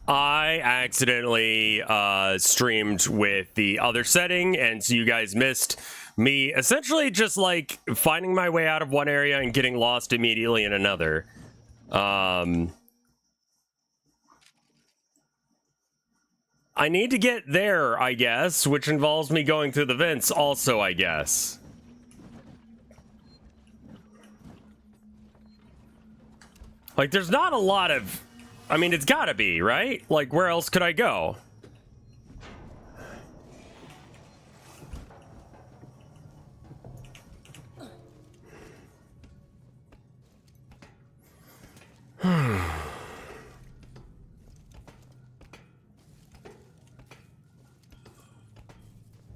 I accidentally streamed with the other setting, and so you guys missed me essentially just like finding my way out of one area and getting lost immediately in another. I need to get there, I guess, which involves me going through the vents also, I guess. Like, there's not a lot of... I mean, it's gotta be, right? Like, where else could I go?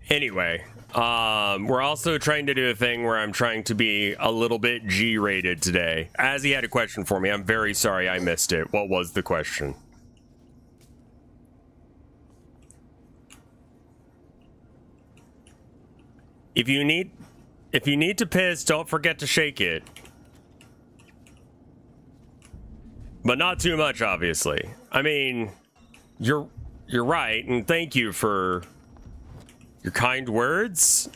Anyway, we're also trying to do a thing where I'm trying to be a little bit G-rated today. As he had a question for me, I'm very sorry I missed it. What was the question? If you need to piss, don't forget to shake it. But not too much, obviously. I mean, you're right, and thank you for your kind words.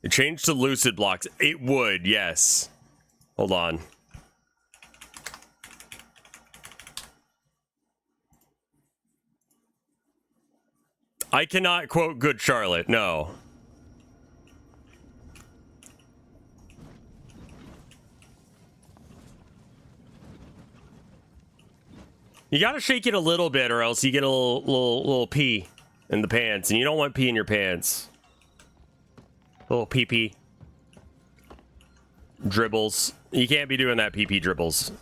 It changed to lucid blocks. It would, yes. Hold on. I cannot quote Good Charlotte, no. You gotta shake it a little bit or else you get a little pee in the pants, and you don't want pee in your pants. Little pee-pee. Dribbles. You can't be doing that pee-pee dribbles.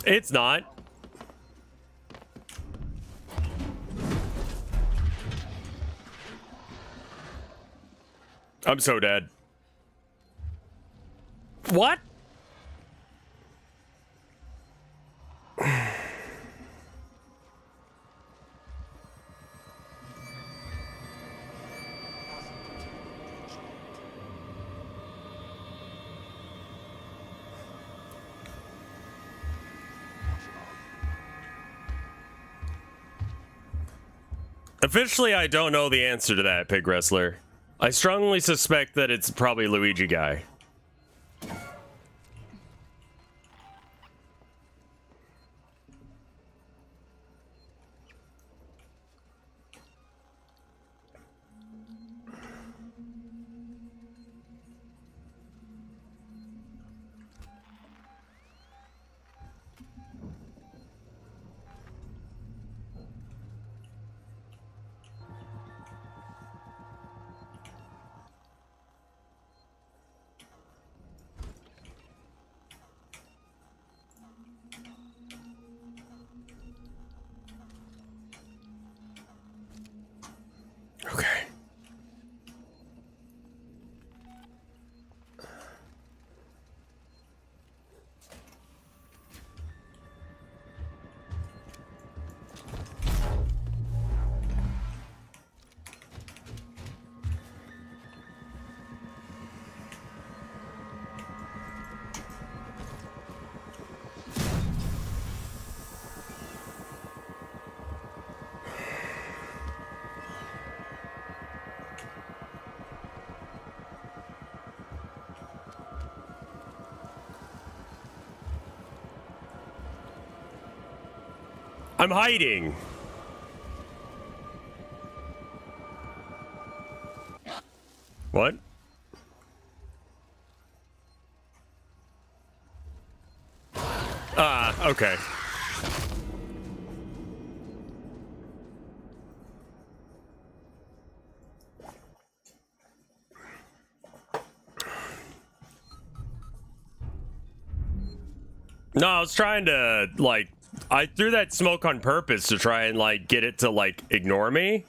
It's not. I'm so dead. What? Officially, I don't know the answer to that, Pig Wrestler. I strongly suspect that it's probably Luigi guy. Okay. I'm hiding. What? Ah, okay. No, I was trying to, like, I threw that smoke on purpose to try and, like, get it to, like, ignore me.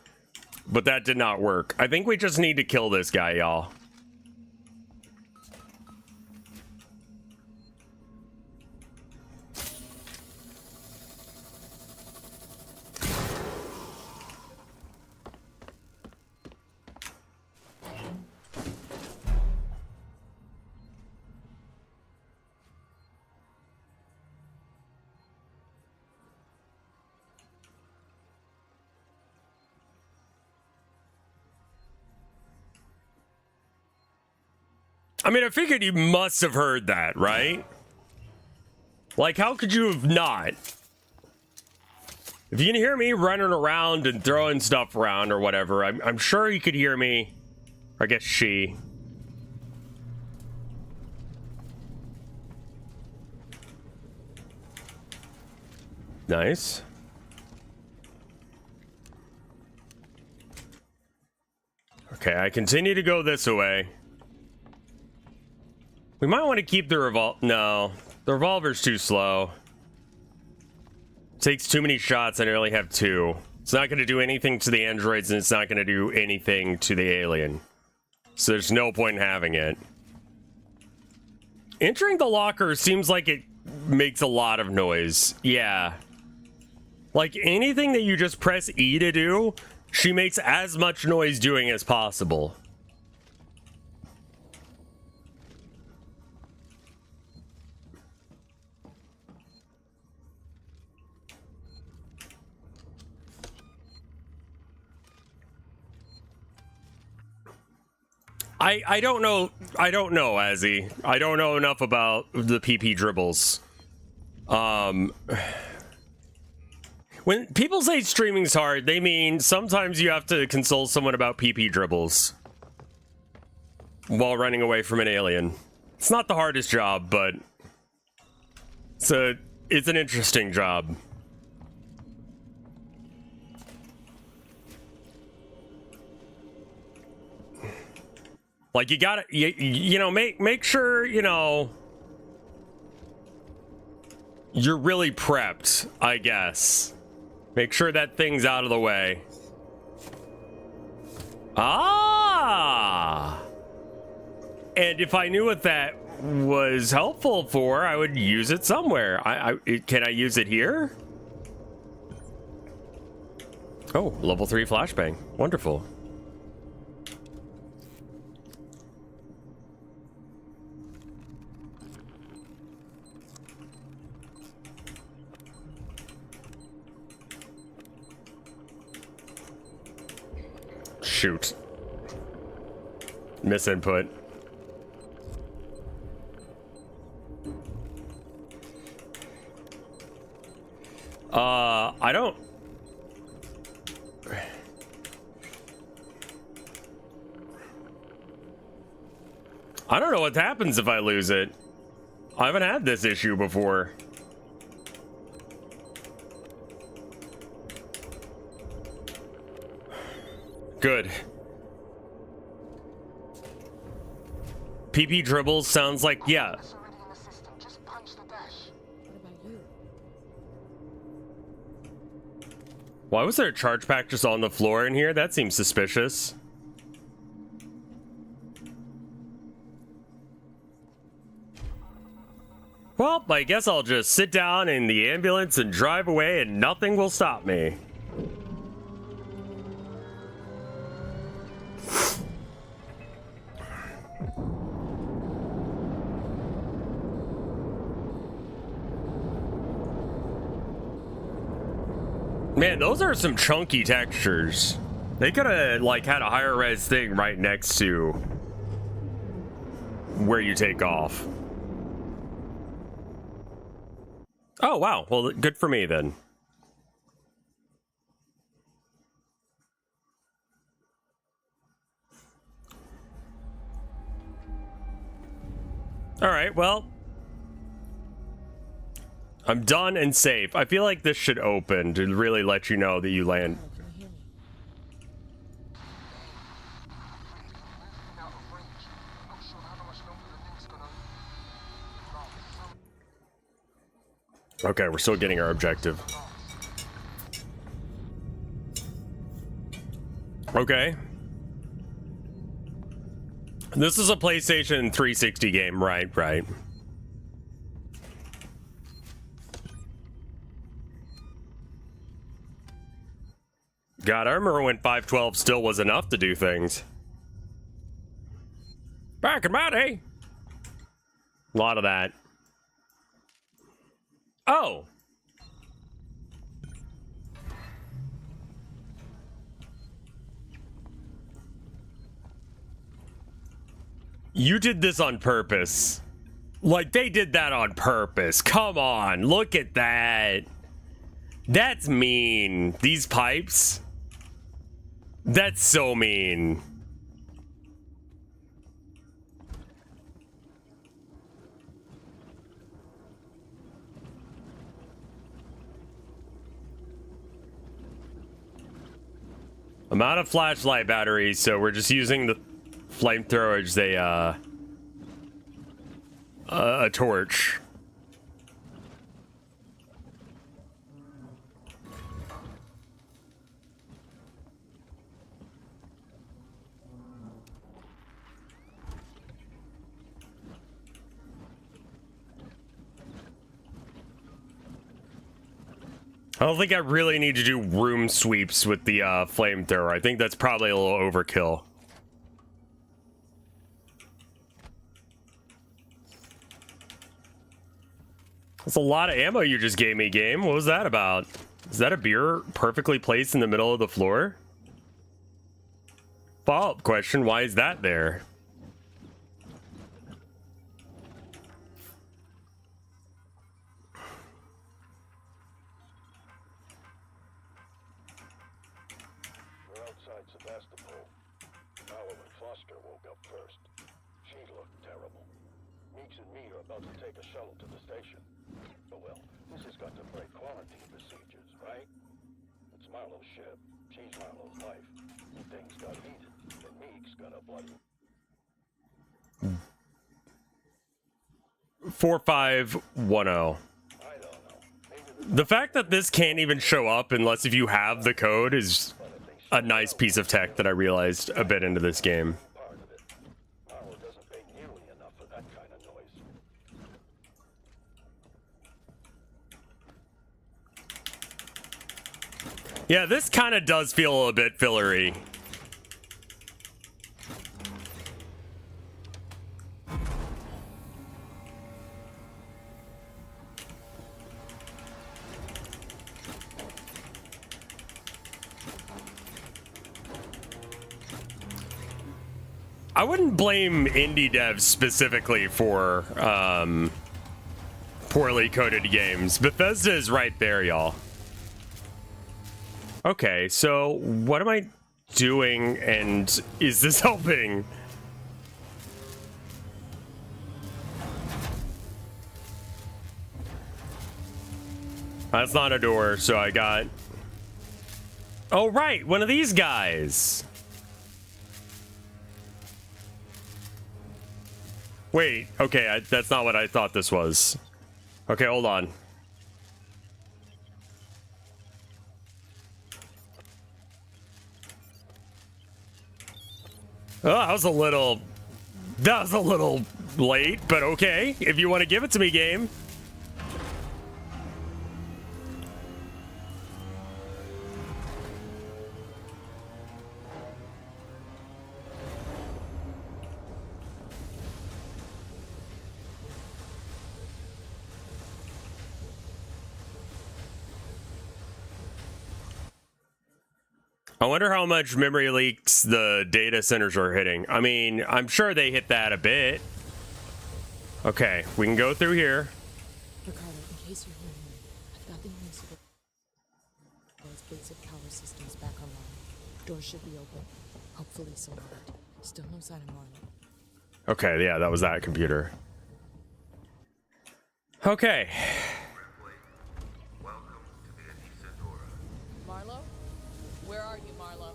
But that did not work. I think we just need to kill this guy, y'all. I mean, I figured you must have heard that, right? Like, how could you have not? If you can hear me running around and throwing stuff around or whatever, I'm sure you could hear me. I guess she. Nice. Okay, I continue to go this way. We might want to keep the No, the revolver's too slow. Takes too many shots and I only have 2. It's not going to do anything to the androids and it's not going to do anything to the alien. So there's no point in having it. Entering the locker seems like it makes a lot of noise. Yeah. Like anything that you just press E to do, she makes as much noise doing as possible. I don't know, Azzy. I don't know enough about the PP dribbles. When people say streaming's hard, they mean sometimes you have to console someone about PP dribbles while running away from an alien. It's not the hardest job, but it's an interesting job. Like you gotta, you know, make sure, you know, you're really prepped, I guess. Make sure that thing's out of the way. Ah! And if I knew what that was helpful for, I would use it somewhere. Can I use it here? Oh, level 3 flashbang. Wonderful. Shoot. Misinput. I don't know what happens if I lose it. I haven't had this issue before. Good. PP dribbles sounds like, yeah. Why was there a charge pack just on the floor in here? That seems suspicious. Well, I guess I'll just sit down in the ambulance and drive away and nothing will stop me. Man, those are some chunky textures. They could have like had a higher res thing right next to where you take off. Oh, wow. Well, good for me then. All right, well, I'm done and safe. I feel like this should open to really let you know that you land. Okay, we're still getting our objective. Okay. This is a PlayStation 360 game, right? God, I remember when 512 still was enough to do things. Back in my day. A lot of that. Oh. You did this on purpose. Like, they did that on purpose. Come on, look at that. That's mean. These pipes. That's so mean. I'm out of flashlight batteries, so we're just using the flamethrower as a torch. I don't think I really need to do room sweeps with the flamethrower. I think that's probably a little overkill. That's a lot of ammo you just gave me, game. What was that about? Is that a beer perfectly placed in the middle of the floor? Follow-up question, why is that there? Hmm. 4510. The fact that this can't even show up unless if you have the code is a nice piece of tech that I realized a bit into this game. Yeah, this kind of does feel a bit fillery. I wouldn't blame indie devs specifically for poorly coded games. Bethesda is right there, y'all. Okay, so what am I doing, and is this helping? That's not a door, so I got... Oh, right, one of these guys. Wait, okay, that's not what I thought this was. Okay, hold on. Oh, that was a little late, but okay. If you want to give it to me, game. I wonder how much memory leaks the data centers are hitting. I mean, I'm sure they hit that a bit. Okay, we can go through here. Ricardo, in case you're hearing me, I've got the news of those basic power systems back online. Doors should be open. Hopefully some light. Still no sign of Marlo. Okay, yeah, that was that computer. Okay. Marlo? Where are you, Marlo?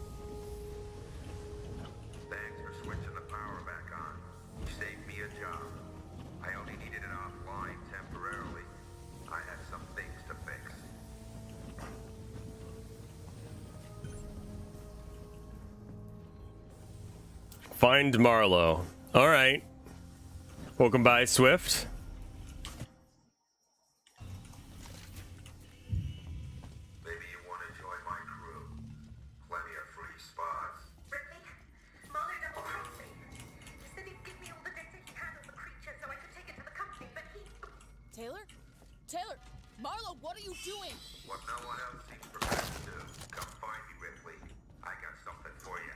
Thanks for switching the power back on. You saved me a job. I only needed it offline temporarily. I had some things to fix. Find Marlo. All right. Welcome by, Swift. Maybe you want to join my crew. Plenty of free spots. Ripley, Mahler double-crossed me. He said he'd give me all the data he had on the creature so I could take it to the company, but he... Taylor? Taylor! Marlo, what are you doing? What no one else seems prepared to do. Come find me, Ripley. I got something for you.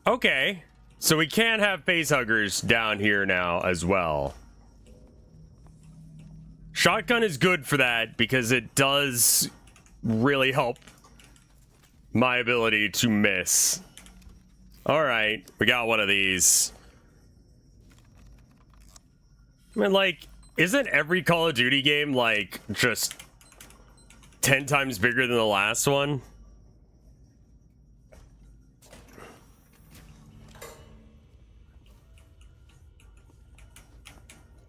Okay. So we can have facehuggers down here now as well. Shotgun is good for that because it does really help my ability to miss. All right, we got one of these. I mean, like, isn't every Call of Duty game, like, just 10 times bigger than the last one?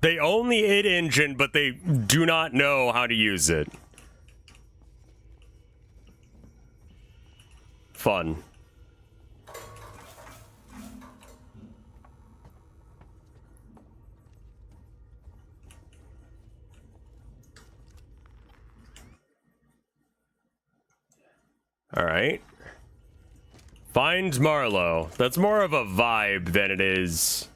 They own the id engine, but they do not know how to use it. Fun. All right. Find Marlowe. That's more of a vibe than it is.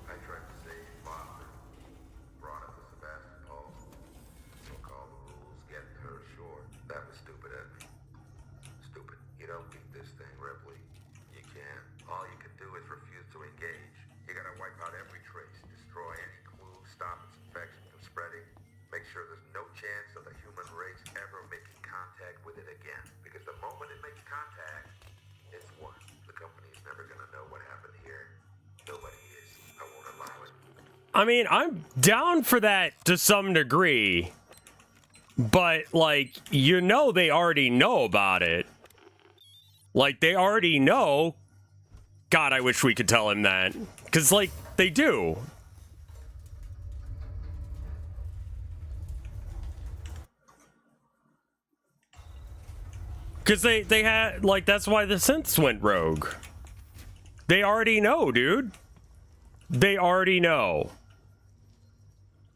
I tried to save Father. Brought up with Sebastopol. Broke all the rules, getting her ashore. That was stupid of me. Stupid. You don't beat this thing, Ripley. You can't. All you can do is refuse to engage. You gotta wipe out every trace, destroy any clue, stop its infection from spreading, make sure there's no chance of the human race ever making contact with it again. Because the moment it makes contact, it's won. The company's never gonna know what happened here. Nobody is. I won't allow it. I mean, I'm down for that to some degree. But, like, you know they already know about it. Like, they already know. God, I wish we could tell him that. Because, like, they do. Because they had, like, that's why the synths went rogue. They already know, dude. They already know.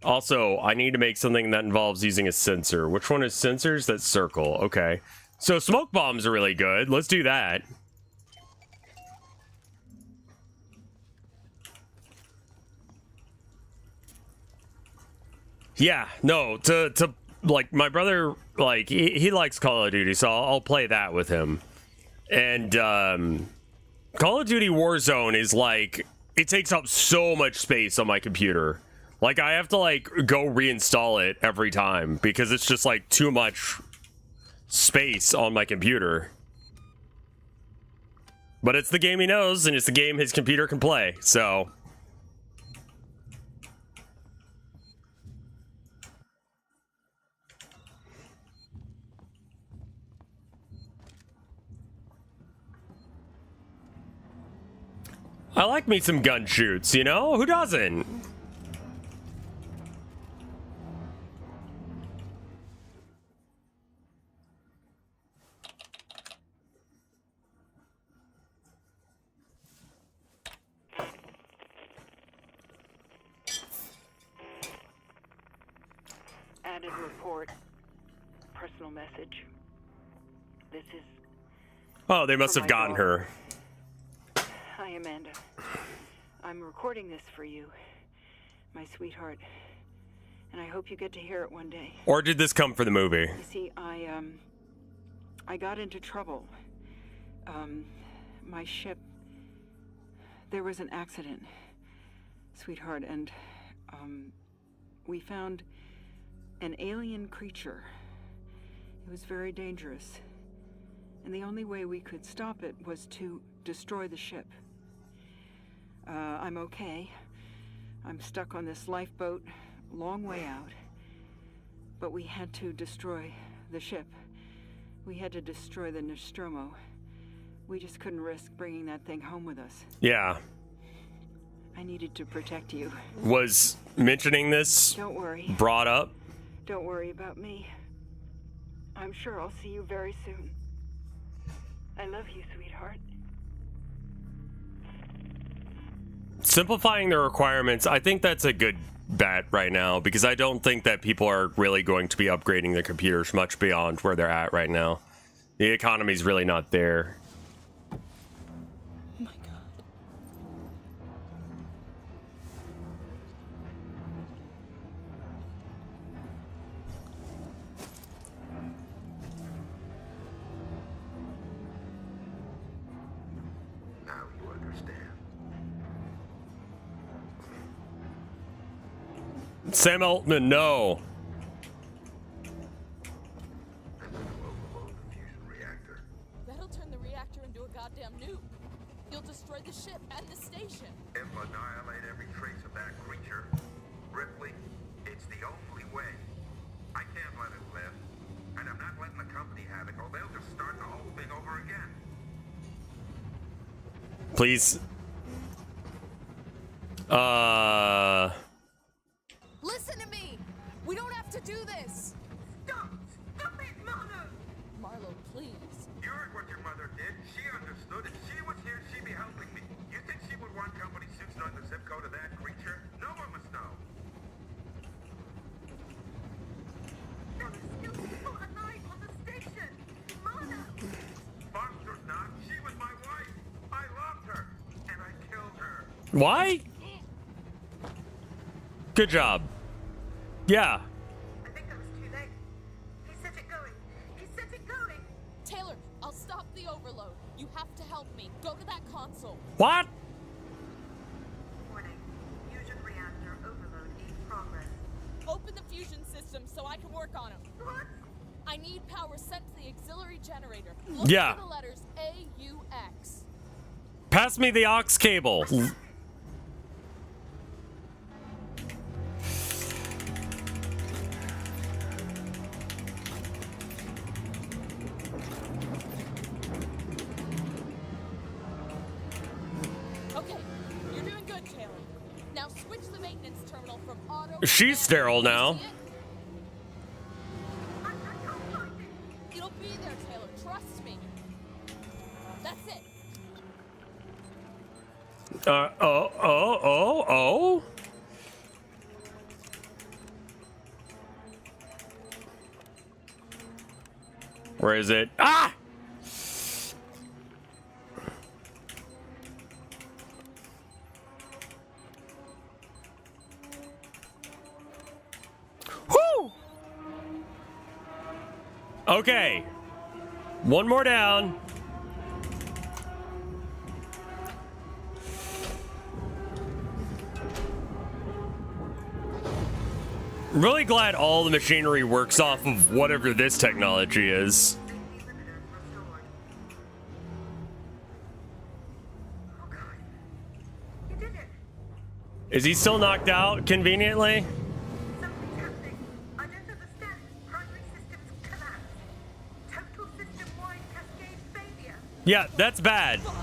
Also, I need to make something that involves using a sensor. Which one is sensors? That's circle. Okay. So smoke bombs are really good. Let's do that. Yeah, no, to like my brother, like he likes Call of Duty, so I'll play that with him. And Call of Duty Warzone is like, it takes up so much space on my computer. Like I have to like go reinstall it every time because it's just like too much space on my computer. But it's the game he knows, and it's the game his computer can play, so. I like me some gun shoots, you know? Who doesn't? Added report. Personal message. This is... Oh, they must have gotten her. Hi, Amanda. I'm recording this for you, my sweetheart, and I hope you get to hear it one day. Or did this come for the movie? You see, I got into trouble. My ship, there was an accident, sweetheart, and, we found an alien creature. It was very dangerous, and the only way we could stop it was to destroy the ship. I'm okay. I'm stuck on this lifeboat, long way out. But we had to destroy the ship. We had to destroy the Nostromo. We just couldn't risk bringing that thing home with us. Yeah. I needed to protect you. Was mentioning this Don't worry. brought up? Don't worry about me. I'm sure I'll see you very soon. I love you, sweetheart. Simplifying the requirements, I think that's a good bet right now because I don't think that people are really going to be upgrading their computers much beyond where they're at right now. The economy's really not there. Oh my god. Sam Altman, no. I'm going to overload the fusion reactor. That'll turn the reactor into a goddamn nuke. You'll destroy the ship and the station. It will annihilate every trace of that creature. Ripley, it's the only way. I can't let it live. And I'm not letting the company have it, or they'll just start the whole thing over again. Please. Listen to me! We don't have to do this! Stop! Stop it, Marlo! Marlo, please. You heard what your mother did. She understood. If she was here, she'd be helping me. You think she would want company suits knowing the zip code of that creature? No one must know. There are still people alive on the station! Marlo! Monster's not. She was my wife. I loved her. And I killed her. Why? Good job. Yeah. I think that was too late. He set it going. He set it going! Taylor, I'll stop the overload. You have to help me. Go to that console. What? Warning. Fusion reactor overload in progress. Open the fusion system so I can work on them. What? I need power sent to the auxiliary generator. Look Yeah. for the letters AUX. Pass me the aux cable. Okay, you're doing good, Taylor. Now switch the maintenance terminal from auto. She's sterile now. See it? I can't find it! It'll be there, Taylor. Trust me. That's it. Oh. Where is it? Ah! Whoo! Okay. One more down. I'm really glad all the machinery works off of whatever this technology is. Safety limiters restored. Oh god. You did it! Is he still knocked out conveniently? Something's happening. I don't understand. Primary systems collapse. Total system-wide cascade failure. Yeah, that's bad. Fuck.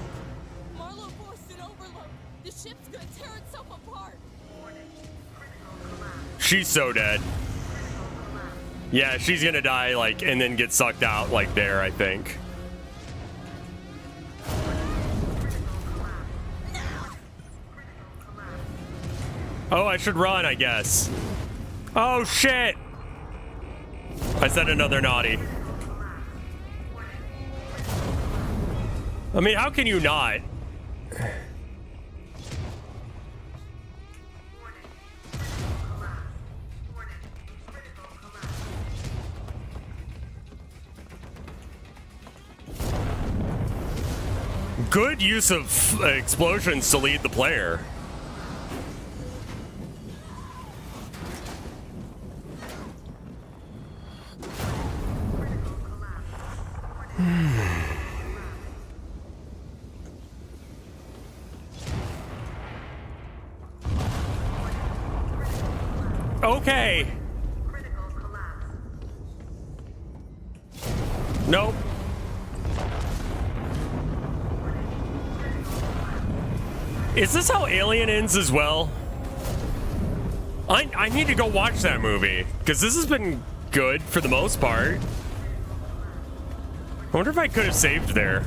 Marlo forced an overload. The ship's gonna tear itself apart. Warning. Critical collapse. She's so dead. Critical collapse. Yeah, she's gonna die, like, and then get sucked out, like, there, I think. Critical collapse. Critical collapse. Oh, I should run, I guess. Oh, shit! I said another naughty. I mean, how can you not? Warning. Critical collapse. Warning. Critical collapse. Good use of explosions to lead the player. Critical collapse. Warning. Okay. Critical collapse. Nope. Is this how Alien ends as well? I need to go watch that movie, because this has been good for the most part. I wonder if I could have saved there.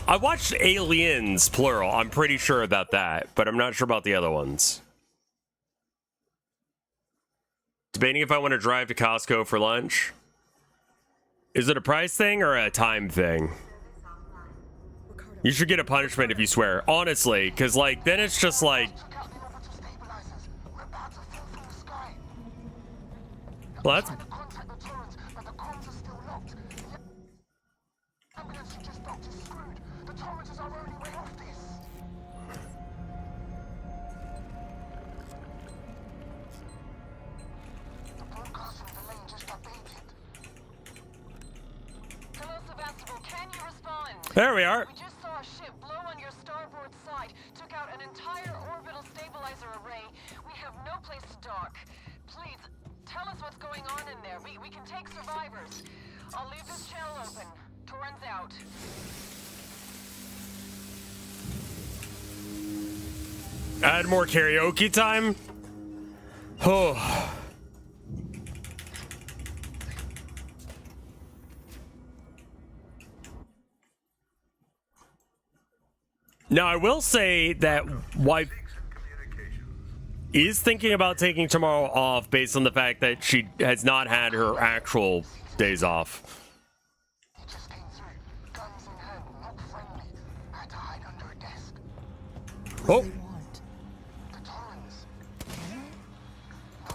I watched Aliens, plural. I'm pretty sure about that, but I'm not sure about the other ones. Debating if I want to drive to Costco for lunch. Is it a price thing or a time thing? Ricardo, You should get a punishment if you swear. Honestly, because, like, then it's just like... Well, that's... There we are. We just saw a ship blow on your starboard side, took out an entire orbital stabilizer array. We have no place to dock. Please, tell us what's going on in there. We can take survivors. I'll leave this channel open. Torrens out. Add more karaoke time? Oh. Now, I will say that wife is thinking about taking tomorrow off based on the fact that she has not had her actual days off. He just came through, guns in hand, not friendly. I had to hide under a desk. Oh, Want? The Torrens. No,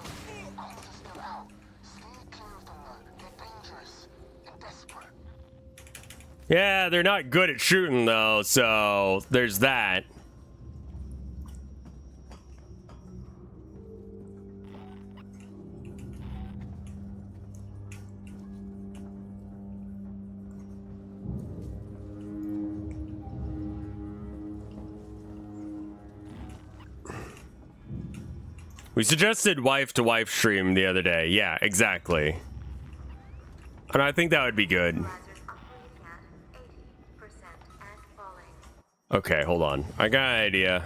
comms are still out. Stay clear of them though. They're dangerous and desperate. yeah, they're not good at shooting though, so there's that. We suggested wife-to-wife stream the other day. Yeah, exactly. And I think that would be good. Stabilizers operating at 80% and falling. Okay, hold on. I got an idea.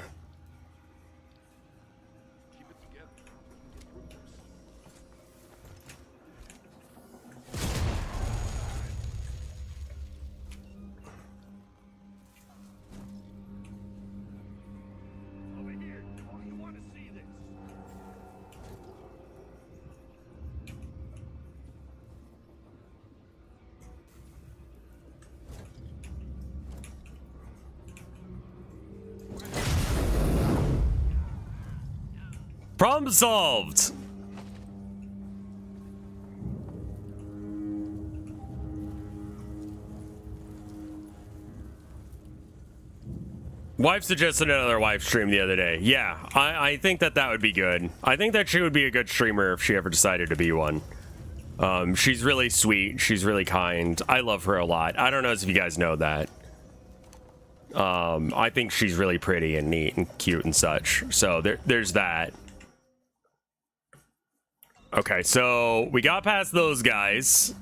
Problem solved. Wife suggested another wife stream the other day. Yeah, I think that would be good. I think that she would be a good streamer if she ever decided to be one. She's really sweet. She's really kind. I love her a lot. I don't know if you guys know that. I think she's really pretty and neat and cute and such. So there's that. Okay, so we got past those guys.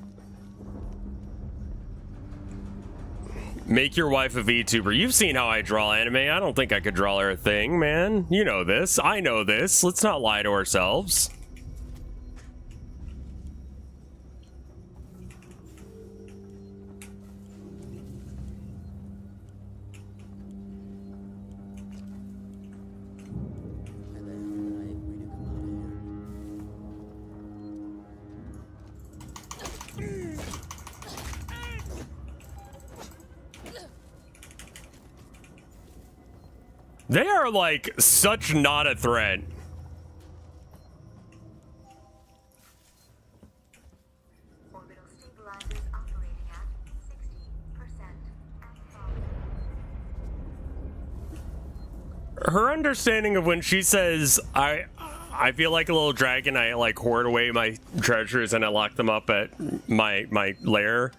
Make your wife a VTuber. You've seen how I draw anime. I don't think I could draw her a thing, man. You know this. I know this. Let's not lie to ourselves. They are like such not a threat. Orbital stabilizers operating at 60% and falling. Her understanding of when she says I feel like a little dragon, I like hoard away my treasures and I lock them up at my lair.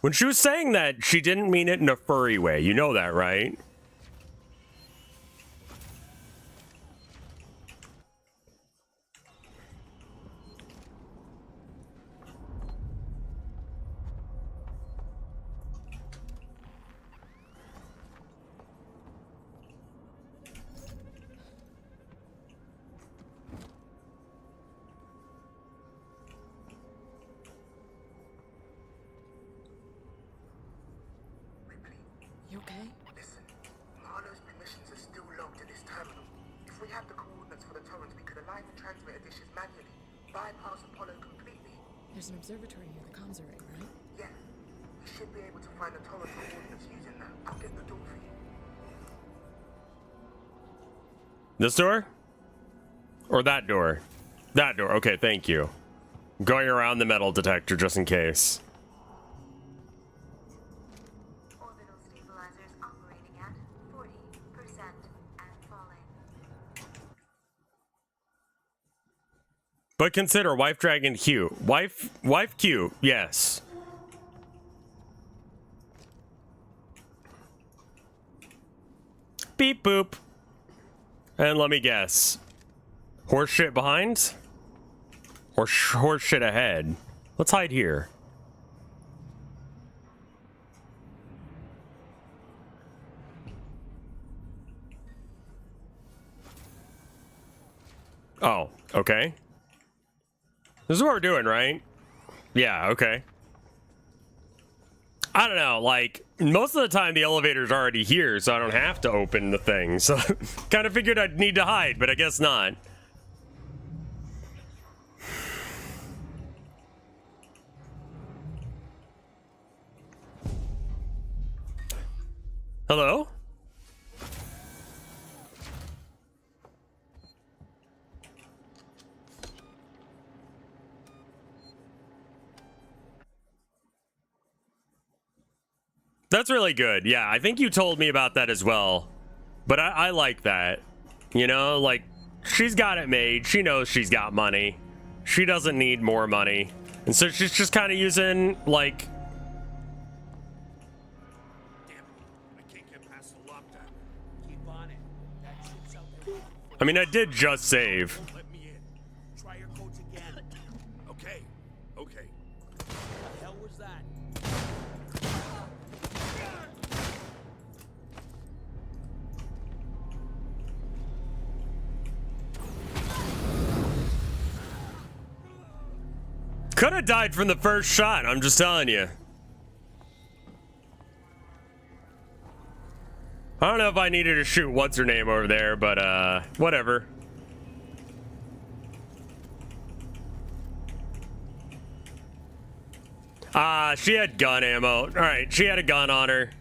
When she was saying that, she didn't mean it in a furry way. You know that, right? You okay? Listen, Marlowe's permissions are still logged in this terminal. If we have the coordinates for the Torrens, we could align the transmitter dishes manually, bypass Apollo completely. There's an observatory near the comms array, right? Yeah, we should be able to find the Torrens coordinates using that. I'll get the door for you. This door? Or that door? That door. Okay, thank you. Going around the metal detector just in case. Orbital stabilizers operating at 40% and falling. But consider wife dragon Q. Wife Q, yes. Beep boop. And let me guess. Horse shit behind? Or horse shit ahead? Let's hide here. Oh, okay. This is what we're doing, right? Yeah, okay. I don't know, like, most of the time the elevator's already here, so I don't have to open the thing. So, kind of figured I'd need to hide, but I guess not. Hello? That's really good. Yeah, I think you told me about that as well. But I like that. You know, like, she's got it made. She knows she's got money. She doesn't need more money. And so she's just kind of using, like... Damn it. I can't get past the lockdown. Keep on it. That shit's out there. I mean, I did just save. Won't let me in. Try your codes again. Okay. Okay. What the hell was that? Could have died from the first shot, I'm just telling you. I don't know if I needed to shoot what's her name over there, but whatever. She had gun ammo. All right, she had a gun on her.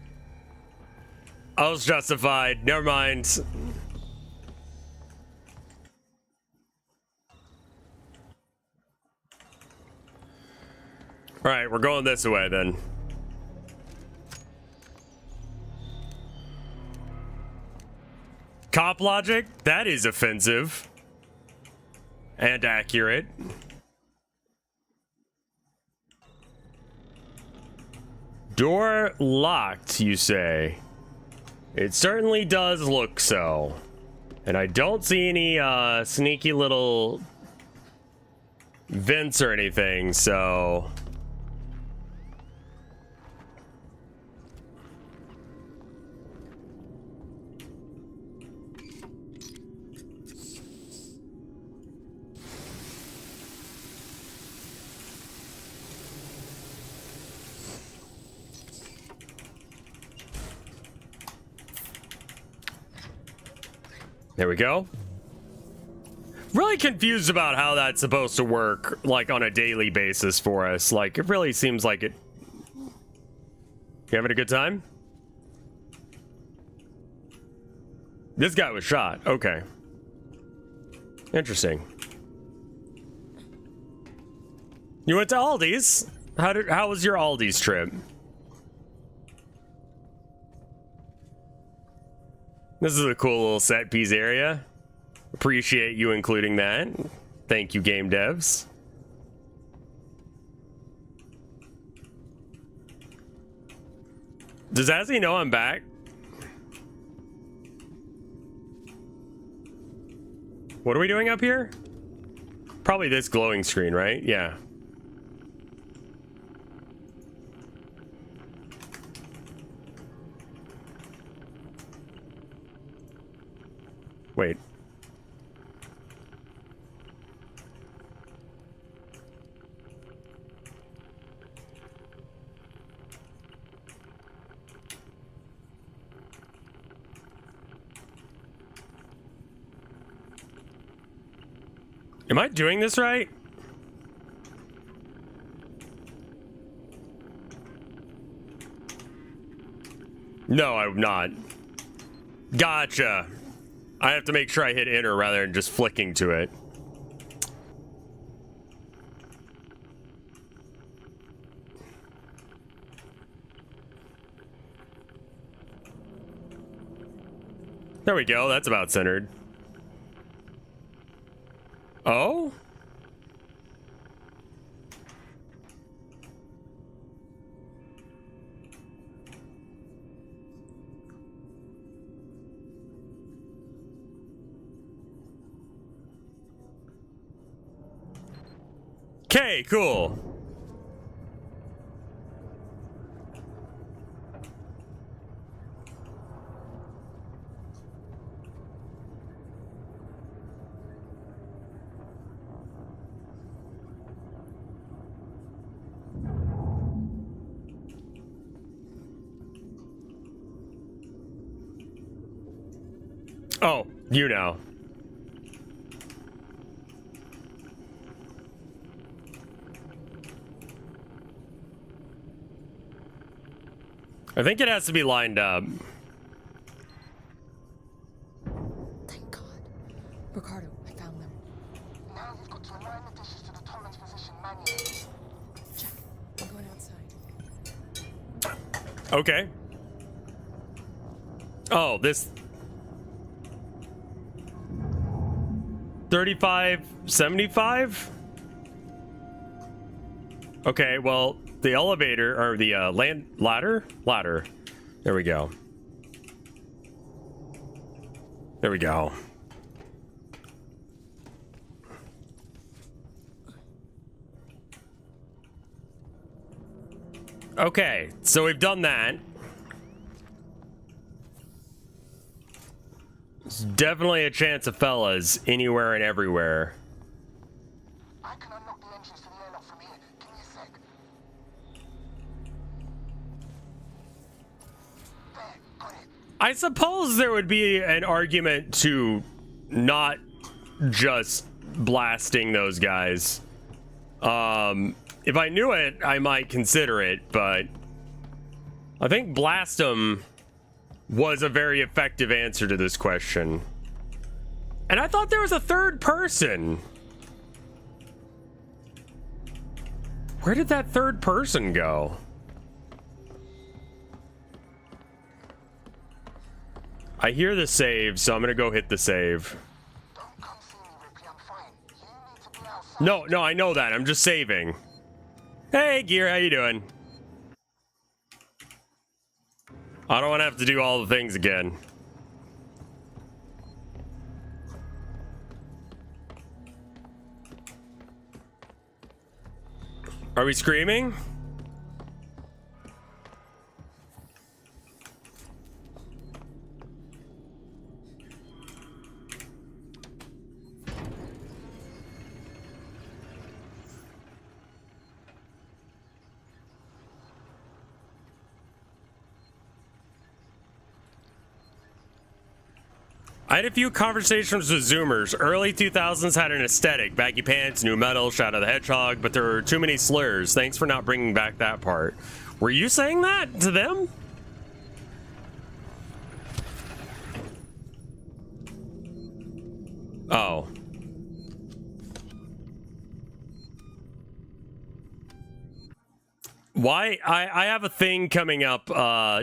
I was justified. Never mind. All right, we're going this way then. Cop logic? That is offensive. And accurate. Door locked, you say? It certainly does look so. And I don't see any sneaky little vents or anything, so... There we go. Really confused about how that's supposed to work, like, on a daily basis for us. Like, it really seems like it... You having a good time? This guy was shot. Okay. Interesting. You went to Aldi's? How was your Aldi's trip? This is a cool little set piece area. Appreciate you including that. Thank you, game devs. Does Azzy know I'm back? What are we doing up here? Probably this glowing screen, right? Yeah. Wait. Am I doing this right? No, I'm not. Gotcha. I have to make sure I hit enter rather than just flicking to it. There we go. That's about centered. Oh? Okay, cool. Oh, you know. I think it has to be lined up. Thank God. Ricardo, I found them. Now you've got to align the dishes to the tolerance position manually. Check. I'm going outside. Okay. Oh, this 3575? Okay, well, the elevator or the ladder. There we go. There we go. Okay, so we've done that. There's definitely a chance of fellas anywhere and everywhere. I can unlock the entrance to the airlock from here. Give me a sec. There, got it. I suppose there would be an argument to not just blasting those guys. If I knew it, I might consider it, but I think blast them was a very effective answer to this question. And I thought there was a third person. Where did that third person go? I hear the save, so I'm gonna go hit the save. Don't come see me, Ripley. I'm fine. You need to be outside. No, I know that. I'm just saving. Hey, Gear, how you doing? I don't want to have to do all the things again. Are we screaming? I had a few conversations with Zoomers. Early 2000s had an aesthetic. Baggy pants, new metal, Shadow the Hedgehog, but there were too many slurs. Thanks for not bringing back that part. Were you saying that to them? Oh. Why? I have a thing coming up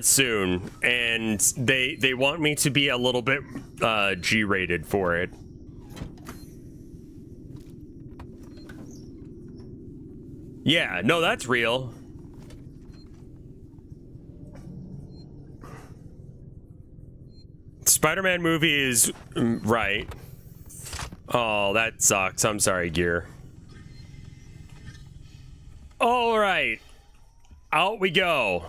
soon, and they want me to be a little bit G-rated for it. Yeah, no, that's real. Spider-Man movie is right. Oh, that sucks. I'm sorry, Gear. All right. Out we go.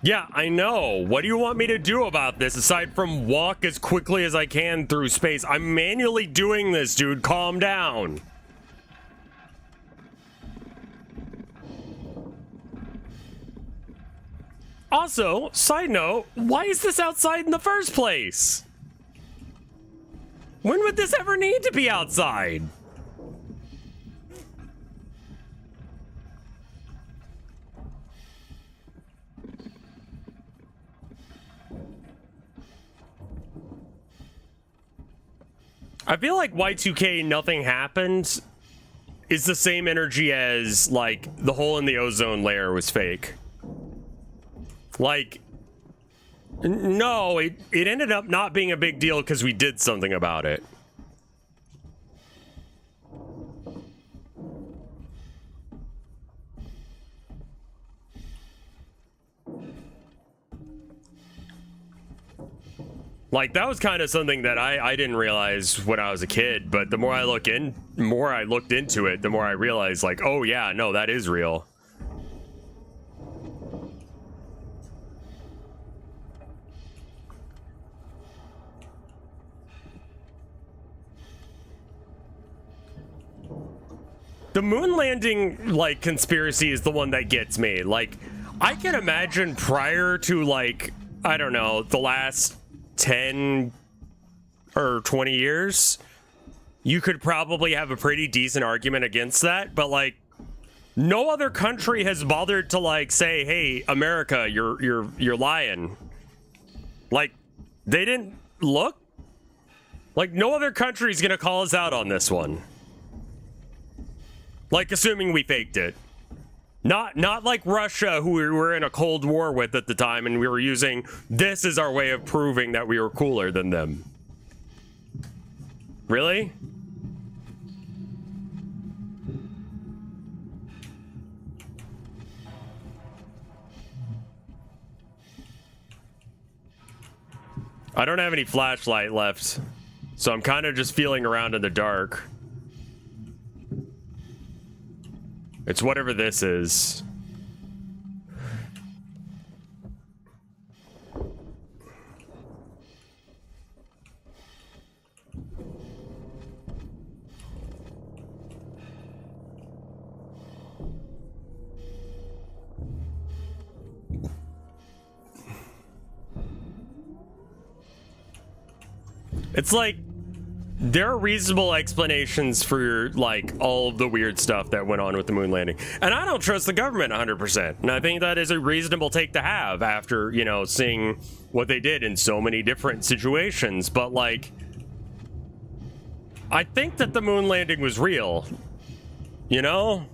Yeah, I know. What do you want me to do about this aside from walk as quickly as I can through space? I'm manually doing this, dude. Calm down. Also, side note, why is this outside in the first place? When would this ever need to be outside? I feel like Y2K nothing happened is the same energy as, like, the hole in the ozone layer was fake. Like, no, it ended up not being a big deal because we did something about it. Like, that was kind of something that I didn't realize when I was a kid, but the more I looked into it, the more I realized, like, oh yeah, no, that is real. The moon landing, like, conspiracy is the one that gets me. Like, I can imagine prior to, like, I don't know, the last 10 or 20 years, you could probably have a pretty decent argument against that, but, like, no other country has bothered to, like, say, hey, America, you're lying. Like, they didn't look. Like, no other country's gonna call us out on this one. Like, assuming we faked it. Not like Russia, who we were in a Cold War with at the time, and we were using this as our way of proving that we were cooler than them. Really? I don't have any flashlight left, so I'm kind of just feeling around in the dark. It's whatever this is. It's like, there are reasonable explanations for, like, all of the weird stuff that went on with the moon landing. And I don't trust the government 100%. And I think that is a reasonable take to have after, you know, seeing what they did in so many different situations. But, like, I think that the moon landing was real. You know?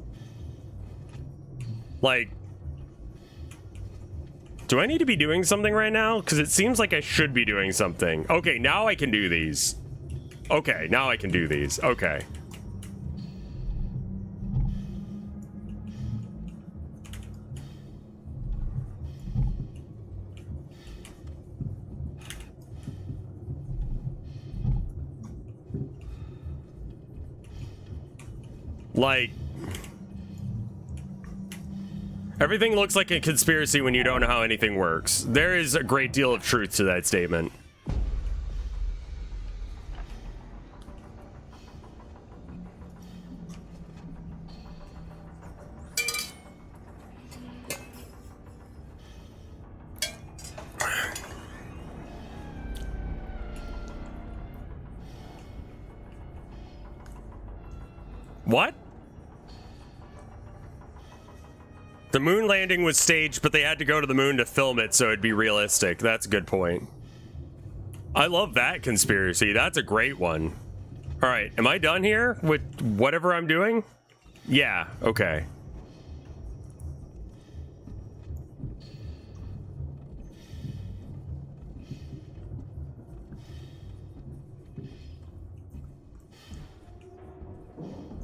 Like, do I need to be doing something right now? Because it seems like I should be doing something. Okay, now I can do these. Okay, now I can do these. Okay. Like, everything looks like a conspiracy when you don't know how anything works. There is a great deal of truth to that statement. What? The moon landing was staged, but they had to go to the moon to film it so it'd be realistic. That's a good point. I love that conspiracy. That's a great one. All right, am I done here with whatever I'm doing? Yeah, okay.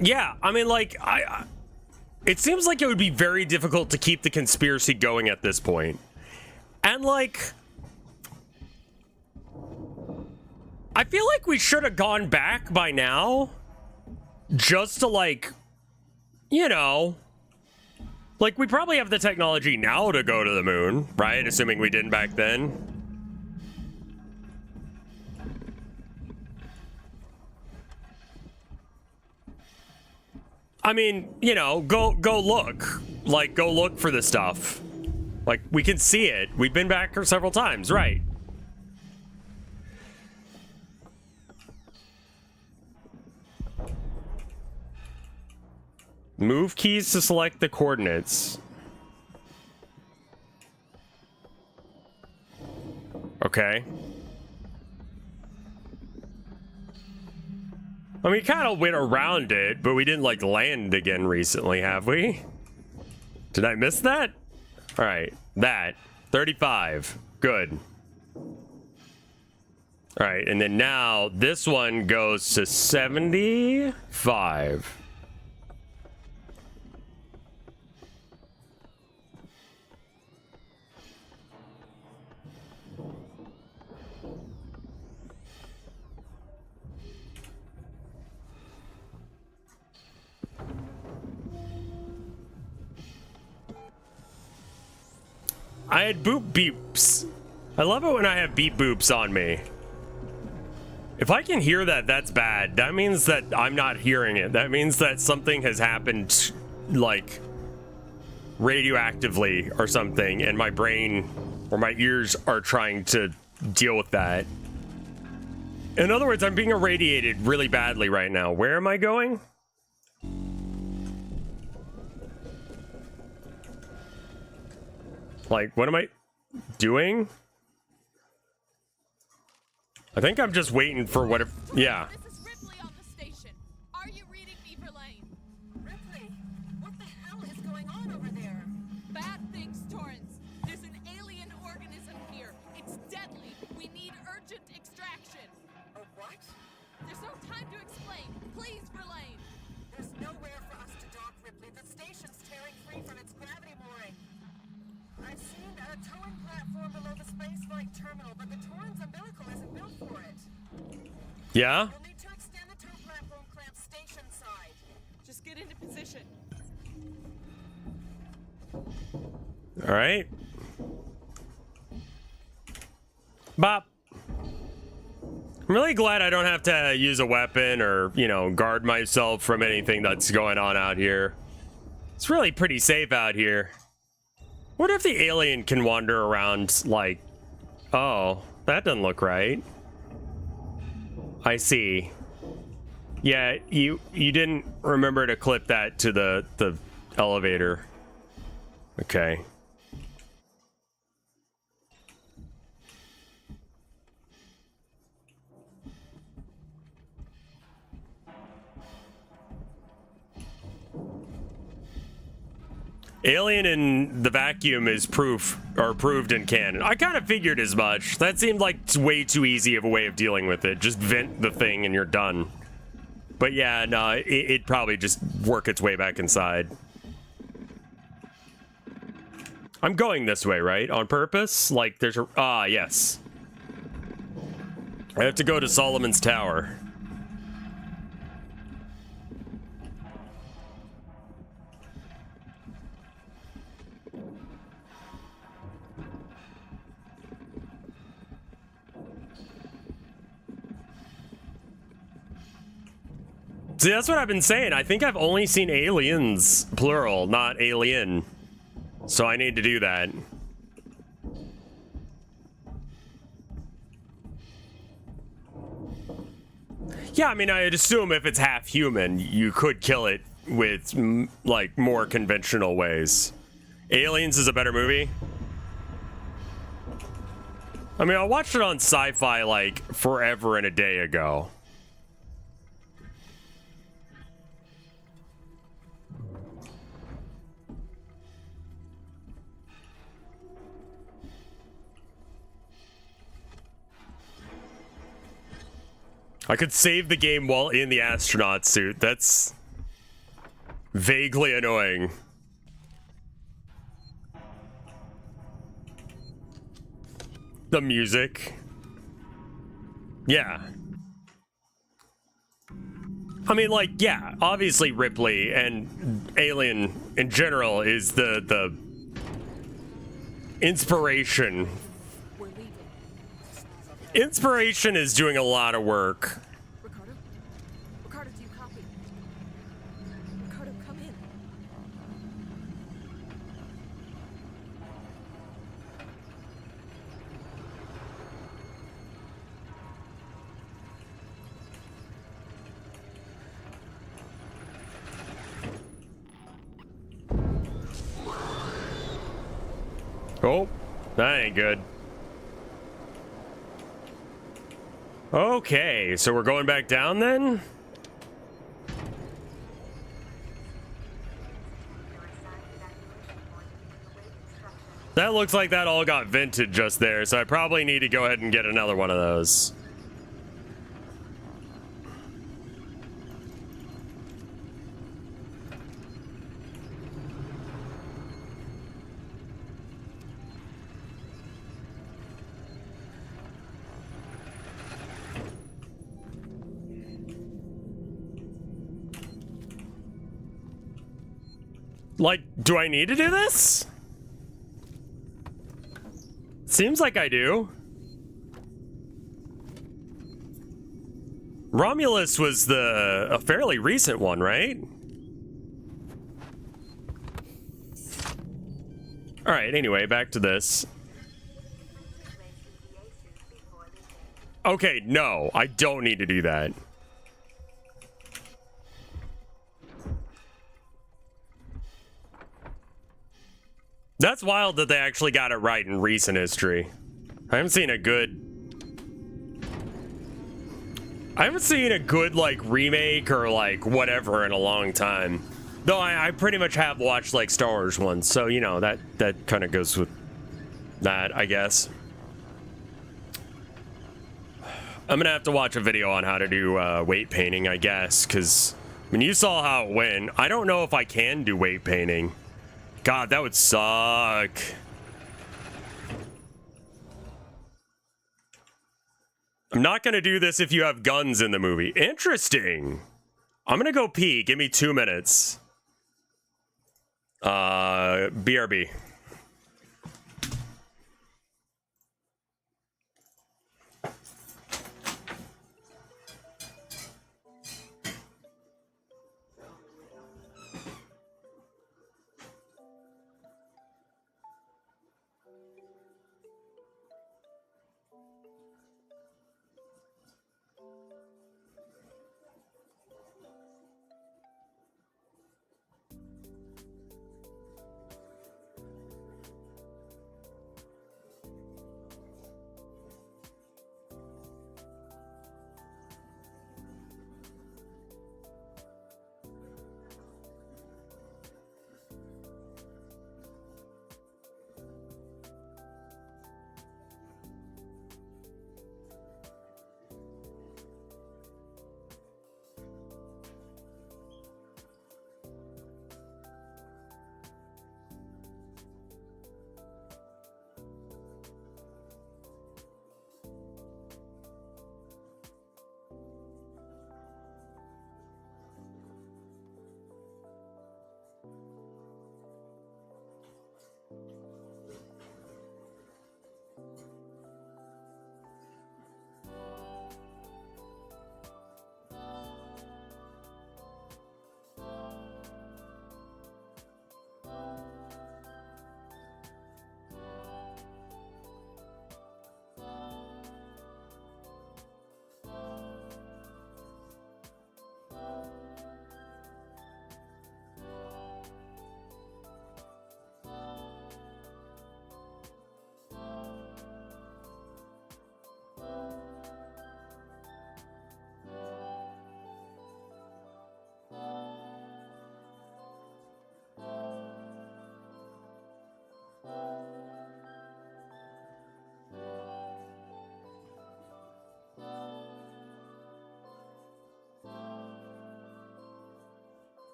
Yeah, I mean, like, it seems like it would be very difficult to keep the conspiracy going at this point. And, like, I feel like we should have gone back by now just to, like, you know, like, we probably have the technology now to go to the moon, right? Assuming we didn't back then. I mean, you know, go look. Like, go look for the stuff. Like, we can see it. We've been back several times, right? Move keys to select the coordinates. Okay. I mean, we kind of went around it, but we didn't, like, land again recently, have we? Did I miss that? All right, that. 35. Good. All right, and then now this one goes to 75. I had boop beeps. I love it when I have beep boops on me. If I can hear that, that's bad. That means that I'm not hearing it. That means that something has happened, like, radioactively or something, and my brain or my ears are trying to deal with that. In other words, I'm being irradiated really badly right now. Where am I going? Like, what am I doing? I think I'm just waiting for whatever. Yeah. This is Ripley on the station. Are you reading Beaver Lane? Ripley, what the hell is going on over there? Bad things, Torrance. There's an alien organism here. It's deadly. We need urgent extraction. A what? There's no time to explain. Please, Verlaine. There's nowhere for us to dock, Ripley. The station's tearing free from its gravity mooring. I've seen a towing platform below the spaceflight terminal, but the Torrens umbilical isn't built for it. Yeah? You'll need to extend the tow platform clamp station side. Just get into position. All right. Bop. I'm really glad I don't have to use a weapon or, you know, guard myself from anything that's going on out here. It's really pretty safe out here. What if the alien can wander around like, oh, that doesn't look right. I see. Yeah, you didn't remember to clip that to the elevator. Okay. Alien in the vacuum is proof, or proved in canon. I kind of figured as much. That seemed like way too easy of a way of dealing with it. Just vent the thing and you're done. But yeah, no, it'd probably just work its way back inside. I'm going this way, right? On purpose? Like there's a... Ah, yes. I have to go to Solomon's Tower. See, that's what I've been saying. I think I've only seen aliens, plural, not alien. So I need to do that. Yeah, I mean, I'd assume if it's half human, you could kill it with, like, more conventional ways. Aliens is a better movie. I mean, I watched it on Sci-Fi, like, forever and a day ago. I could save the game while in the astronaut suit. That's vaguely annoying. The music. Yeah. I mean, like, yeah, obviously Ripley and Alien in general is the inspiration. We're leaving. Inspiration is doing a lot of work. Ricardo? Ricardo, do you copy? Ricardo, come in. Oh, that ain't good. Okay, so we're going back down then? That looks like that all got vented just there, so I probably need to go ahead and get another one of those. Like, do I need to do this? Seems like I do. Romulus was a fairly recent one, right? All right, anyway, back to this. Okay, no, I don't need to do that. That's wild that they actually got it right in recent history. I haven't seen a good like remake or like whatever in a long time. Though I pretty much have watched like Star Wars ones, so you know that kind of goes with that, I guess. I'm gonna have to watch a video on how to do weight painting, I guess, because when you saw how it went, I don't know if I can do weight painting. God, that would suck. I'm not gonna do this if you have guns in the movie. Interesting. I'm gonna go pee. Give me 2 minutes. BRB.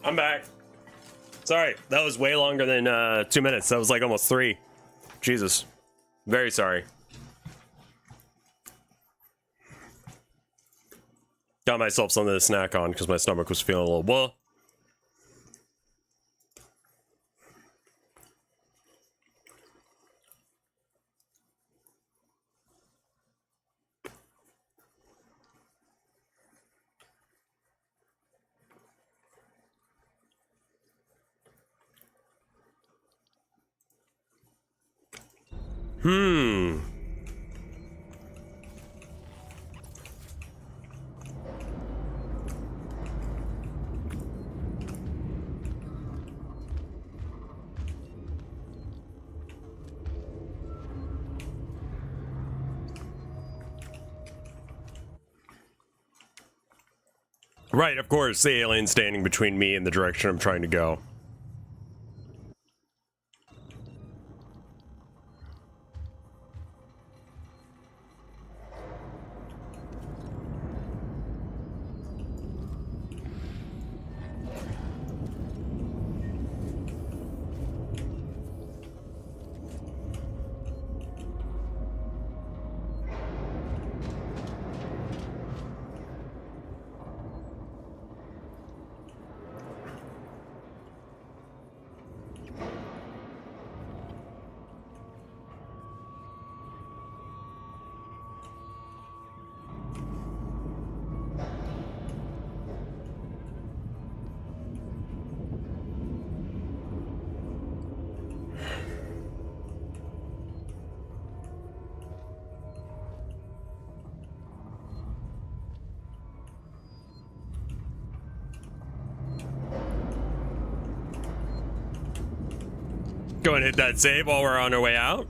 I'm back. Sorry, that was way longer than 2 minutes. That was like almost 3. Jesus. Very sorry. Got myself something to snack on because my stomach was feeling a little well. Right, of course, the alien standing between me and the direction I'm trying to go. Go and hit that save while we're on our way out.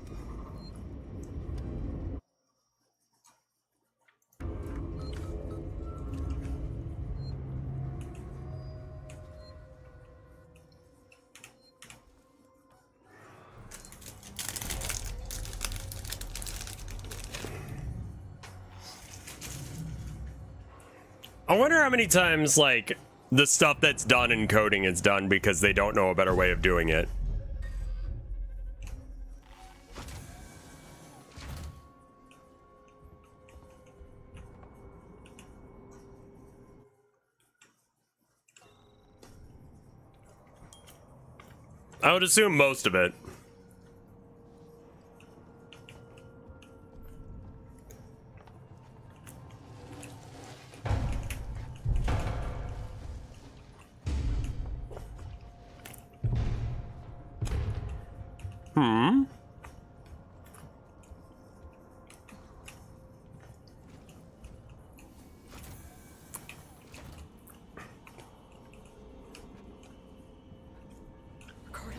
I wonder how many times, like, the stuff that's done in coding is done because they don't know a better way of doing it. I would assume most of it. Ricardo?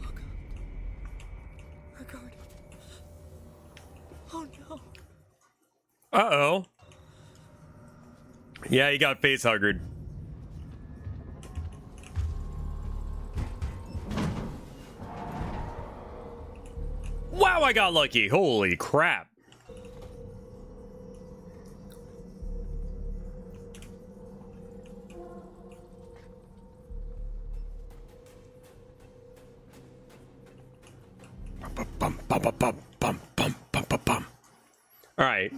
Oh, God. Ricardo. Oh, no. Uh-oh. Yeah, he got face huggered. Wow, I got lucky. Holy crap. All right.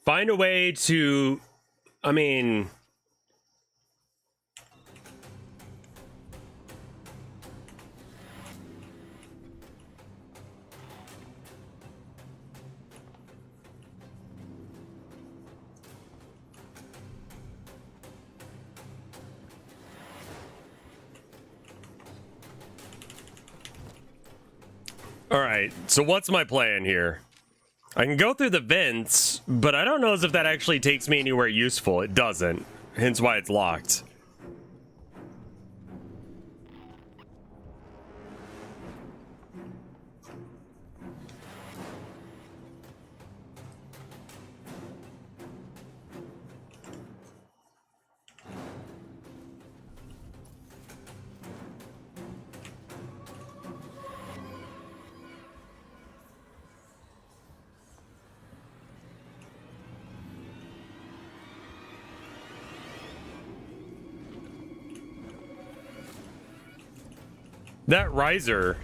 Find a way to, I mean, all right. So what's my plan here? I can go through the vents, but I don't know as if that actually takes me anywhere useful. It doesn't. Hence why it's locked. That riser.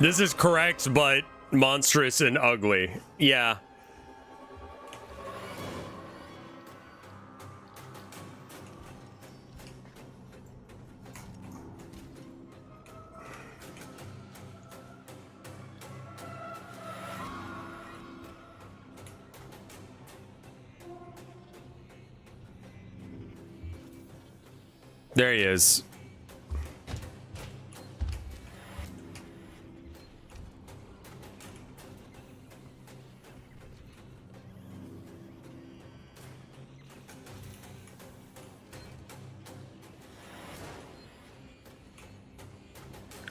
This is correct, but monstrous and ugly. Yeah. There he is.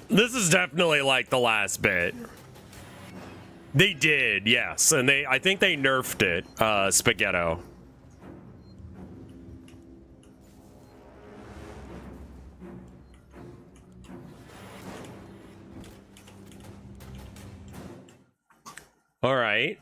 This is definitely like the last bit. They did, yes, and I think they nerfed it, Spaghetto. All right.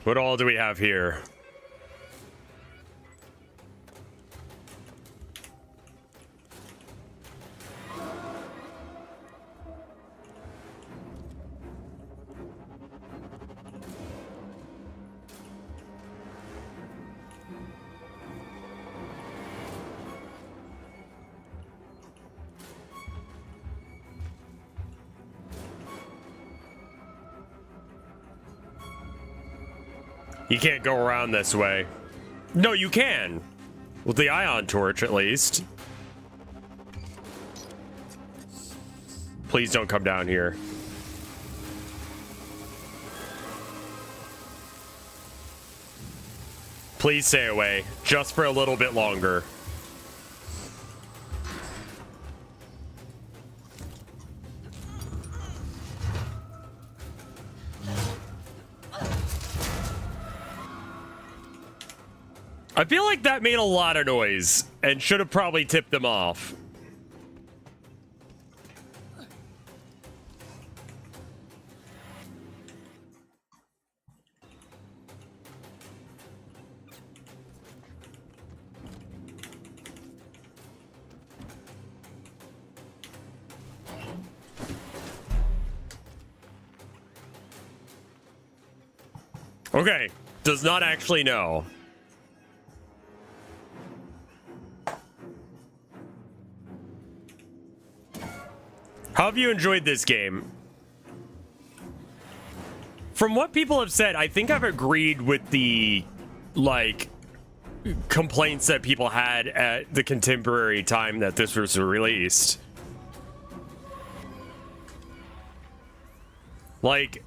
What all do we have here? You can't go around this way. No, you can. With the ion torch, at least. Please don't come down here. Please stay away, just for a little bit longer. I feel like that made a lot of noise and should have probably tipped them off. Okay, does not actually know. How have you enjoyed this game? From what people have said, I think I've agreed with the, like, complaints that people had at the contemporary time that this was released. Like,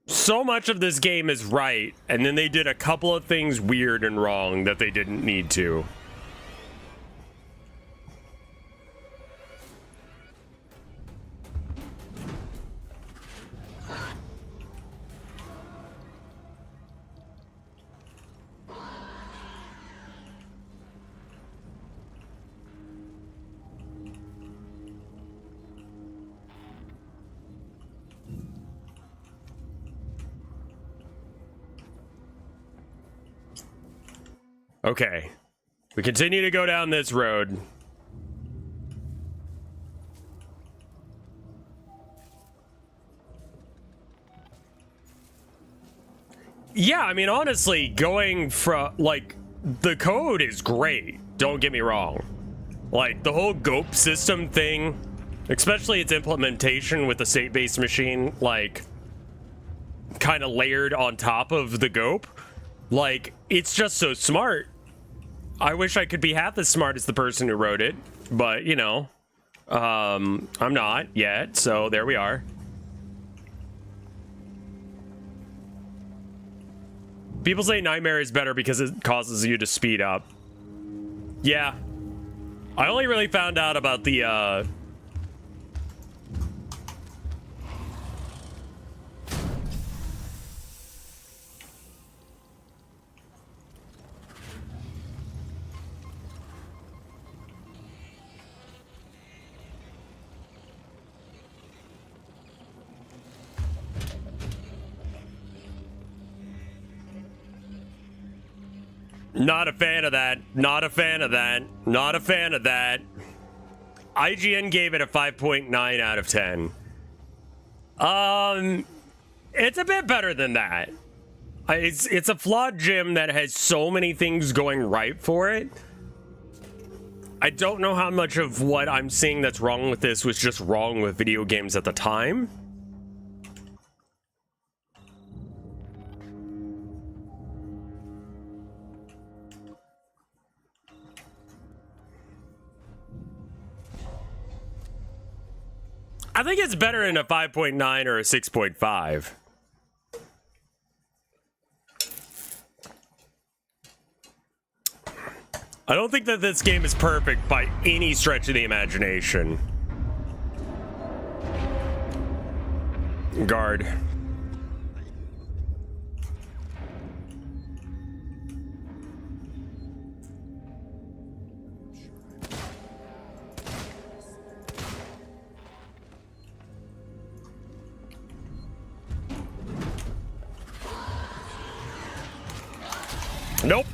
so much of this game is right, and then they did a couple of things weird and wrong that they didn't need to. Okay, we continue to go down this road. Yeah, I mean, honestly, going from, like, the code is great, don't get me wrong. Like, the whole GOP system thing, especially its implementation with the state-based machine, like, kind of layered on top of the GOP. Like, it's just so smart. I wish I could be half as smart as the person who wrote it, but, you know, I'm not yet, so there we are. People say Nightmare is better because it causes you to speed up. Yeah. I only really found out about the, Not a fan of that. Not a fan of that. Not a fan of that. IGN gave it a 5.9 out of 10. It's a bit better than that. It's a flawed gym that has so many things going right for it. I don't know how much of what I'm seeing that's wrong with this was just wrong with video games at the time. I think it's better in a 5.9 or a 6.5. I don't think that this game is perfect by any stretch of the imagination. Guard. Nope.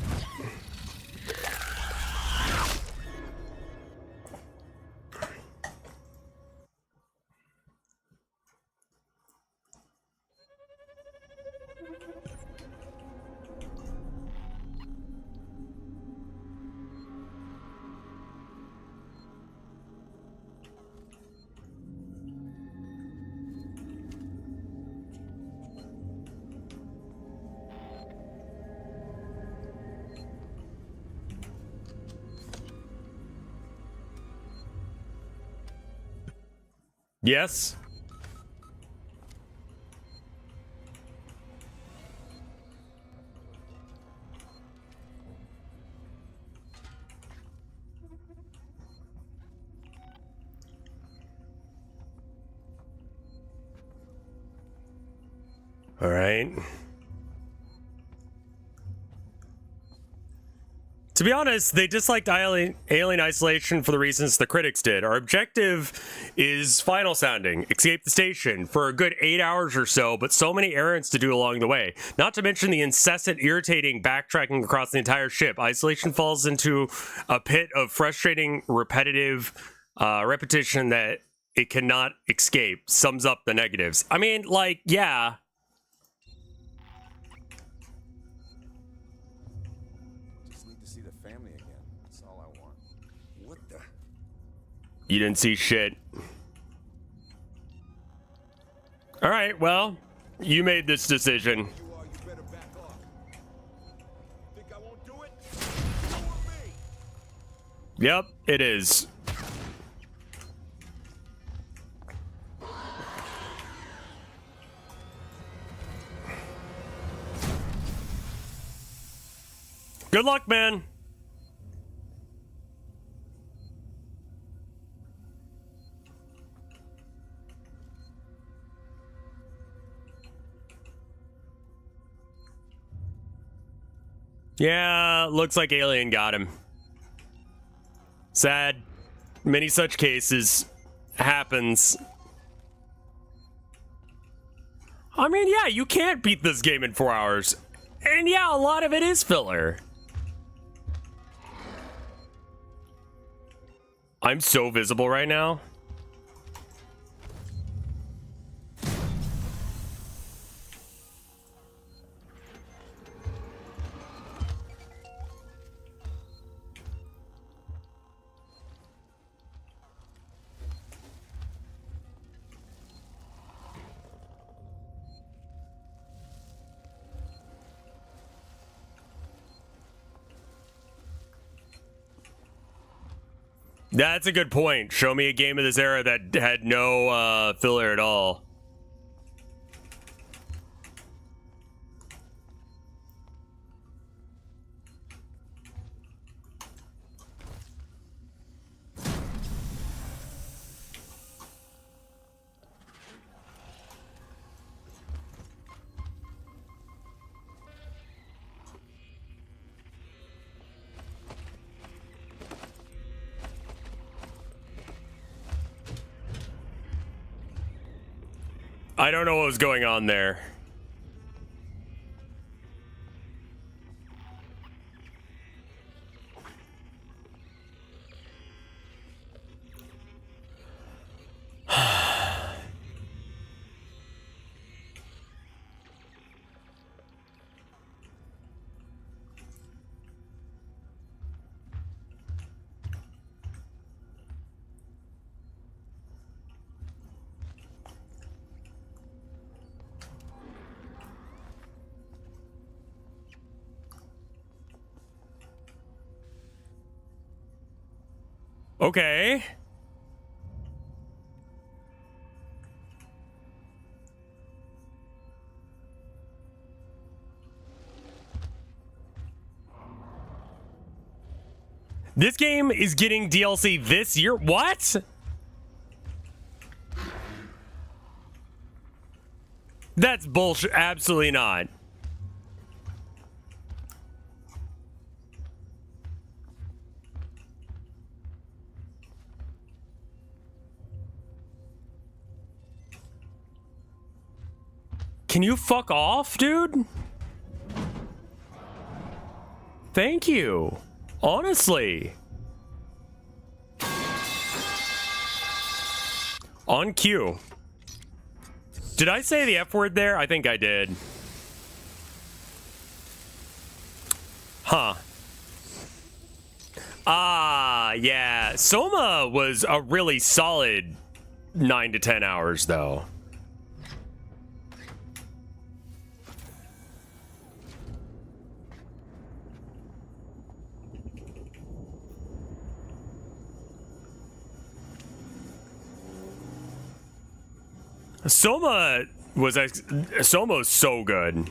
Yes. All right. To be honest, they disliked Alien Isolation for the reasons the critics did. Our objective is final sounding, escape the station for a good 8 hours or so, but so many errands to do along the way. Not to mention the incessant, irritating backtracking across the entire ship. Isolation falls into a pit of frustrating, repetitive repetition that it cannot escape. Sums up the negatives. I mean, like, yeah. You didn't see shit. All right, well, you made this decision. Yep, it is. Good luck, man. Yeah, looks like Alien got him. Sad. Many such cases happens. I mean, yeah, you can't beat this game in 4 hours. And yeah, a lot of it is filler. I'm so visible right now. That's a good point. Show me a game of this era that had no filler at all. I don't know what was going on there. Okay. This game is getting DLC this year? What? That's bullshit. Absolutely not. Can you fuck off, dude? Thank you. Honestly. On cue. Did I say the F word there? I think I did. Huh. Ah, yeah. Soma was a really solid 9 to 10 hours, though. Soma was so good.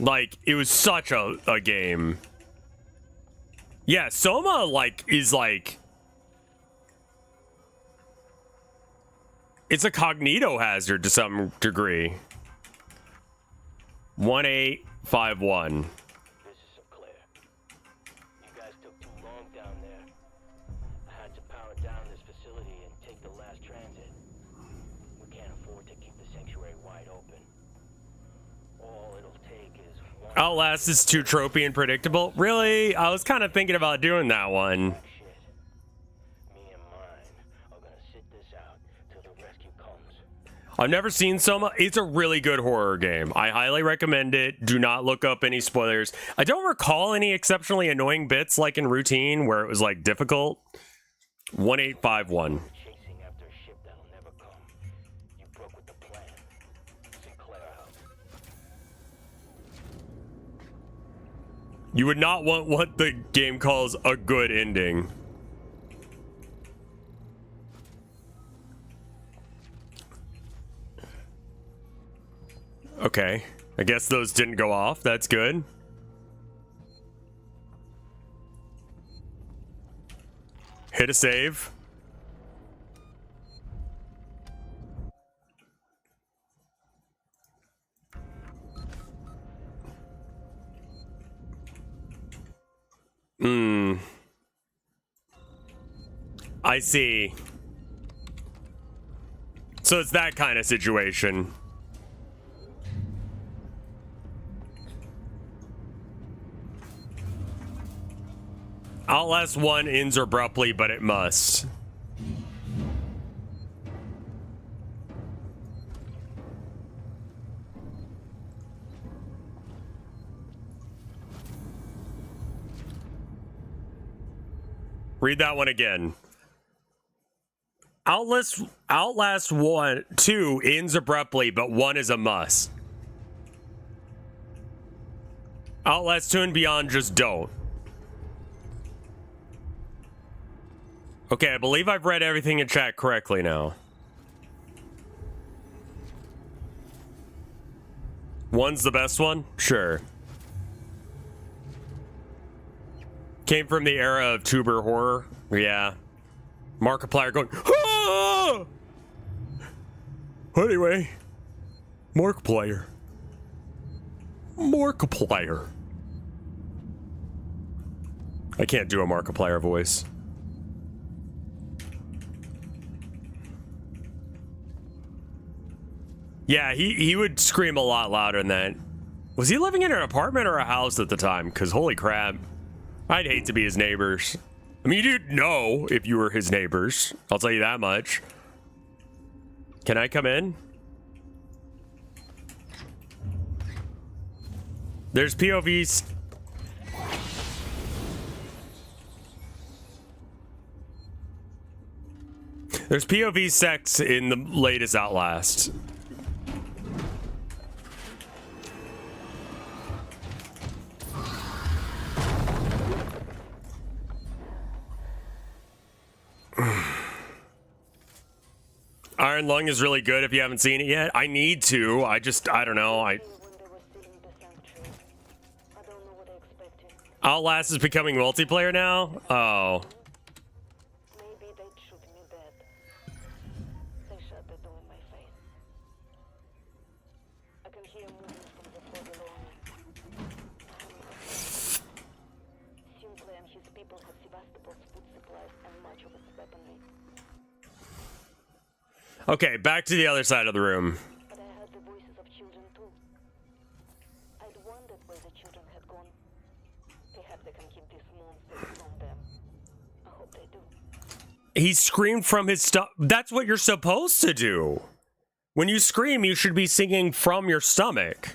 Like, it was such a game. Yeah, Soma is it's a cognito hazard to some degree. 1851. This is Sinclair. You guys took too long down there. I had to power down this facility and take the last transit. We can't afford to keep the sanctuary wide open. All it'll take is one... Outlast is too tropey and predictable. Really? I was kind of thinking about doing that one. Shit. Me and mine are gonna sit this out till the rescue comes. I've never seen Soma. It's a really good horror game. I highly recommend it. Do not look up any spoilers. I don't recall any exceptionally annoying bits like in Routine where it was like difficult. 1851. Chasing after a ship that'll never come. You broke with the plan. Sinclair out. You would not want what the game calls a good ending. Okay. I guess those didn't go off. That's good. Hit a save. I see. So it's that kind of situation. Outlast 1 ends abruptly, but it must. Read that one again. Outlast 2 ends abruptly, but 1 is a must. Outlast 2 and beyond just don't. Okay, I believe I've read everything in chat correctly now. 1's the best one? Sure. Came from the era of tuber horror. Yeah. Markiplier going, ah! Anyway. Markiplier. Markiplier. I can't do a Markiplier voice. Yeah, he would scream a lot louder than that. Was he living in an apartment or a house at the time? Because holy crap. I'd hate to be his neighbors. I mean, you'd know if you were his neighbors. I'll tell you that much. Can I come in? There's POVs. There's POV sex in the latest Outlast. Iron Lung is really good if you haven't seen it yet. I need to. I don't know. When they were still in the sanctuary. I don't know what I expected. Outlast is becoming multiplayer now? Oh. Maybe they'd shoot me dead. They shut the door in my face. I can hear movement from the floor below me. Simply and his people had Sevastopol's food supplies and much of its weaponry. Okay, back to the other side of the room. But I heard the voices of children too. I'd wondered where the children had gone. Perhaps they can keep these monsters from them. I hope they do. He screamed from his stuff. That's what you're supposed to do. When you scream, you should be singing from your stomach.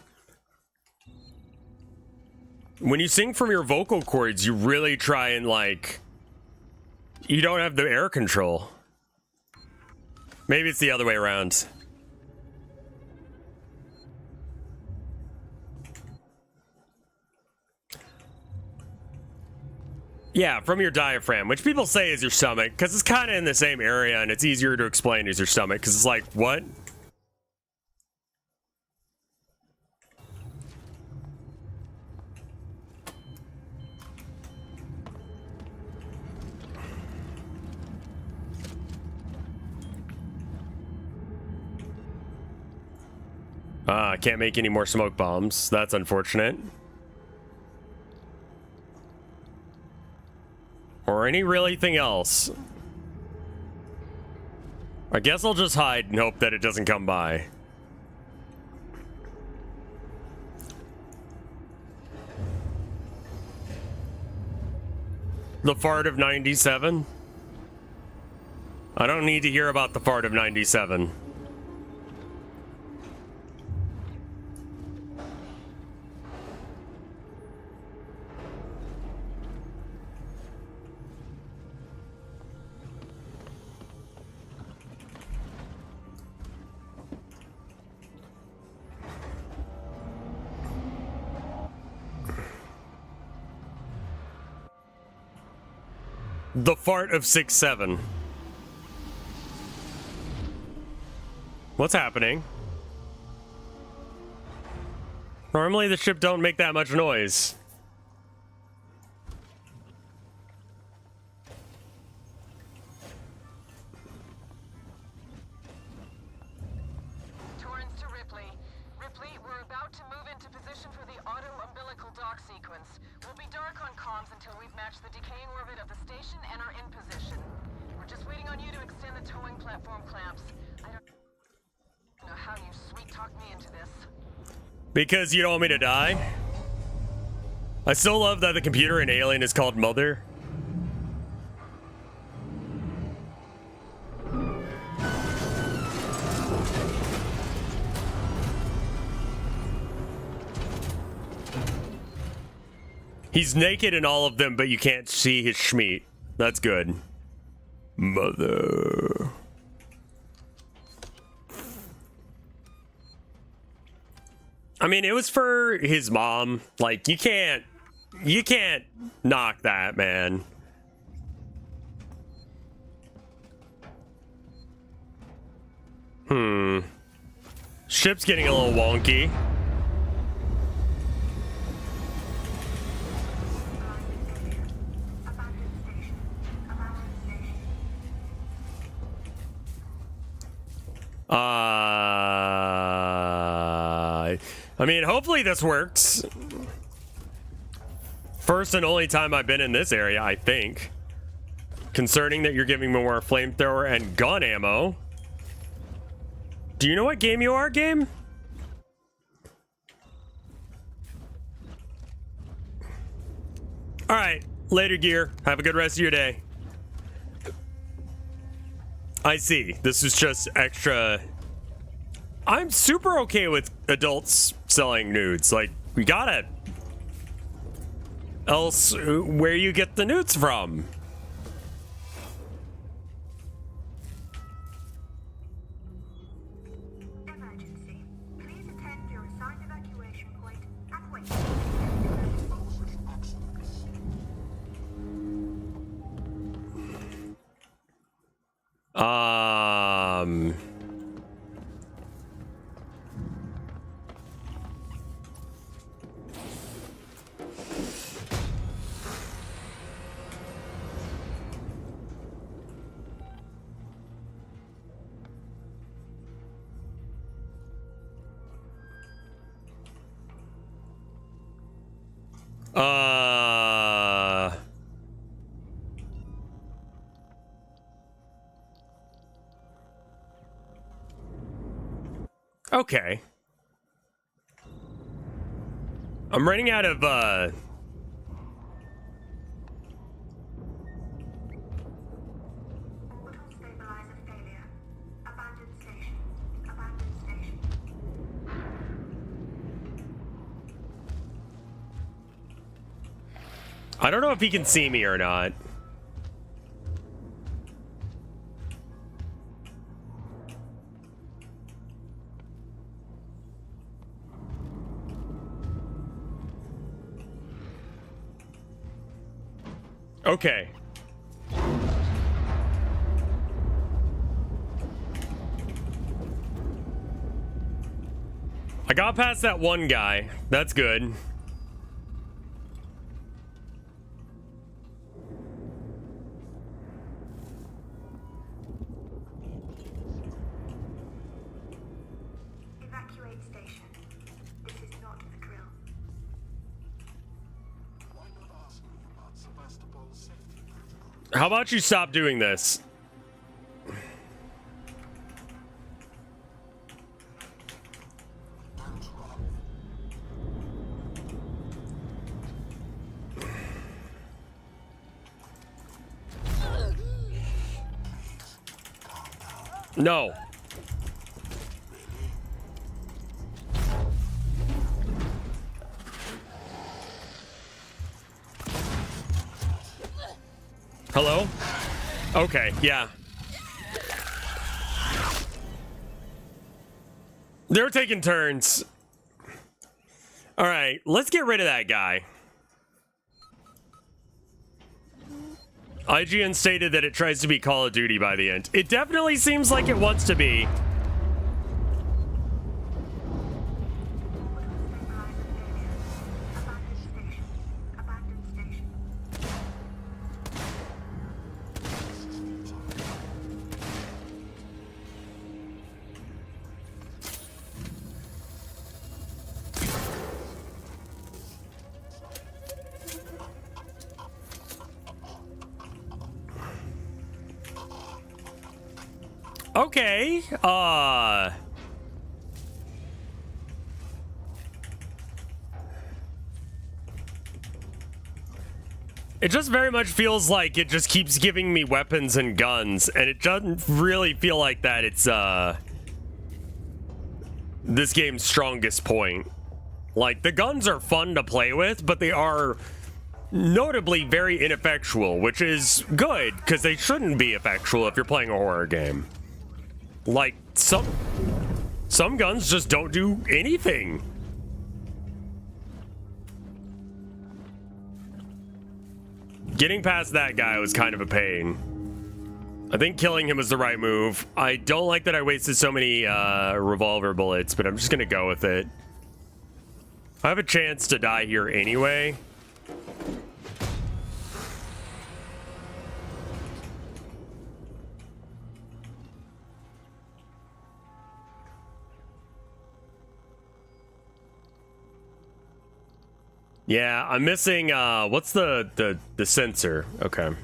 When you sing from your vocal cords, you really try and, like, you don't have the air control. Maybe it's the other way around. Yeah, from your diaphragm, which people say is your stomach, because it's kind of in the same area, and it's easier to explain as your stomach, because it's like, what? I can't make any more smoke bombs. That's unfortunate. Or anything else. I guess I'll just hide and hope that it doesn't come by. The fart of 97? I don't need to hear about the fart of 97. The fart of 6-7. What's happening? Normally the ship don't make that much noise. Torrens to Ripley. Ripley, we're about to move into position for the auto-umbilical dock sequence. We'll be dark on comms until we've matched the decaying orbit of the station and are in position. We're just waiting on you to extend the towing platform clamps. I don't know how you sweet-talked me into this. Because you don't want me to die? I still love that the computer in Alien is called Mother. He's naked in all of them, but you can't see his schmeat. That's good. Mother. I mean, it was for his mom. Like, you can't knock that, man. Ship's getting a little wonky. I mean, hopefully this works. First and only time I've been in this area, I think. Concerning that you're giving me more flamethrower and gun ammo. Do you know what game you are, game? Alright, later gear. Have a good rest of your day. I see. This is just extra. I'm super okay with adults selling nudes. Like, we gotta. Else, where you get the nudes from? Emergency. Please attend your assigned evacuation point and wait. Okay. I'm running out of, Orbital stabilizer failure. Abandoned station. Abandoned station. I don't know if he can see me or not. Okay. I got past that one guy. That's good. Evacuate station. This is not a drill. How about you stop doing this? No. Hello? Okay, yeah. They're taking turns. All right, let's get rid of that guy. IGN stated that it tries to be Call of Duty by the end. It definitely seems like it wants to be. Okay, it just very much feels like it just keeps giving me weapons and guns, and it doesn't really feel like that it's, this game's strongest point. Like, the guns are fun to play with, but they are notably very ineffectual, which is good, because they shouldn't be effectual if you're playing a horror game. Like, some guns just don't do anything. Getting past that guy was kind of a pain. I think killing him was the right move. I don't like that I wasted so many revolver bullets, but I'm just gonna go with it. I have a chance to die here anyway. Yeah, I'm missing, what's the sensor? Okay.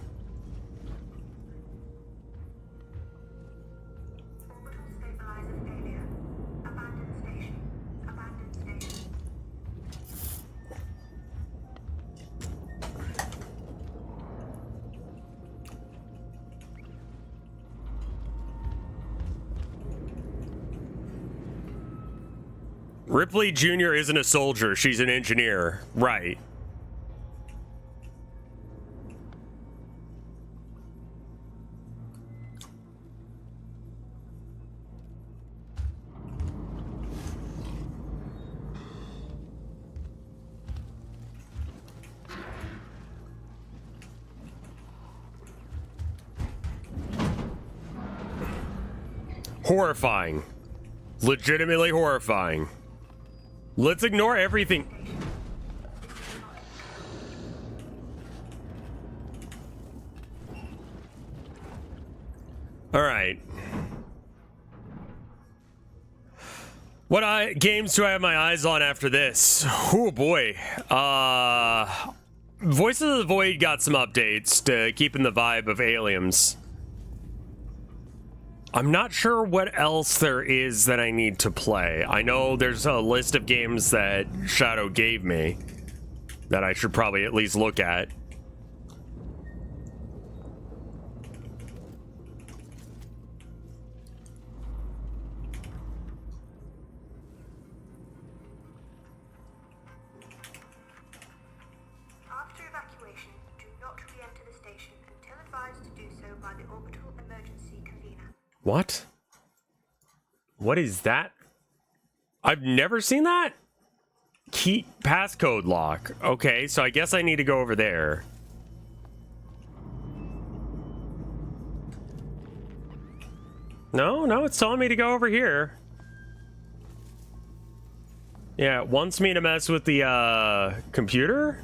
Orbital stabilizer failure. Abandoned station. Abandoned station. Ripley Jr. isn't a soldier, she's an engineer. Right. Horrifying. Legitimately horrifying. Let's ignore everything. All right. What games do I have my eyes on after this? Oh boy. Voices of the Void got some updates to keeping the vibe of Aliens. I'm not sure what else there is that I need to play. I know there's a list of games that Shadow gave me that I should probably at least look at. After evacuation, do not re-enter the station until advised to do so by the orbital emergency convener. What? What is that? I've never seen that? Key passcode lock. Okay, so I guess I need to go over there. No, it's telling me to go over here. Yeah, it wants me to mess with the computer?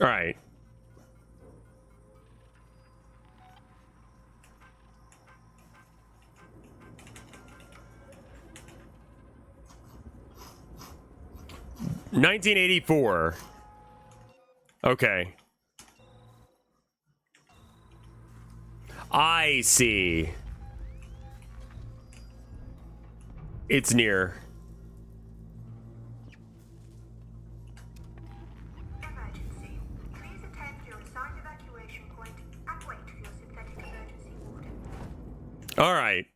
All right. $1984. Okay. I see. It's near. Emergency. Please attend your assigned evacuation point and wait for your synthetic emergency ward. All right.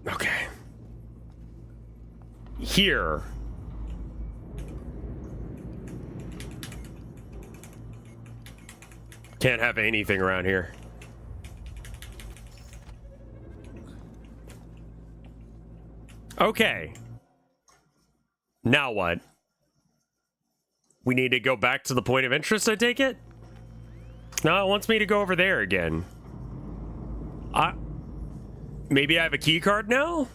Okay. Here. Can't have anything around here. Okay. Now what? We need to go back to the point of interest, I take it? No, it wants me to go over there again. Maybe I have a key card now?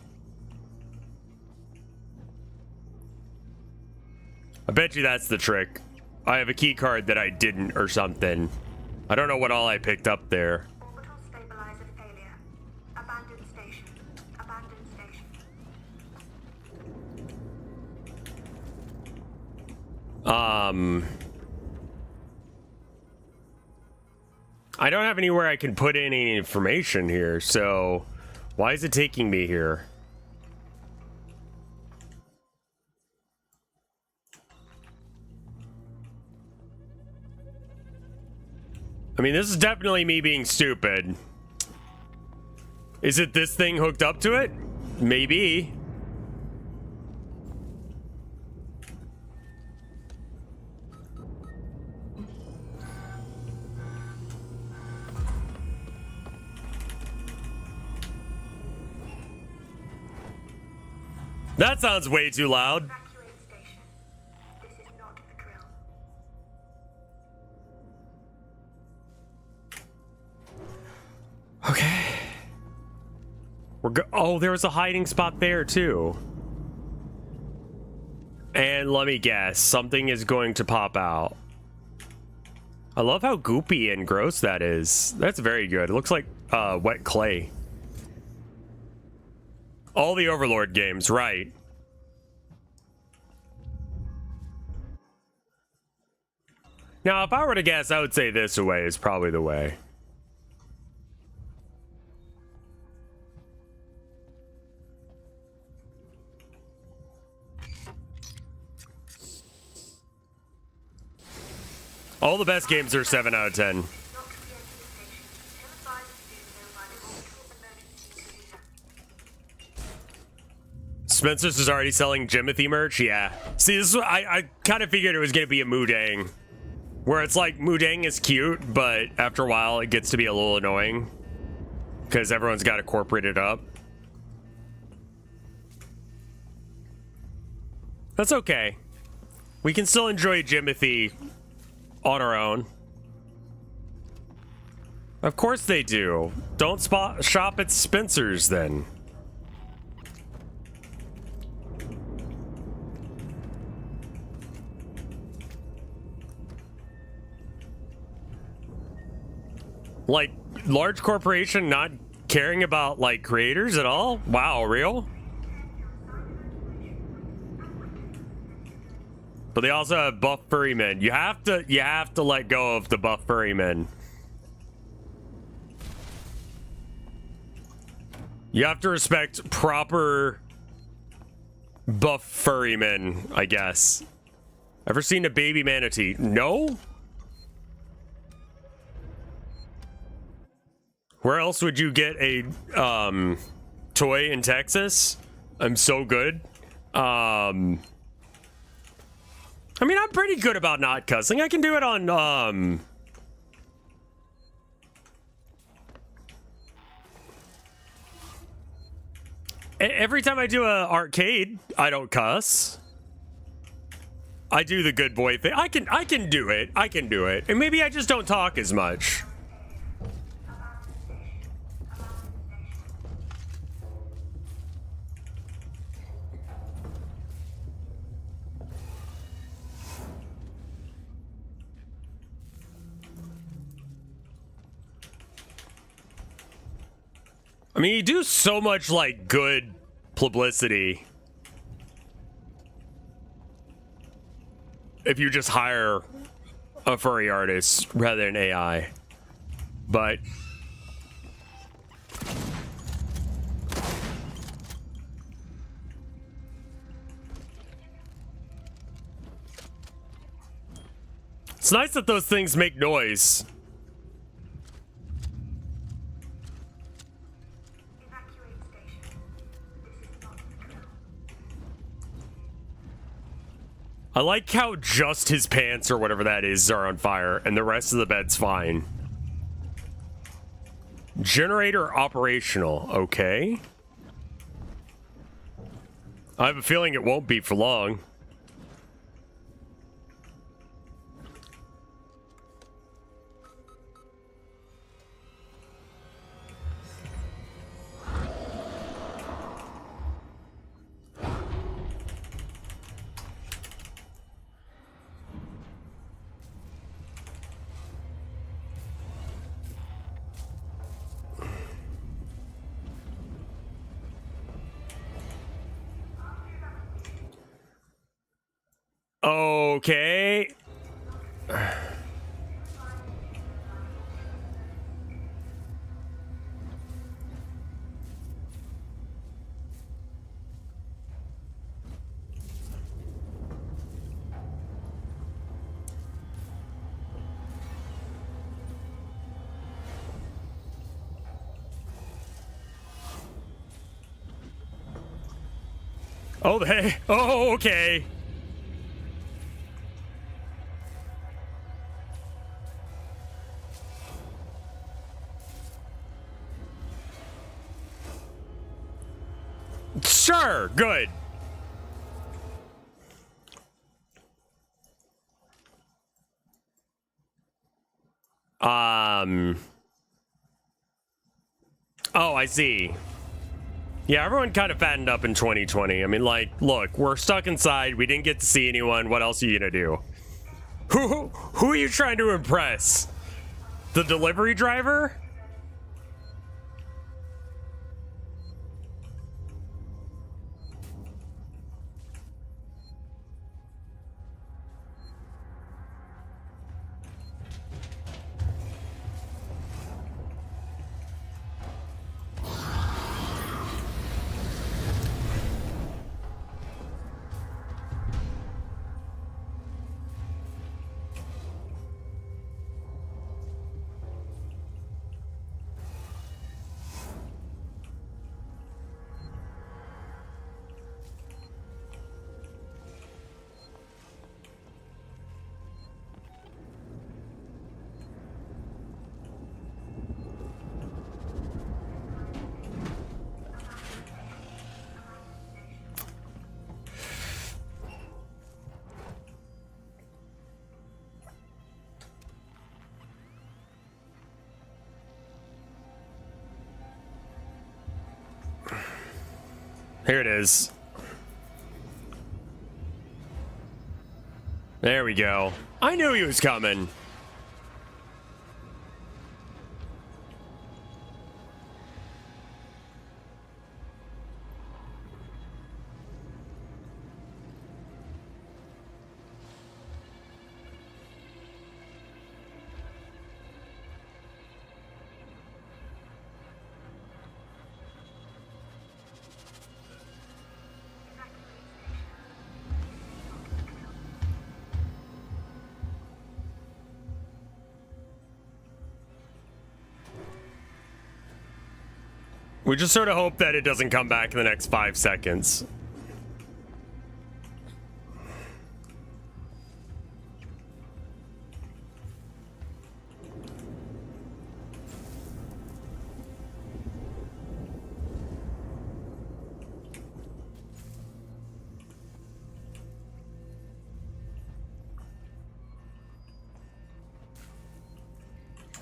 I bet you that's the trick. I have a key card that I didn't or something. I don't know what all I picked up there. Orbital stabilizer failure. Abandoned station. Abandoned station. I don't have anywhere I can put in any information here, so why is it taking me here? I mean, this is definitely me being stupid. Is it this thing hooked up to it? Maybe. That sounds way too loud. Evacuate station. This is not a drill. Okay. Oh, there was a hiding spot there too. And let me guess, something is going to pop out. I love how goopy and gross that is. That's very good. It looks like wet clay. All the Overlord games, right. Now, if I were to guess, I would say this way is probably the way. All the best games are 7 out of 10. Not to re-enter the station until advised to do so by the orbital emergency convener. Spencer's is already selling Jimothy merch? Yeah. See, this is what I kind of figured it was going to be a Mudang. Where it's like, Mudang is cute, but after a while it gets to be a little annoying. Because everyone's got to corporate it up. That's okay. We can still enjoy Jimothy on our own. Of course they do. Don't shop at Spencer's then. large corporation not caring about like creators at all? Wow, real? But they also have buff furry men. You have to let go of the buff furry men. You have to respect proper buff furry men, I guess. Ever seen a baby manatee? No? Where else would you get a toy in Texas? I'm so good. I mean, I'm pretty good about not cussing. I can do it on every time I do a arcade, I don't cuss. I do the good boy thing. I can do it. I can do it. And maybe I just don't talk as much. I mean, you do so much, like, good publicity if you just hire a furry artist rather than AI. But it's nice that those things make noise. I like how just his pants or whatever that is are on fire and the rest of the bed's fine. Generator operational. Okay. I have a feeling it won't be for long. Okay. Oh, hey. Oh, okay. Sure, good. Oh, I see. Yeah, everyone kind of fattened up in 2020. I mean, like, look, we're stuck inside. We didn't get to see anyone. What else are you gonna do? Who are you trying to impress? The delivery driver? Here it is. There we go. I knew he was coming. We just sort of hope that it doesn't come back in the next 5 seconds.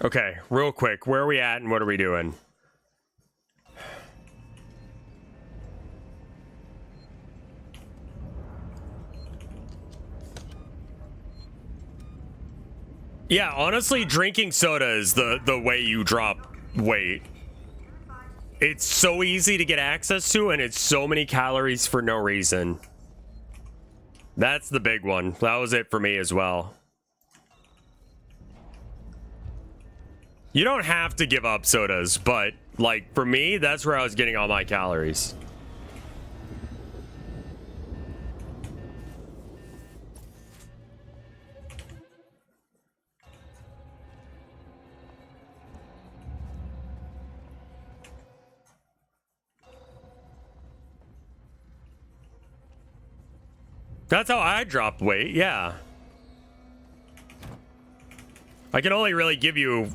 Okay, real quick, where are we at and what are we doing? Yeah, honestly, drinking soda is the way you drop weight. It's so easy to get access to, and it's so many calories for no reason. That's the big one. That was it for me as well. You don't have to give up sodas, but, like, for me, that's where I was getting all my calories. That's how I drop weight, yeah. I can only really give you...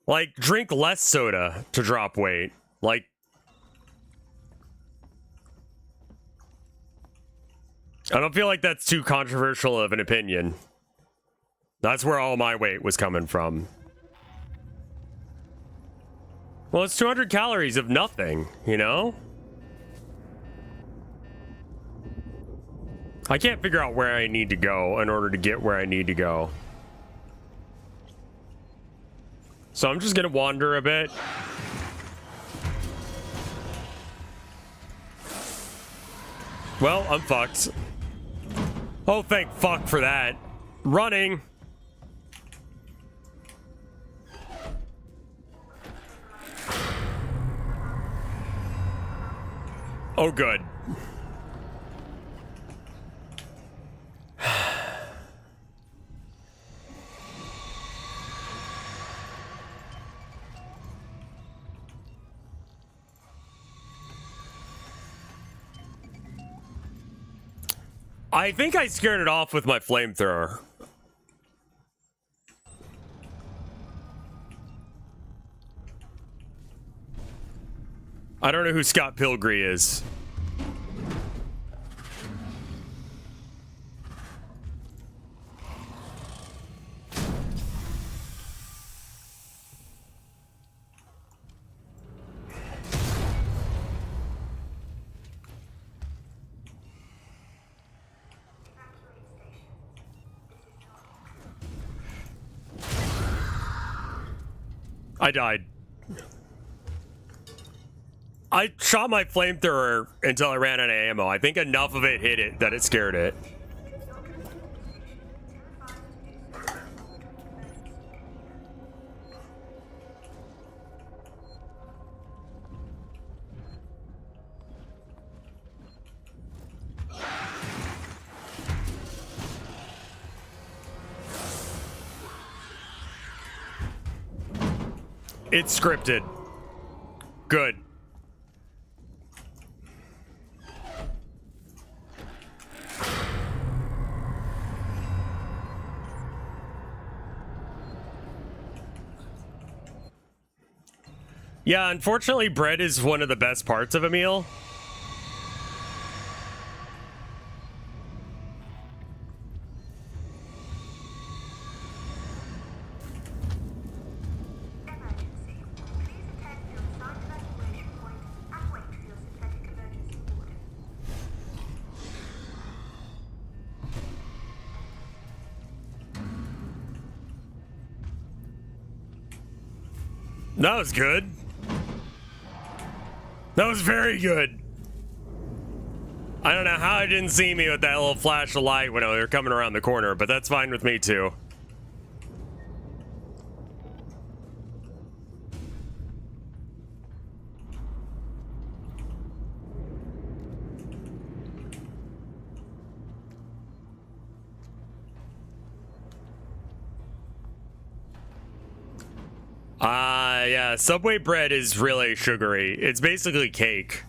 Like, drink less soda to drop weight. Like... I don't feel like that's too controversial of an opinion. That's where all my weight was coming from. Well, it's 200 calories of nothing, you know? I can't figure out where I need to go in order to get where I need to go. So I'm just gonna wander a bit. Well, I'm fucked. Oh, thank fuck for that. Running. Oh, good. I think I scared it off with my flamethrower. I don't know who Scott Pilgrim is. I died. I shot my flamethrower until I ran out of ammo. I think enough of it hit it that it scared it. It's scripted. Good. Yeah, unfortunately, bread is one of the best parts of a meal. That was good. That was very good. I don't know how it didn't see me with that little flash of light when they were coming around the corner, but that's fine with me too. Yeah, Subway bread is really sugary. It's basically cake.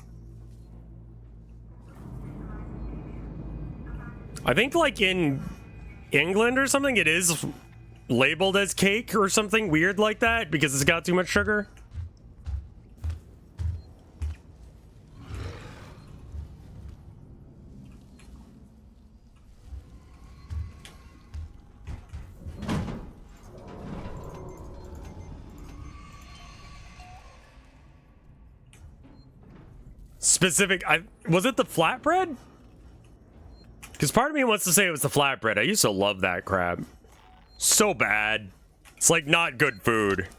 I think like in England or something it is labeled as cake or something weird like that because it's got too much sugar. Specific, was it the flatbread? Because part of me wants to say it was the flatbread. I used to love that crap. So bad. It's like not good food.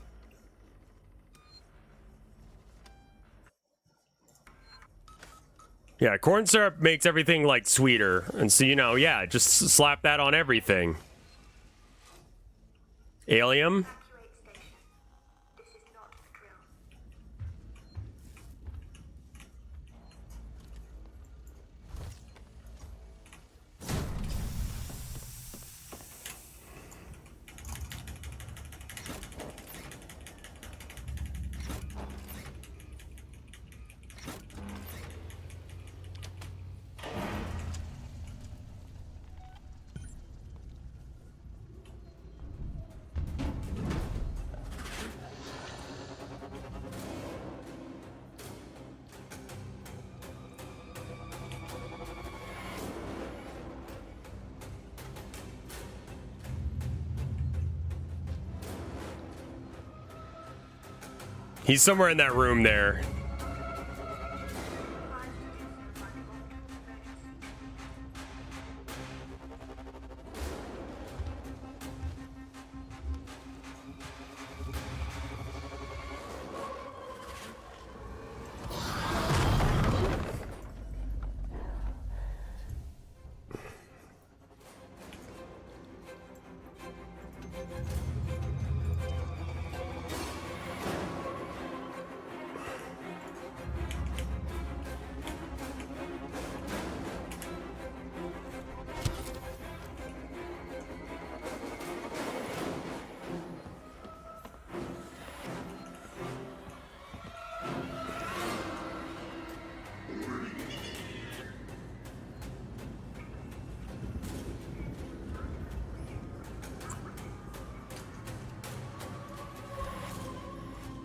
Yeah, corn syrup makes everything like sweeter. And so, you know, yeah, just slap that on everything. Alien? Evacuate station. This is not a drill. He's somewhere in that room there.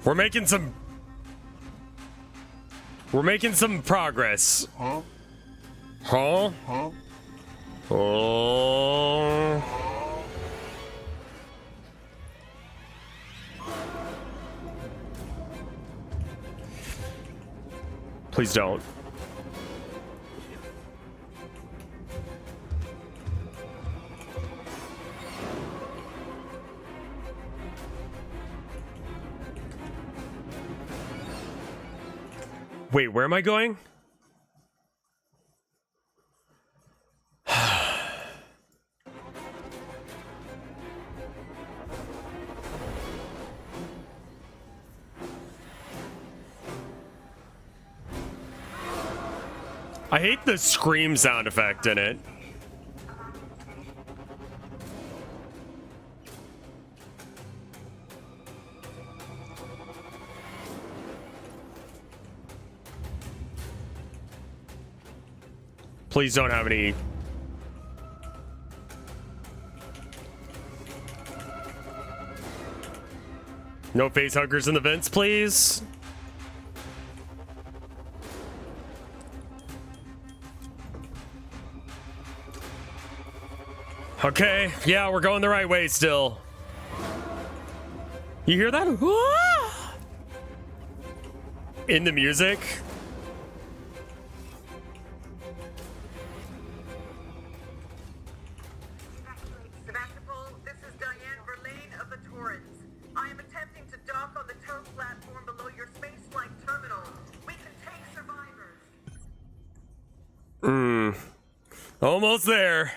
We're making some progress. Huh? Huh? Huh? Oh. Please don't. Wait, where am I going? I hate the scream sound effect in it. Please don't have any. No face huggers in the vents, please. Okay, yeah, we're going the right way still. You hear that? In the music? Sebastopol, this is Diane Verlaine of the Torrens. I am attempting to dock on the tow platform below your spaceflight terminal. We can take survivors. Almost there.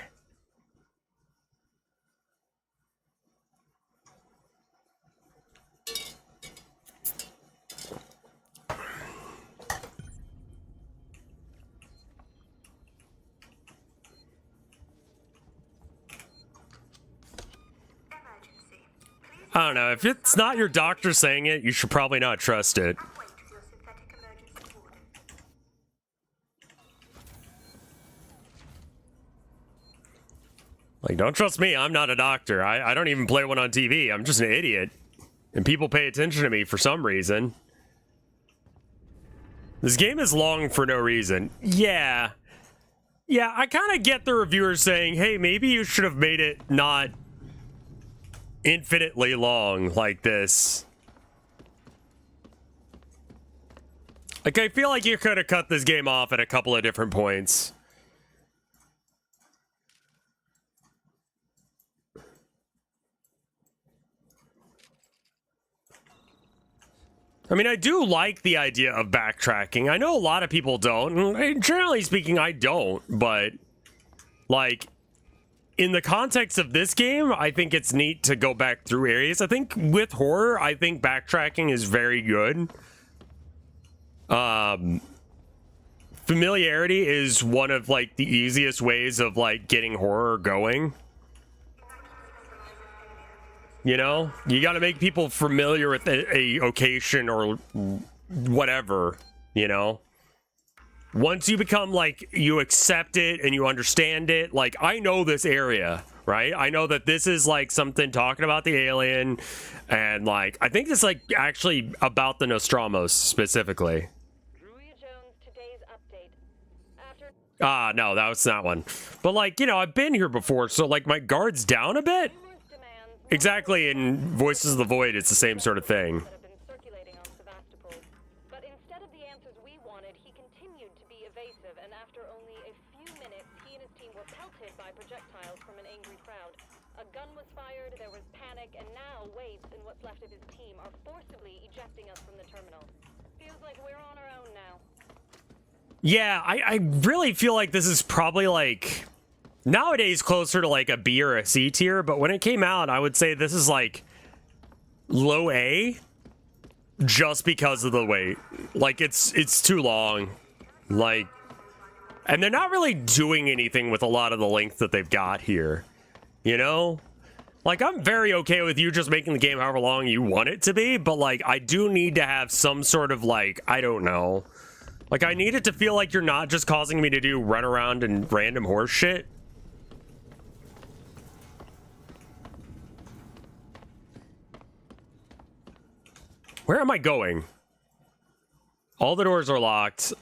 Emergency. Please I don't know. If it's not your doctor saying it, you should probably not trust it. wait for your synthetic emergency warden. Like, don't trust me. I'm not a doctor. I don't even play one on TV. I'm just an idiot. And people pay attention to me for some reason. This game is long for no reason. Yeah. Yeah, I kind of get the reviewers saying, hey, maybe you should have made it not infinitely long like this. Like, I feel like you could have cut this game off at a couple of different points. I mean, I do like the idea of backtracking. I know a lot of people don't. And generally speaking, I don't. But, like, in the context of this game, I think it's neat to go back through areas. I think with horror, I think backtracking is very good. Familiarity is one of, like, the easiest ways of, like, getting horror going. You know, you got to make people familiar with a location or whatever, you know. Once you become, like, you accept it and you understand it, like, I know this area, right? I know that this is, like, something talking about the alien, and, like, I think it's, like, actually about the Nostramos specifically. Ah, no, that was not one. But, like, you know, I've been here before, so, like, my guard's down a bit. Exactly, in Voices of the Void, it's the same sort of thing. But instead of the answers we wanted, he continued to be evasive, and after only a few minutes, he and his team were pelted by projectiles from an angry crowd. A gun was fired, there was panic, and now Waits and what's left of his team are forcibly ejecting us from the terminal. Feels like we're on our own now. Yeah, I really feel like this is probably, like, nowadays closer to, like, a B or a C tier, but when it came out, I would say this is, like, low A, just because of the wait. Like, it's too long. Like, and they're not really doing anything with a lot of the length that they've got here, you know? Like, I'm very okay with you just making the game however long you want it to be, but, like, I do need to have some sort of, like, I don't know. Like, I need it to feel like you're not just causing me to do run around and random horse shit. Where am I going? All the doors are locked.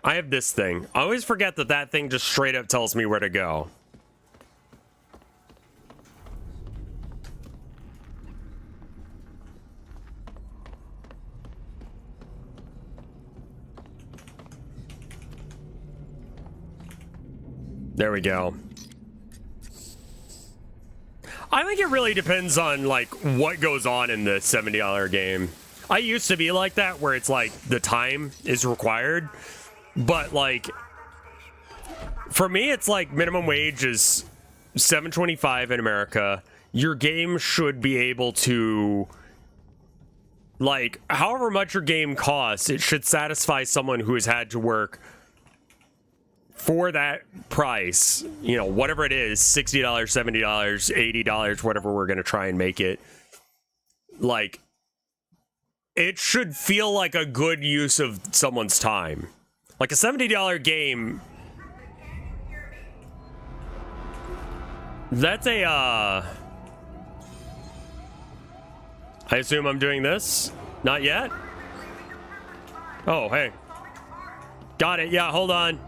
I have this thing. I always forget that that thing just straight up tells me where to go. There we go. I think it really depends on, like, what goes on in the $70 game. I used to be like that, where it's like the time is required, but, like, for me, it's like minimum wage is $7.25 in America. Your game should be able to, like, however much your game costs, it should satisfy someone who has had to work for that price, you know, whatever it is, $60, $70, $80, whatever we're going to try and make it. Like, it should feel like a good use of someone's time. Like, a $70 game, that's a, I assume I'm doing this? Not yet? Oh, hey. Got it, yeah, hold on.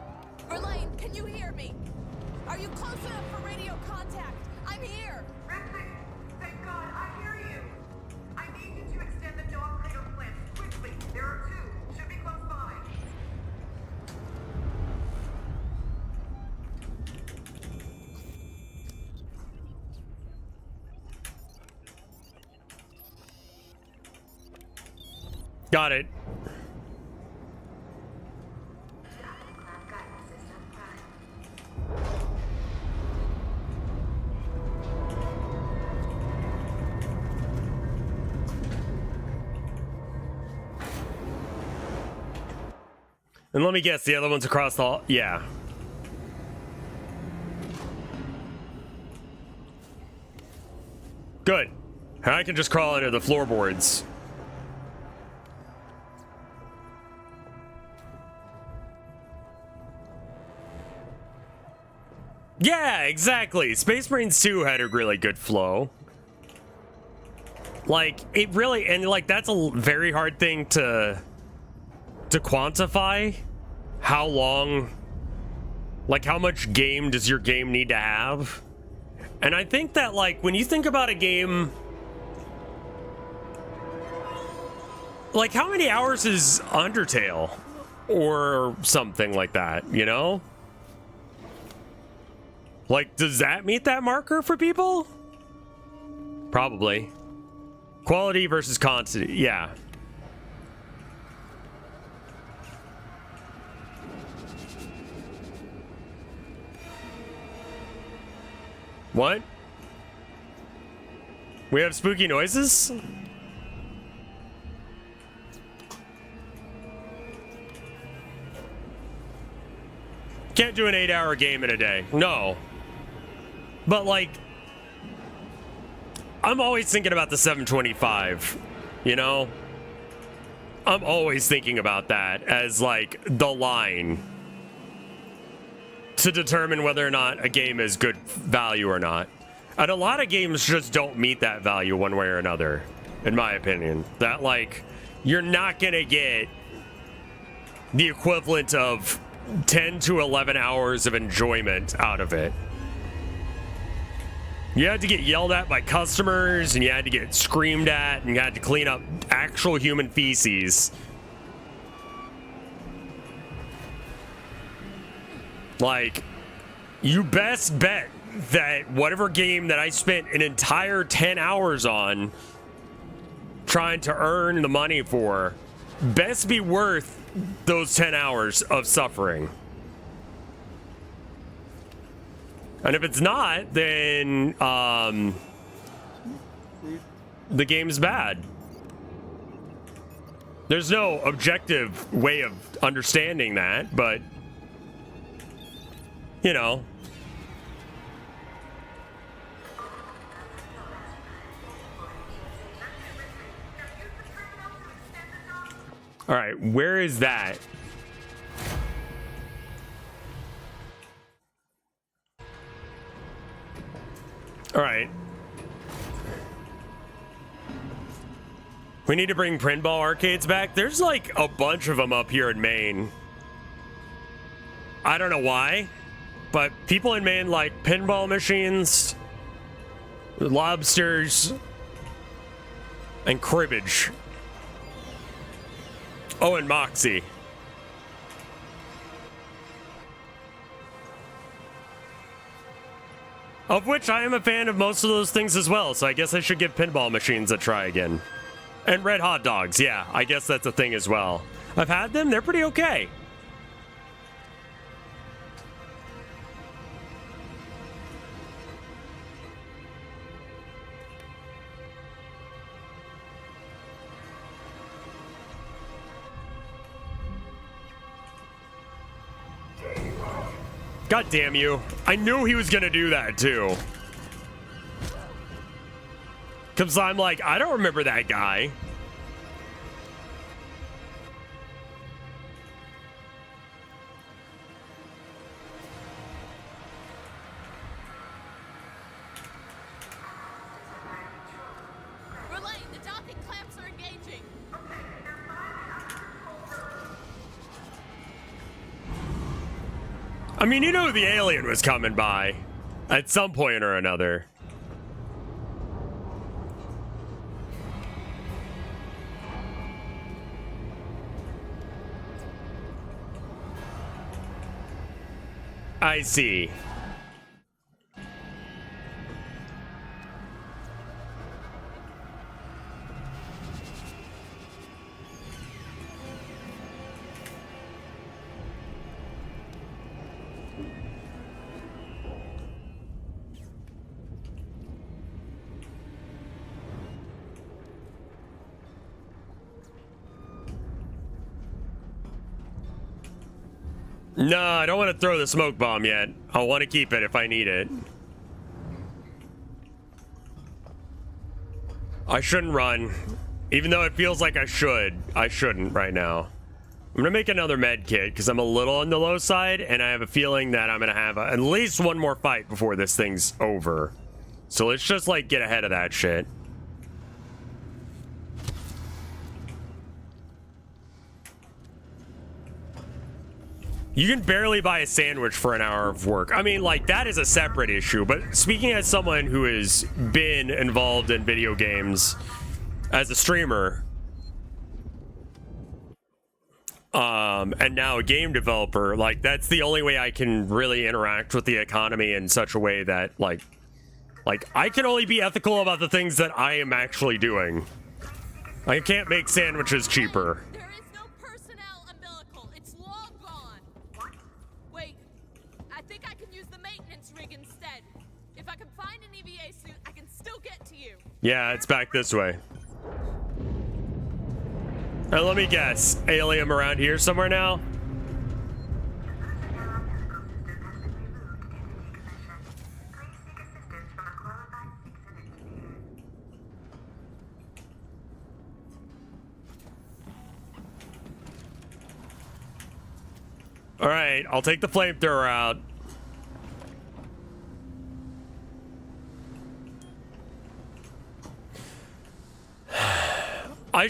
Verlaine, can you hear me? Are you close enough for radio contact? I'm here. Thank God, I hear you. I need you to extend the dog cradle clamps quickly. There are two. Should be close by. Got it. And let me guess, the other one's across the hall. Yeah. Good. And I can just crawl into the floorboards. Yeah, exactly. Space Marines 2 had a really good flow. Like, it really, and like, that's a very hard thing to quantify. How long, like, how much game does your game need to have? And I think that, like, when you think about a game, like, how many hours is Undertale? Or something like that, you know? Like, does that meet that marker for people? Probably. Quality versus quantity, yeah. What? We have spooky noises? Can't do an 8-hour game in a day. No. But, like, I'm always thinking about the 725, you know? I'm always thinking about that as, like, the line to determine whether or not a game is good value or not. And a lot of games just don't meet that value one way or another, in my opinion. That, like, you're not gonna get the equivalent of 10 to 11 hours of enjoyment out of it. You had to get yelled at by customers, and you had to get screamed at, and you had to clean up actual human feces. Like, you best bet that whatever game that I spent an entire 10 hours on trying to earn the money for best be worth those 10 hours of suffering. And if it's not, then the game's bad. There's no objective way of understanding that, but you know. All right, where is that? All right. We need to bring pinball arcades back. There's like a bunch of them up here in Maine. I don't know why, but people in Maine like pinball machines, lobsters, and cribbage. Oh, and Moxie. Of which I am a fan of most of those things as well, so I guess I should give pinball machines a try again. And red hot dogs, yeah, I guess that's a thing as well. I've had them, they're pretty okay. God damn you. I knew he was gonna do that too. Cause I'm like, I don't remember that guy. Relay, the docking clamps are engaging. I mean, you know the alien was coming by at some point or another. I see. No, I don't want to throw the smoke bomb yet. I want to keep it if I need it. I shouldn't run. Even though it feels like I should. I shouldn't right now. I'm gonna make another med kit because I'm a little on the low side, and I have a feeling that I'm gonna have at least one more fight before this thing's over. So let's just like get ahead of that shit. You can barely buy a sandwich for an hour of work. I mean, like, that is a separate issue. But speaking as someone who has been involved in video games as a streamer, and now a game developer, like, that's the only way I can really interact with the economy in such a way that, like I can only be ethical about the things that I am actually doing. I can't make sandwiches cheaper. There is no personnel umbilical. It's long gone. Wait, I think I can use the maintenance rig instead. If I can find an EVA suit, I can still get to you. Yeah, it's back this way. Let me guess. Alien around here somewhere now? All right, I'll take the flamethrower out. I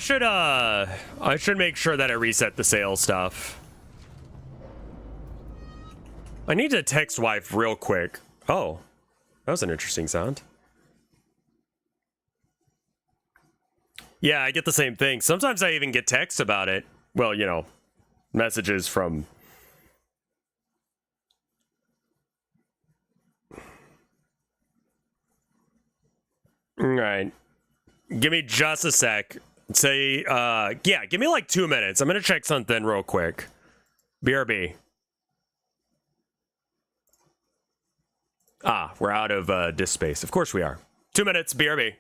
should make sure that I reset the sales stuff. I need to text wife real quick. Oh, that was an interesting sound. Yeah, I get the same thing. Sometimes I even get texts about it. Well, you know, messages from... All right. Give me just a sec. Say, yeah, give me like 2 minutes. I'm gonna check something real quick. BRB. Ah, we're out of disk space. Of course we are. 2 minutes, BRB.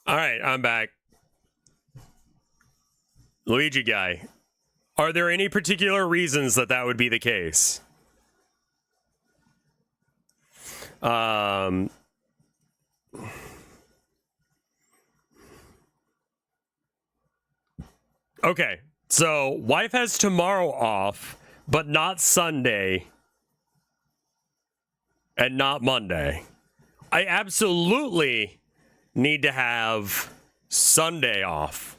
All right, I'm back. Luigi guy, are there any particular reasons that that would be the case? Okay, so wife has tomorrow off, but not Sunday and not Monday. I absolutely need to have Sunday off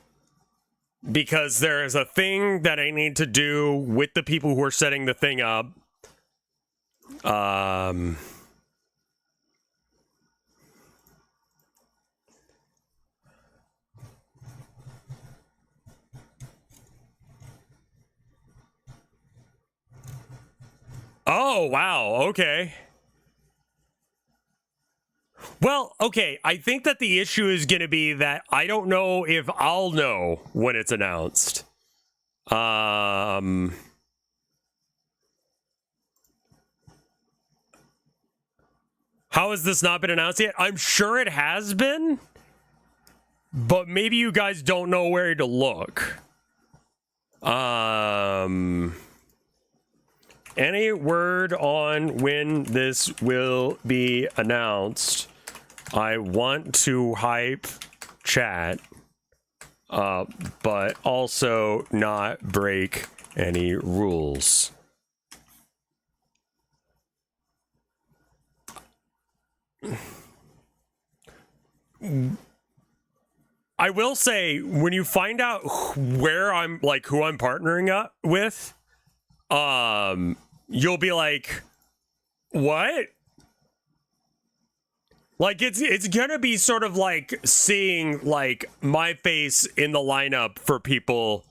because there is a thing that I need to do with the people who are setting the thing up. Oh, wow. Okay. Well, okay. I think that the issue is going to be that I don't know if I'll know when it's announced. How has this not been announced yet? I'm sure it has been, but maybe you guys don't know where to look. Any word on when this will be announced? I want to hype chat, but also not break any rules. I will say, when you find out where I'm, like, who I'm partnering up with, you'll be like, what? Like, it's gonna be sort of like seeing, like, my face in the lineup for people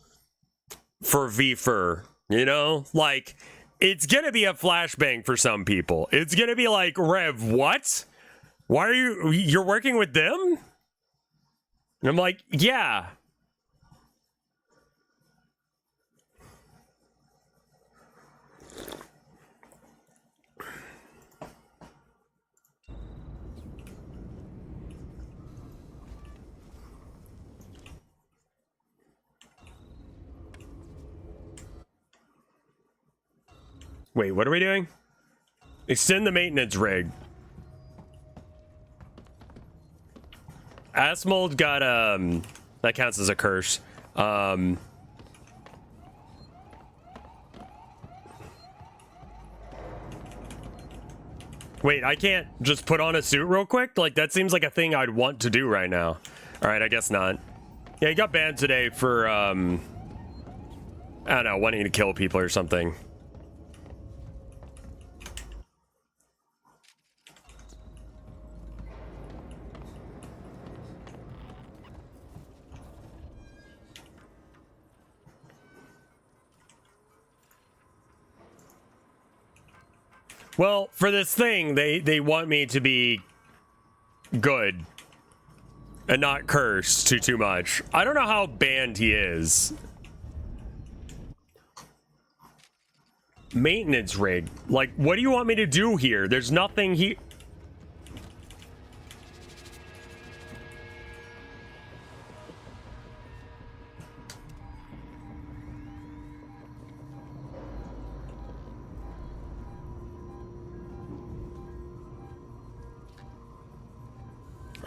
for VFur, you know? Like, it's gonna be a flashbang for some people. It's gonna be like, Rev, what? Why are you're working with them? And I'm like, yeah. Wait, what are we doing? Extend the maintenance rig. Asmold got, that counts as a curse. Wait, I can't just put on a suit real quick? Like, that seems like a thing I'd want to do right now. Alright, I guess not. Yeah, he got banned today for, I don't know, wanting to kill people or something. Well, for this thing, they want me to be good and not curse too much. I don't know how banned he is. Maintenance rig. Like, what do you want me to do here? There's nothing here.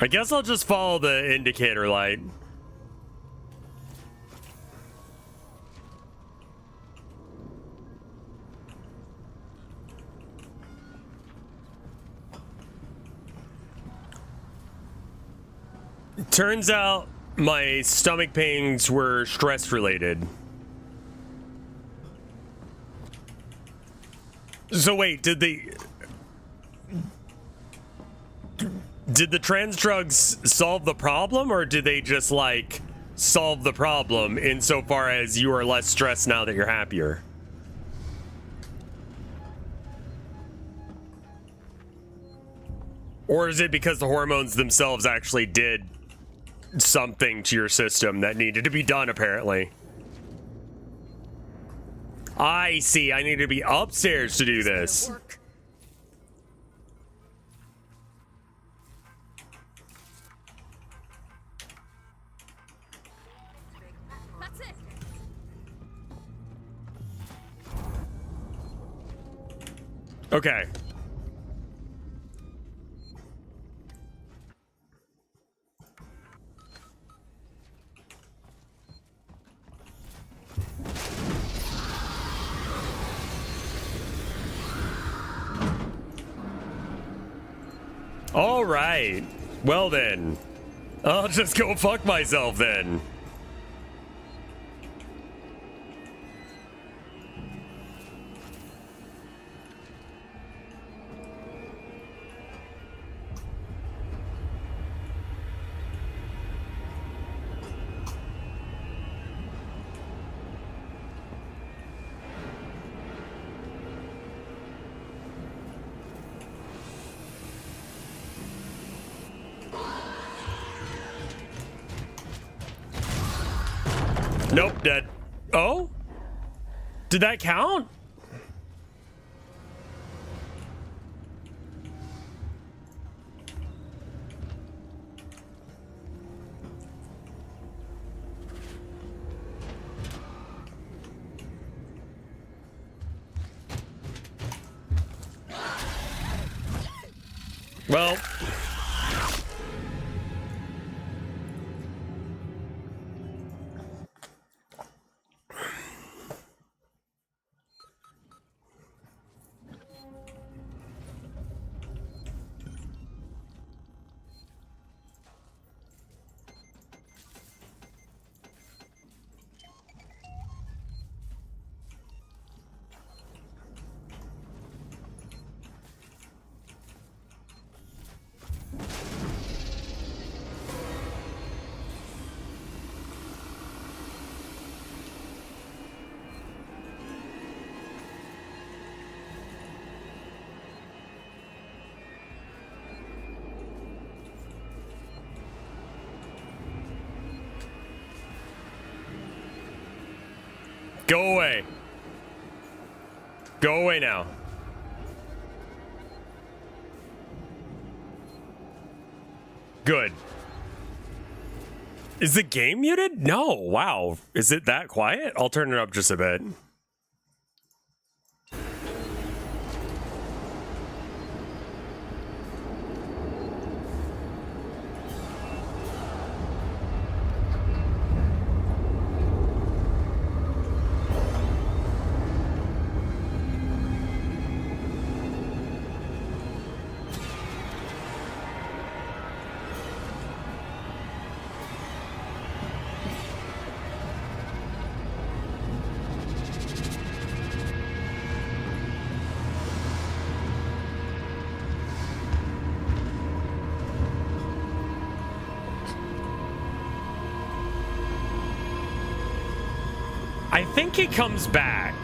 I guess I'll just follow the indicator light. Turns out my stomach pains were stress related. So wait, did the trans drugs solve the problem, or did they just, like, solve the problem insofar as you are less stressed now that you're happier? Or is it because the hormones themselves actually did something to your system that needed to be done, apparently? I see. I need to be upstairs to do this. Okay. All right. Well then, I'll just go fuck myself then. Nope, dead. Oh? Did that count? Well... Go away. Go away now. Good. Is the game muted? No. Wow. Is it that quiet? I'll turn it up just a bit. I think he comes back.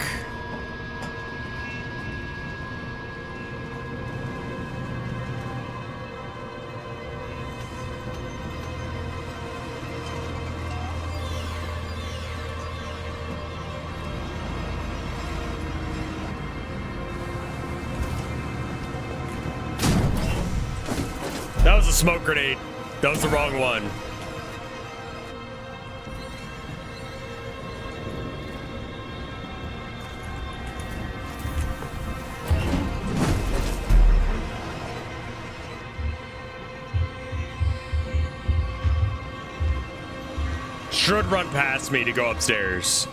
That was a smoke grenade. That was the wrong one. Should run past me to go upstairs.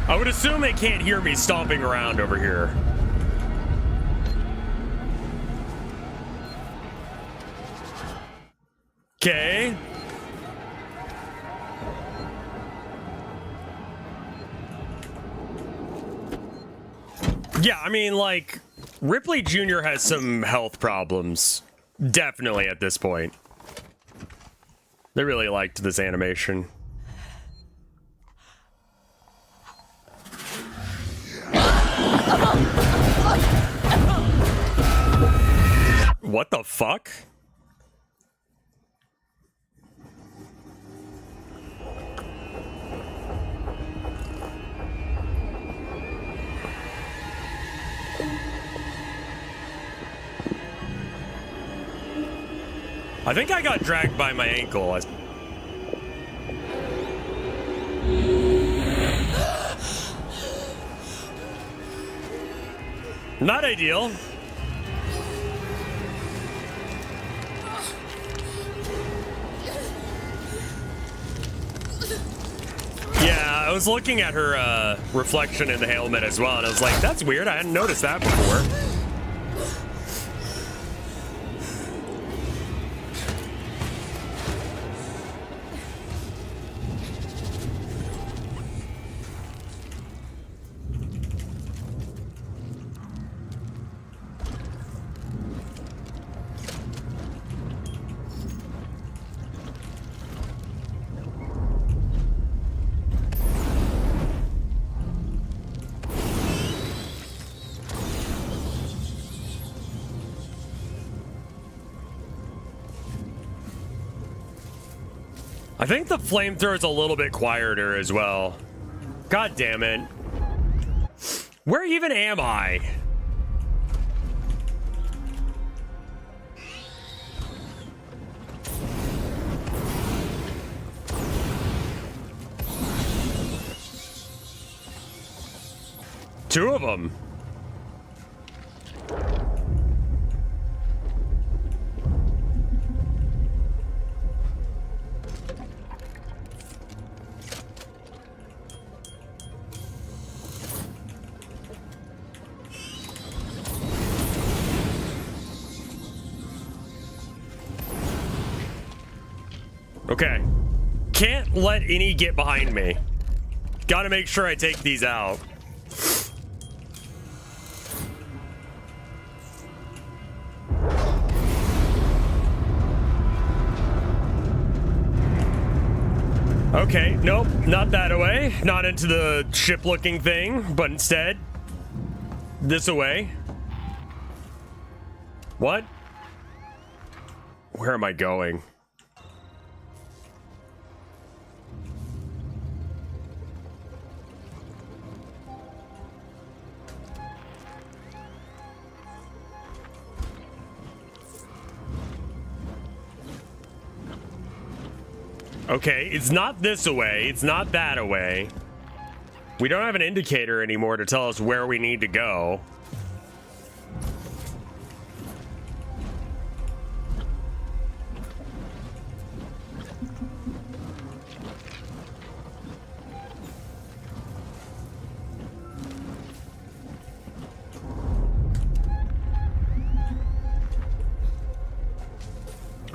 I would assume they can't hear me stomping around over here. Okay. Yeah, I mean, like, Ripley Jr. has some health problems. Definitely at this point. They really liked this animation. What the fuck? I think I got dragged by my ankle. Not ideal. Yeah, I was looking at her reflection in the helmet as well, and I was like, that's weird. I hadn't noticed that before. I think the flamethrower is a little bit quieter as well. God damn it. Where even am I? Two of them. Okay. Can't let any get behind me. Gotta make sure I take these out. Okay, nope, not that away. Not into the ship-looking thing, but instead, this away. What? Where am I going? Okay, it's not this away. It's not that away. We don't have an indicator anymore to tell us where we need to go.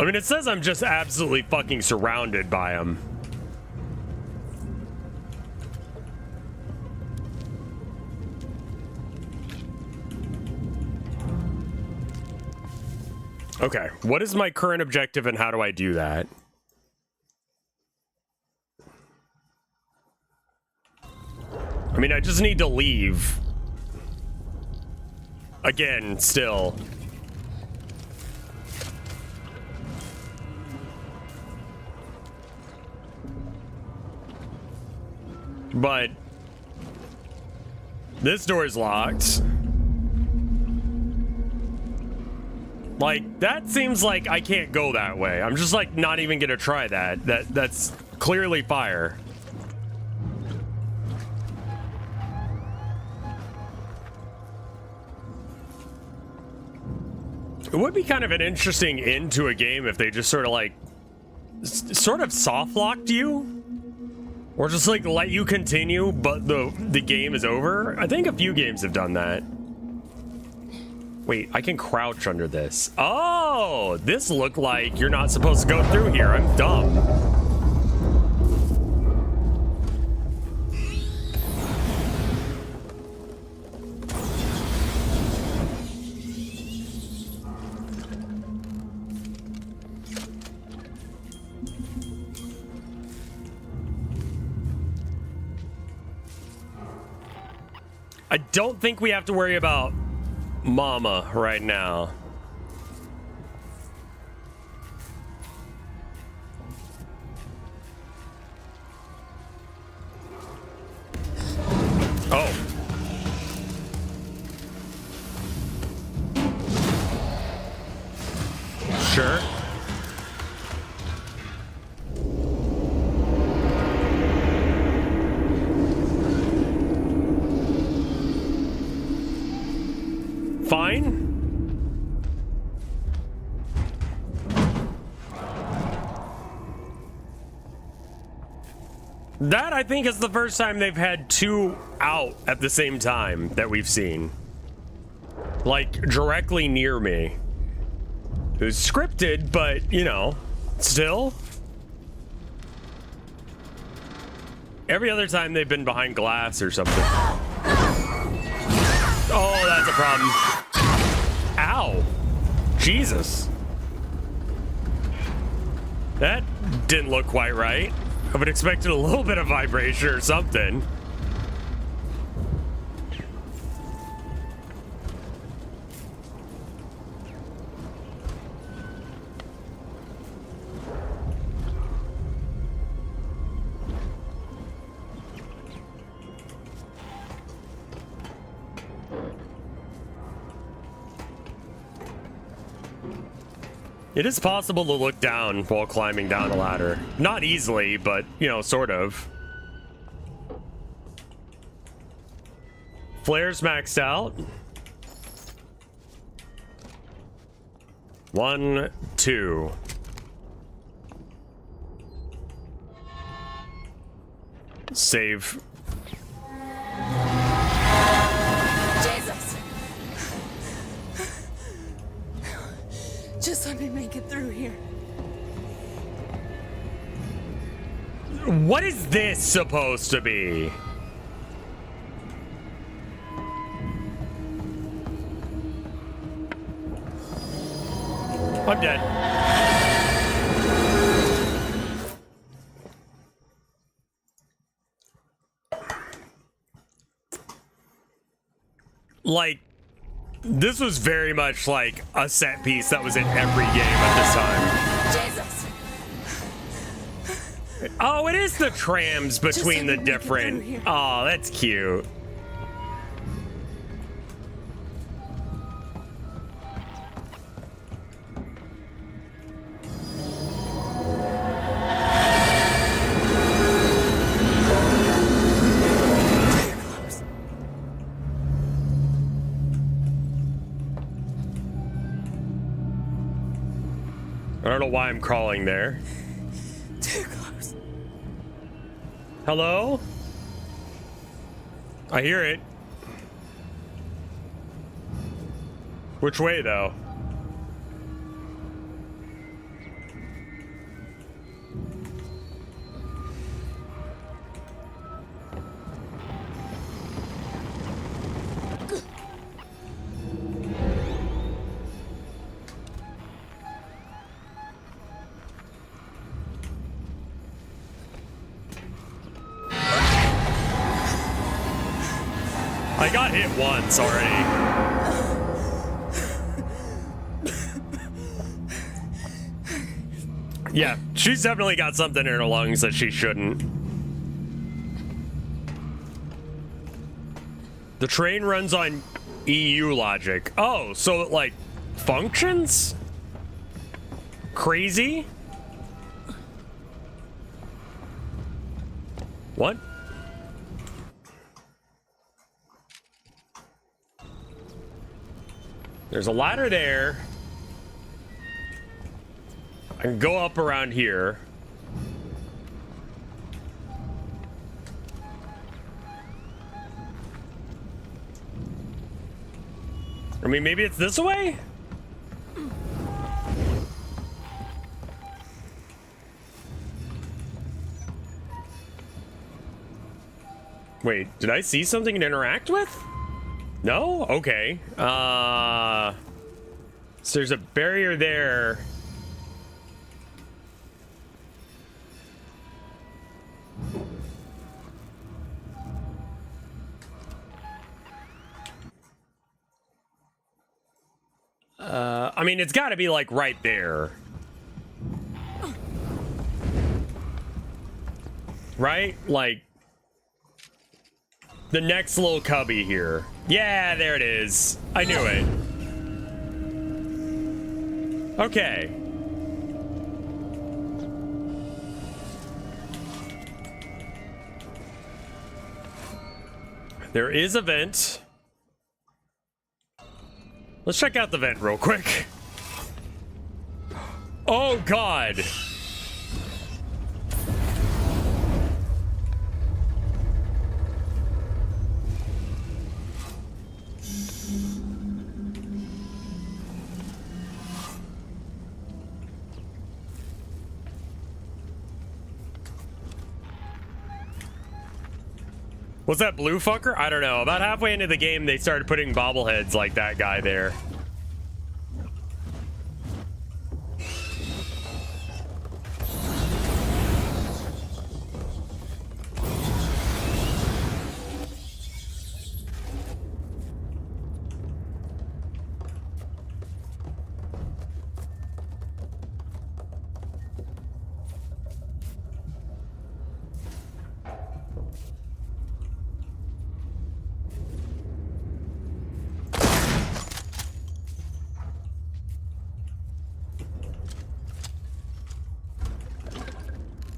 I mean, it says I'm just absolutely fucking surrounded by them. Okay, what is my current objective and how do I do that? I mean, I just need to leave. Again, still. But this door is locked. Like, that seems like I can't go that way. I'm just like not even gonna try that. That's clearly fire. It would be kind of an interesting end to a game if they just sort of like sort of soft locked you. Or just like let you continue, but the game is over. I think a few games have done that. Wait, I can crouch under this. Oh, this looked like you're not supposed to go through here. I'm dumb. I don't think we have to worry about Mama right now. Oh. Sure. fine. That, I think, is the first time they've had two out at the same time that we've seen. Like, directly near me. It was scripted, but, you know, still. Every other time they've been behind glass or something. Oh, that's a problem. Ow. Jesus. That didn't look quite right. I would expect a little bit of vibration or something. It is possible to look down while climbing down a ladder. Not easily, but, you know, sort of. Flares maxed out. 1, 2. Save. Jesus! Just let me make it through here. What is this supposed to be? I'm dead. Like, this was very much like a set piece that was in every game at this time. Jesus! Oh, it is the trams between the different. Oh, that's cute. I don't know why I'm crawling there. Too close. Hello? I hear it. Which way, though? I got hit once already. Yeah, she's definitely got something in her lungs that she shouldn't. The train runs on EU logic. Oh, so it, like, functions? Crazy? What? There's a ladder there. I can go up around here. I mean, maybe it's this way? Wait, did I see something to interact with? No? Okay. So there's a barrier there. I mean, it's got to be like right there. Right? Like the next little cubby here. Yeah, there it is. I knew it. Okay. There is a vent. Let's check out the vent real quick. Oh, God. Was that blue fucker? I don't know. About halfway into the game, they started putting bobbleheads like that guy there.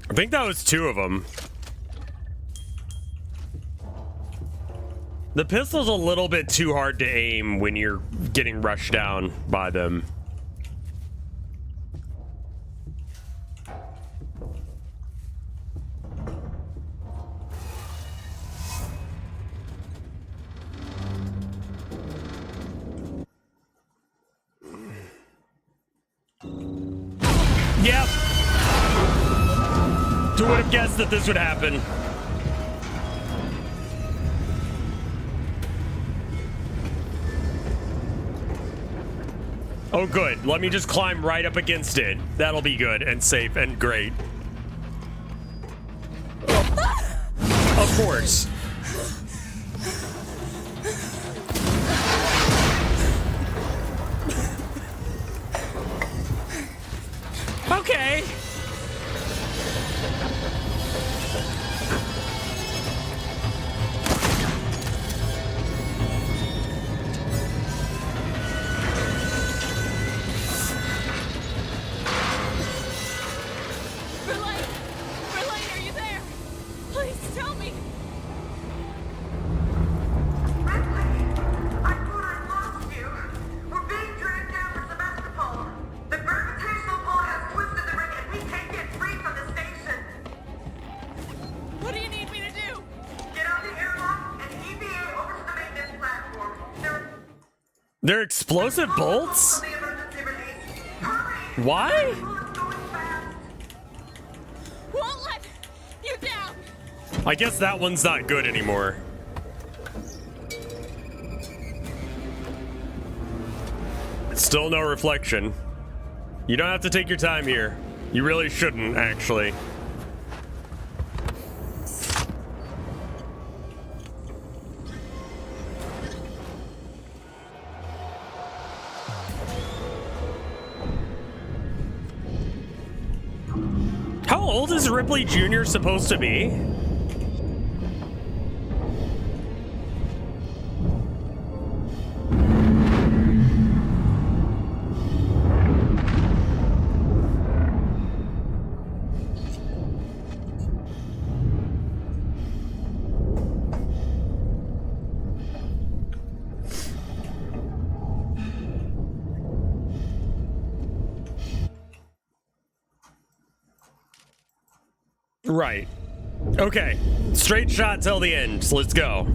I think that was 2 of them. The pistol's a little bit too hard to aim when you're getting rushed down by them. Yep. Who would have guessed that this would happen? Oh, good. Let me just climb right up against it. That'll be good and safe and great. Of course. Okay. They're explosive bolts? Why? Won't let you down. I guess that one's not good anymore. Still no reflection. You don't have to take your time here. You really shouldn't, actually. How old is Ripley Jr. supposed to be? Right. Okay. Straight shot till the end. So let's go.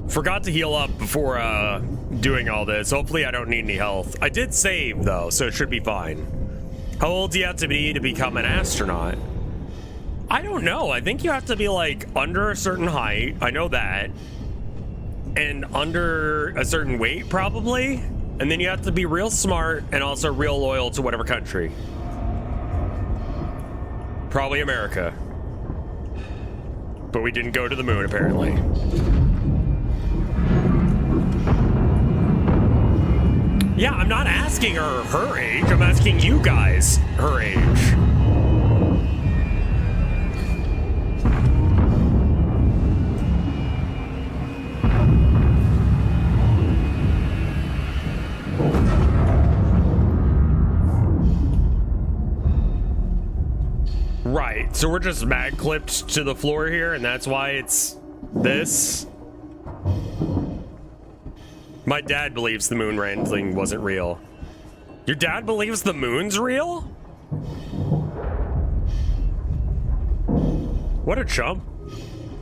Forgot to heal up before doing all this. Hopefully I don't need any health. I did save though, so it should be fine. How old do you have to be to become an astronaut? I don't know. I think you have to be like under a certain height. I know that. And under a certain weight probably. And then you have to be real smart and also real loyal to whatever country. Probably America. But we didn't go to the moon, apparently. Yeah, I'm not asking her age. I'm asking you guys her age. Right, so we're just mag clipped to the floor here, and that's why it's This. My dad believes the moon landing wasn't real. Your dad believes the moon's real? What a chump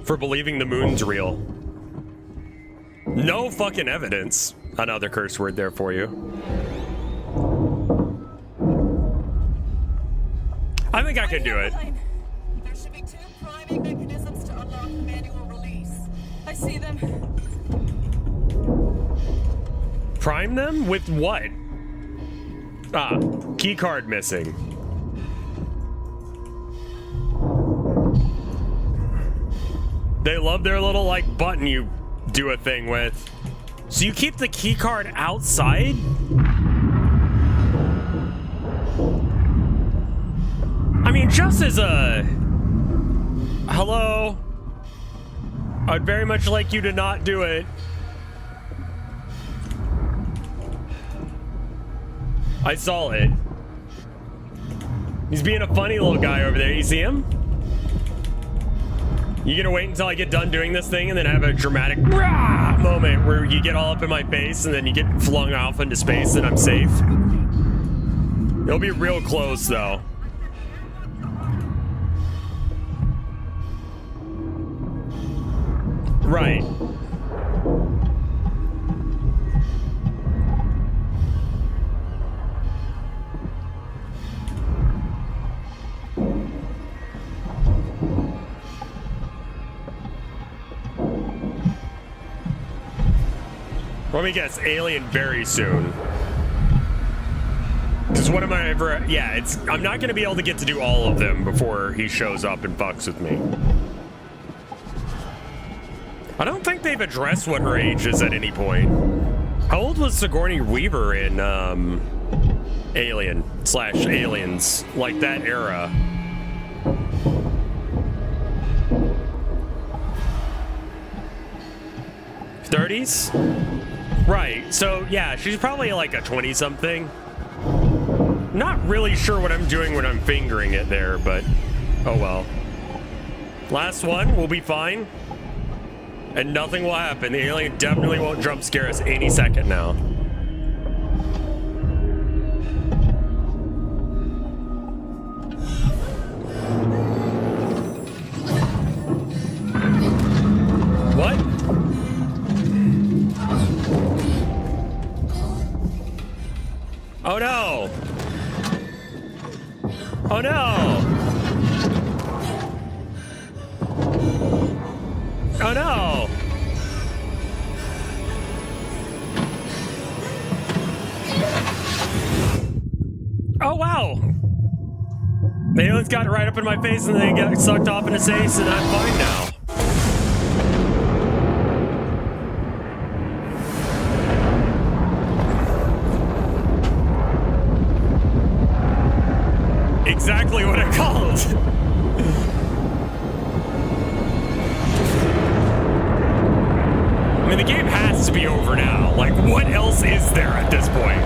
for believing the moon's real. No fucking evidence. Another curse word there for you. I think I can do it. There should be 2 priming mechanisms to unlock the manual release. I see them. Prime them? With what? Ah, key card missing. They love their little, like, button you do a thing with. So you keep the key card outside? I mean, just as a... Hello? I'd very much like you to not do it. I saw it. He's being a funny little guy over there. You see him? You gonna wait until I get done doing this thing and then have a dramatic rah moment where you get all up in my face and then you get flung off into space and I'm safe? It'll be real close though. Right. Let me guess, alien very soon. Because what am I ever... Yeah, I'm not going to be able to get to do all of them before he shows up and fucks with me. I don't think they've addressed what her age is at any point. How old was Sigourney Weaver in Alien/Aliens? Like that era. '30s? Right, so yeah, she's probably like a 20-something. Not really sure what I'm doing when I'm fingering it there, but oh well. Last one, we'll be fine. And nothing will happen. The alien definitely won't jump scare us any second now. What? Oh no! Oh no! Oh no! Oh wow! The aliens got it right up in my face and they got sucked off into space and I'm fine now. Exactly what I called. I mean, the game has to be over now. Like, what else is there at this point?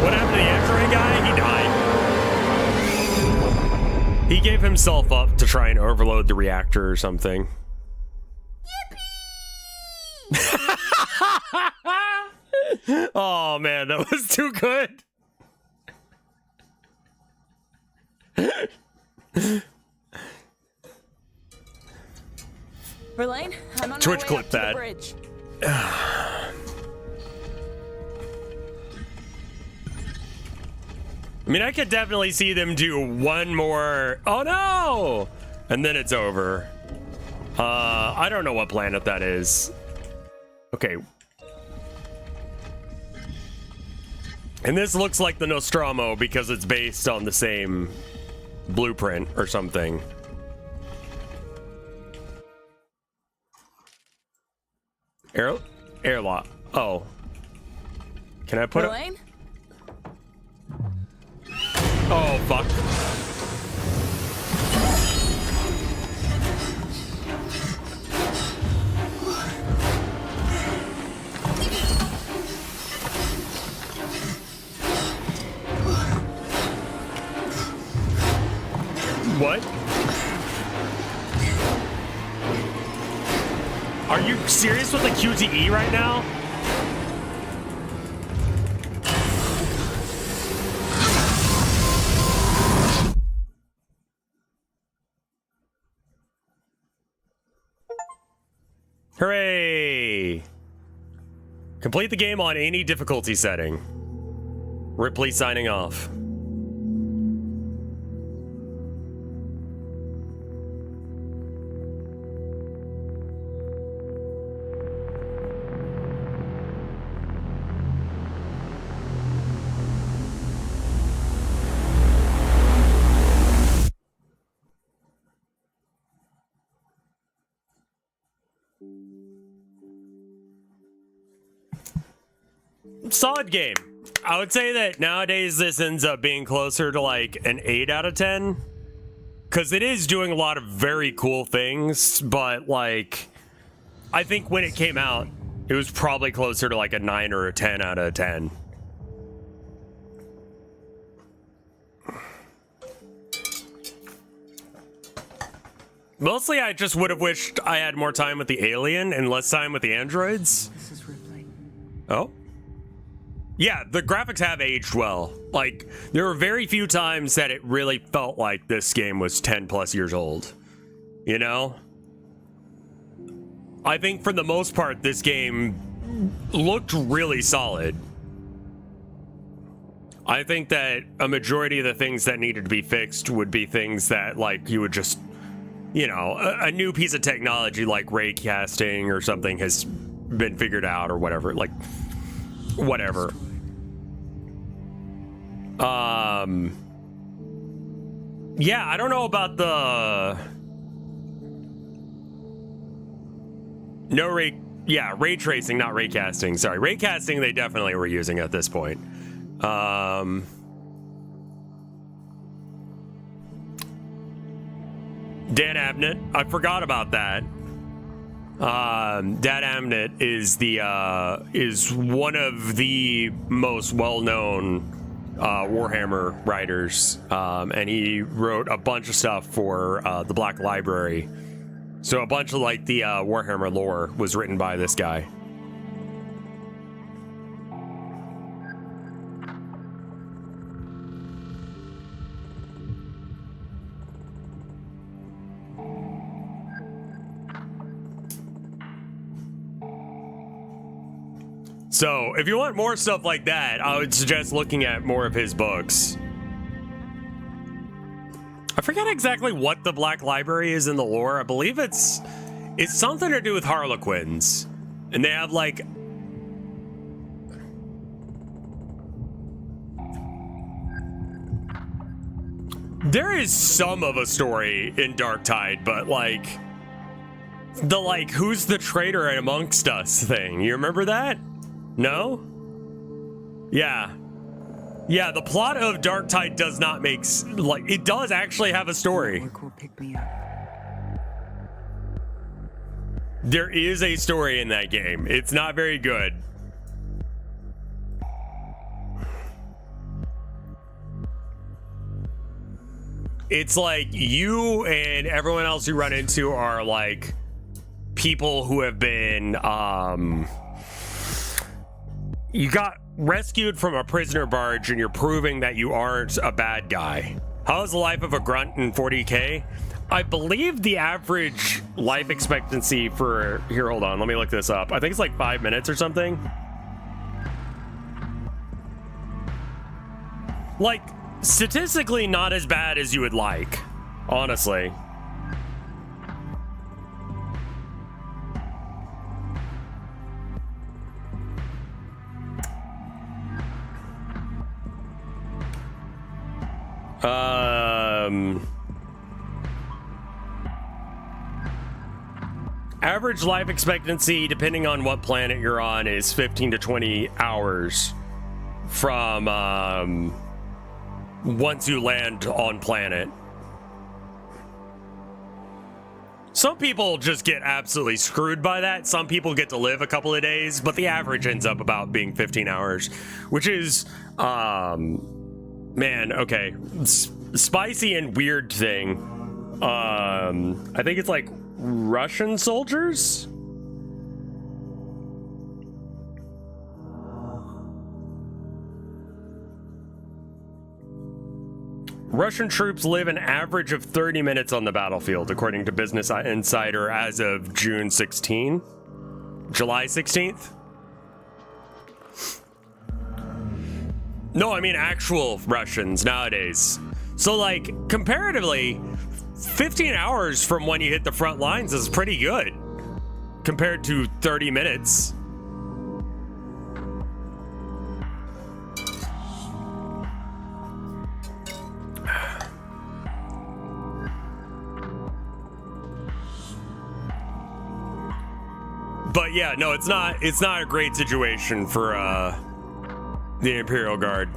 What happened to the android guy? He died. He gave himself up to try and overload the reactor or something. Oh man, that was too good. Verlaine, I'm on Twitch my way clip up to that. the bridge. I mean, I could definitely see them do one more. Oh no! And then it's over. I don't know what planet that is. Okay. And this looks like the Nostromo because it's based on the same blueprint or something. Airlock. Oh. Can I put it? Verlaine? Oh, fuck. What? Are you serious with the QTE right now? Hooray! Complete the game on any difficulty setting. Ripley signing off. Solid game. I would say that nowadays this ends up being closer to like an 8 out of 10. Because it is doing a lot of very cool things, but like, I think when it came out, it was probably closer to like a 9 or a 10 out of 10. Mostly I just would have wished I had more time with the alien and less time with the androids. This is Ripley. Oh? Yeah, the graphics have aged well. Like, there were very few times that it really felt like this game was 10 plus years old. You know? I think for the most part, this game looked really solid. I think that a majority of the things that needed to be fixed would be things that, like, you would just, you know, a new piece of technology like ray casting or something has been figured out or whatever. Like, whatever. Yeah, I don't know about the ray tracing, not ray casting. Sorry, ray casting they definitely were using at this point. Dan Abnett, I forgot about that. Dan Abnett is one of the most well-known Warhammer writers, and he wrote a bunch of stuff for the Black Library. So a bunch of like the Warhammer lore was written by this guy. So, if you want more stuff like that, I would suggest looking at more of his books. I forget exactly what the Black Library is in the lore. I believe it's something to do with Harlequins. And they have like there is some of a story in Darktide, but like the like who's the traitor amongst us thing. You remember that? No? Yeah. Yeah, the plot of Darktide does not make... like, it does actually have a story. Pick me up. There is a story in that game. It's not very good. It's like you and everyone else you run into are like people who have been... you got rescued from a prisoner barge and you're proving that you aren't a bad guy. How's the life of a grunt in 40K? I believe the average life expectancy for... Here, hold on. Let me look this up. I think it's like 5 minutes or something. Like, statistically not as bad as you would like, honestly. Average life expectancy, depending on what planet you're on, is 15 to 20 hours from once you land on planet. Some people just get absolutely screwed by that. Some people get to live a couple of days, but the average ends up about being 15 hours, which is, man, okay. Spicy and weird thing. I think it's like Russian soldiers Russian troops live an average of 30 minutes on the battlefield, according to Business Insider as of June 16. July 16th? No, I mean actual Russians nowadays. So, like, comparatively, 15 hours from when you hit the front lines is pretty good compared to 30 minutes. But yeah, no, it's not a great situation for the Imperial Guard.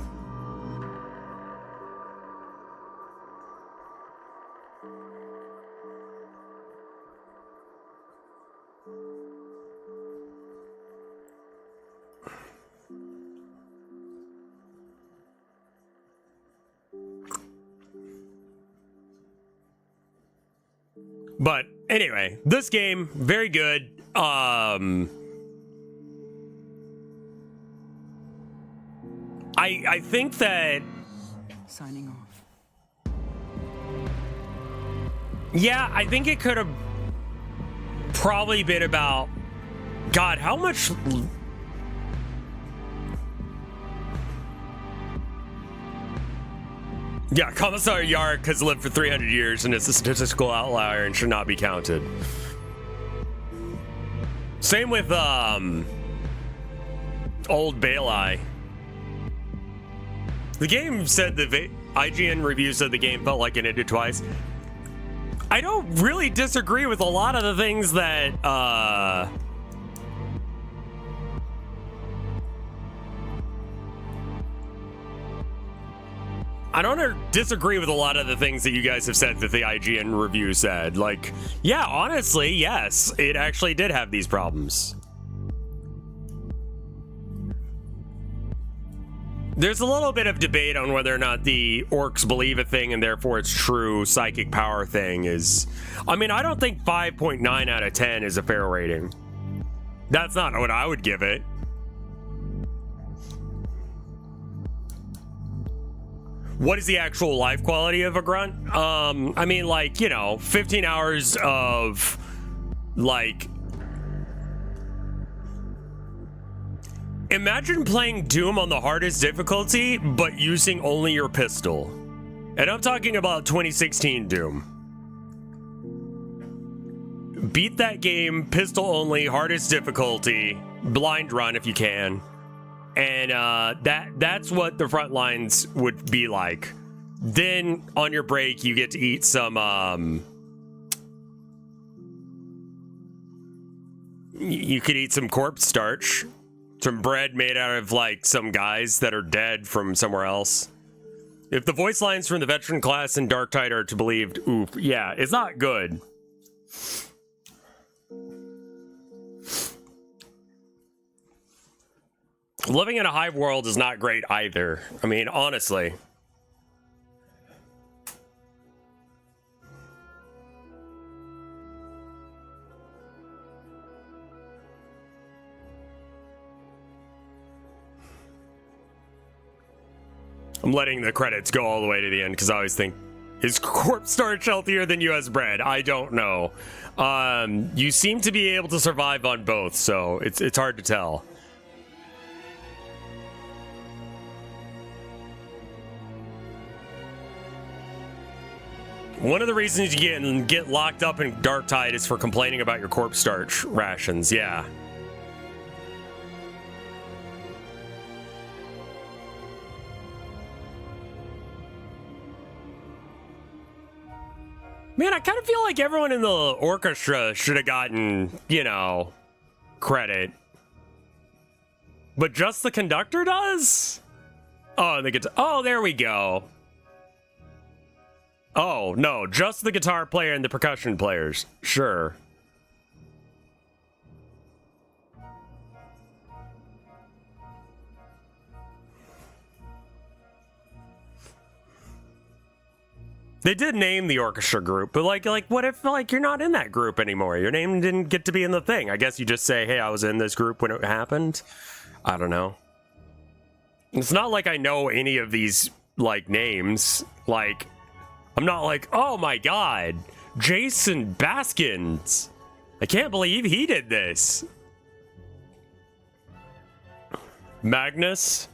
But anyway, this game, very good. I think that... Signing off. Yeah, I think it could have probably been about... God, how much... Yeah, Commissar Yark has lived for 300 years and is a statistical outlier and should not be counted. Same with, Old Baelai. The game said the IGN review said the game felt like it ended twice. I don't really disagree with a lot of the things that, I don't disagree with a lot of the things that you guys have said that the IGN review said. Like, yeah, honestly, yes, it actually did have these problems. There's a little bit of debate on whether or not the orcs believe a thing and therefore its true psychic power thing is... I mean, I don't think 5.9 out of 10 is a fair rating. That's not what I would give it. What is the actual life quality of a grunt? I mean, like, you know, 15 hours of, like... Imagine playing Doom on the hardest difficulty, but using only your pistol. And I'm talking about 2016 Doom. Beat that game, pistol only, hardest difficulty, blind run if you can. And that's what the front lines would be like. Then on your break, you get to eat some you could eat some corpse starch, some bread made out of like some guys that are dead from somewhere else. If the voice lines from the veteran class in Darktide are to be believed, oof, yeah, it's not good. Living in a hive world is not great either. I mean, honestly. I'm letting the credits go all the way to the end because I always think, is corpse starch healthier than US bread? I don't know. You seem to be able to survive on both, so it's hard to tell. One of the reasons you get locked up in Darktide is for complaining about your corpse starch rations, yeah. Man, I kind of feel like everyone in the orchestra should have gotten, you know, credit. But just the conductor does? Oh, the guitar. Oh, there we go. Oh, no, just the guitar player and the percussion players. Sure. They did name the orchestra group, but like what if like you're not in that group anymore? Your name didn't get to be in the thing. I guess you just say, "Hey, I was in this group when it happened." I don't know. It's not like I know any of these like names. Like, I'm not like, oh my god, Jason Baskins. I can't believe he did this. Magnus.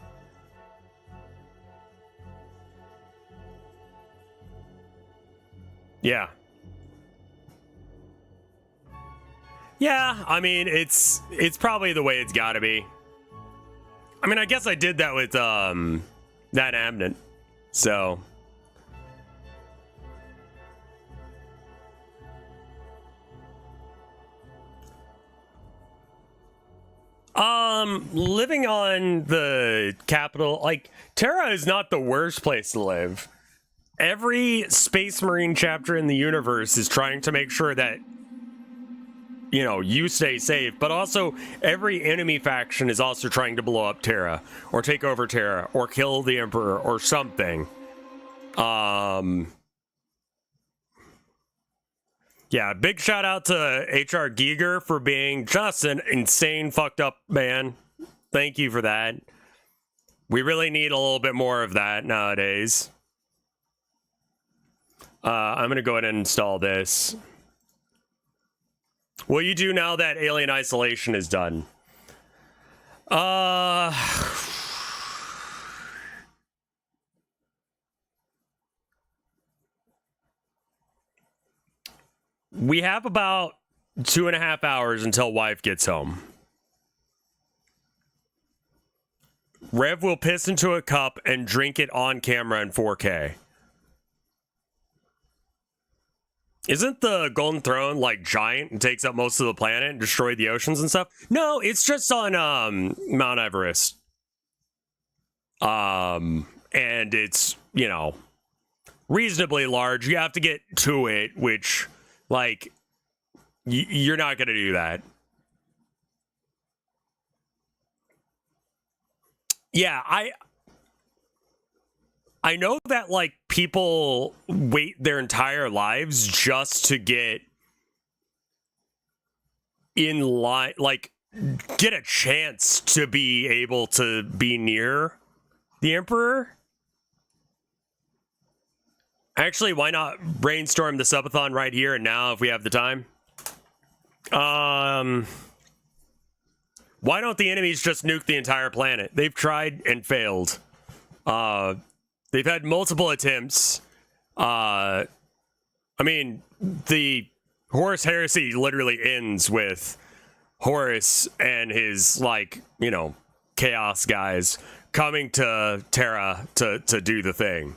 Yeah. Yeah, I mean, it's probably the way it's gotta be. I mean, I guess I did that with, that Amnant. So. Living on the capital, like, Terra is not the worst place to live. Every Space Marine chapter in the universe is trying to make sure that, you know, you stay safe, but also every enemy faction is also trying to blow up Terra, or take over Terra, or kill the Emperor, or something. Yeah, big shout out to HR Giger for being just an insane fucked up man. Thank you for that. We really need a little bit more of that nowadays. I'm gonna go ahead and install this. What do you do now that Alien Isolation is done? We have about 2.5 hours until wife gets home. Rev will piss into a cup and drink it on camera in 4K. Isn't the Golden Throne like giant and takes up most of the planet and destroyed the oceans and stuff? No, it's just on Mount Everest. And it's, you know, reasonably large. You have to get to it, which, like, you're not going to do that. Yeah, I know that, like, people wait their entire lives just to get in line, like, get a chance to be able to be near the Emperor. Actually, why not brainstorm the subathon right here and now if we have the time? Why don't the enemies just nuke the entire planet? They've tried and failed. They've had multiple attempts. I mean, the Horus Heresy literally ends with Horus and his, like, you know, Chaos guys coming to Terra to do the thing.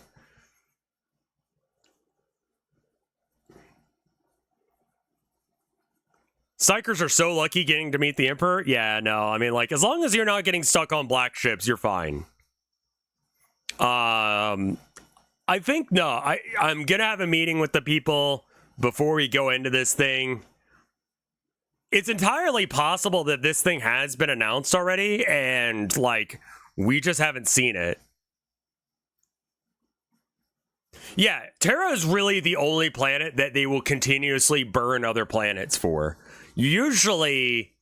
Psychers are so lucky getting to meet the Emperor. Yeah, no, I mean, like, as long as you're not getting stuck on black ships, you're fine. I think, no, I'm gonna have a meeting with the people before we go into this thing. It's entirely possible that this thing has been announced already, and, like, we just haven't seen it. Yeah, Terra is really the only planet that they will continuously burn other planets for. Usually,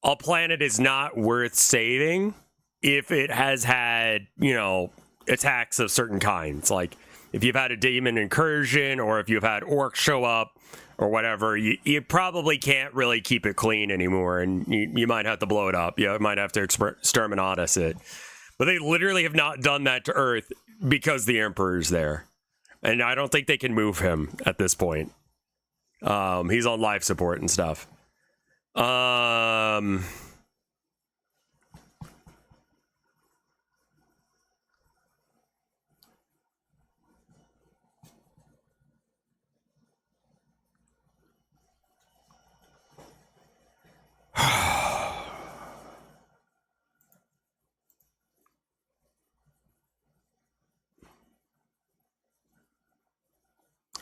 a planet is not worth saving if it has had, you know, attacks of certain kinds. Like, if you've had a demon incursion, or if you've had orcs show up, or whatever, you probably can't really keep it clean anymore, and you might have to blow it up. You might have to exterminatus it. But they literally have not done that to Earth because the Emperor's there. And I don't think they can move him at this point. He's on life support and stuff.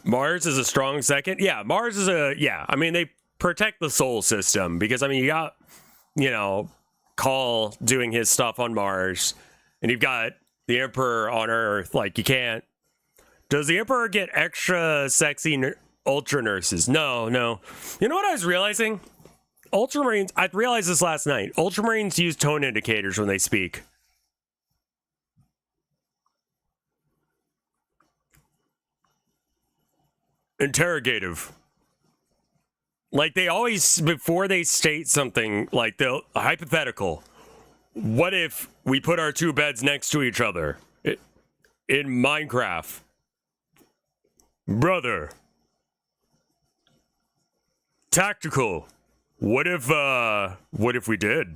Mars is a strong second. Yeah, Mars is a, yeah, I mean, they protect the soul system because, I mean, you got, you know, Call doing his stuff on Mars, and you've got the Emperor on Earth. Like, you can't. Does the Emperor get extra sexy ultra nurses? No. You know what I was realizing? Ultramarines, I realized this last night. Ultramarines use tone indicators when they speak. Interrogative. Like, they always, before they state something, like, they'll, hypothetical. What if we put our two beds next to each other? In Minecraft. Brother. Tactical. What if we did?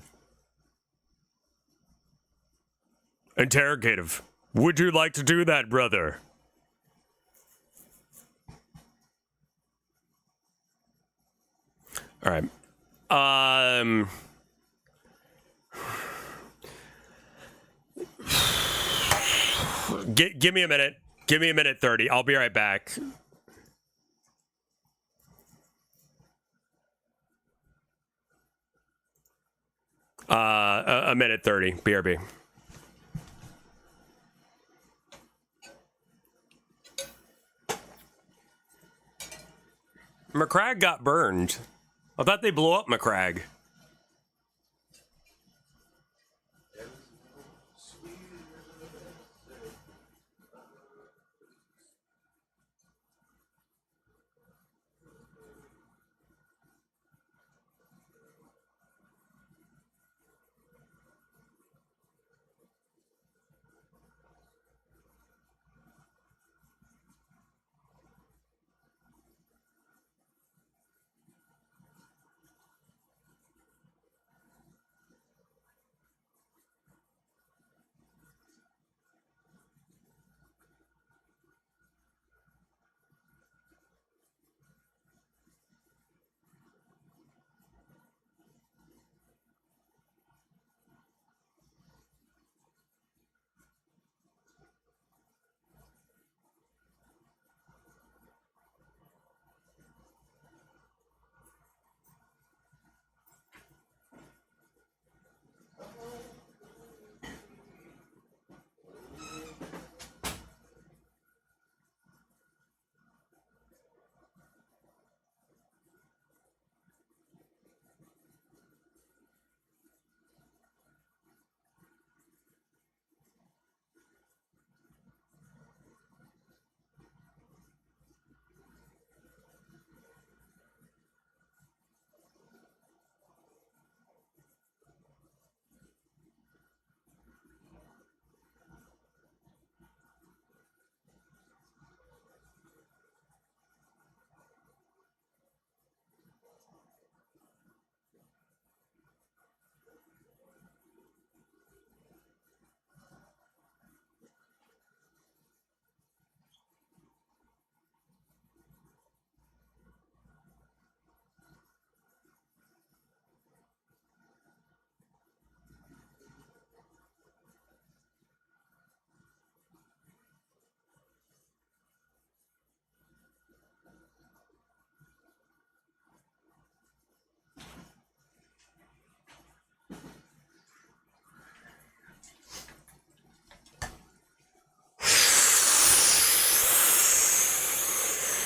Interrogative. Would you like to do that, brother? All right. Give me a minute. Give me a minute 30. I'll be right back. A minute 30. BRB. McCrag got burned. I thought they blew up McCrag.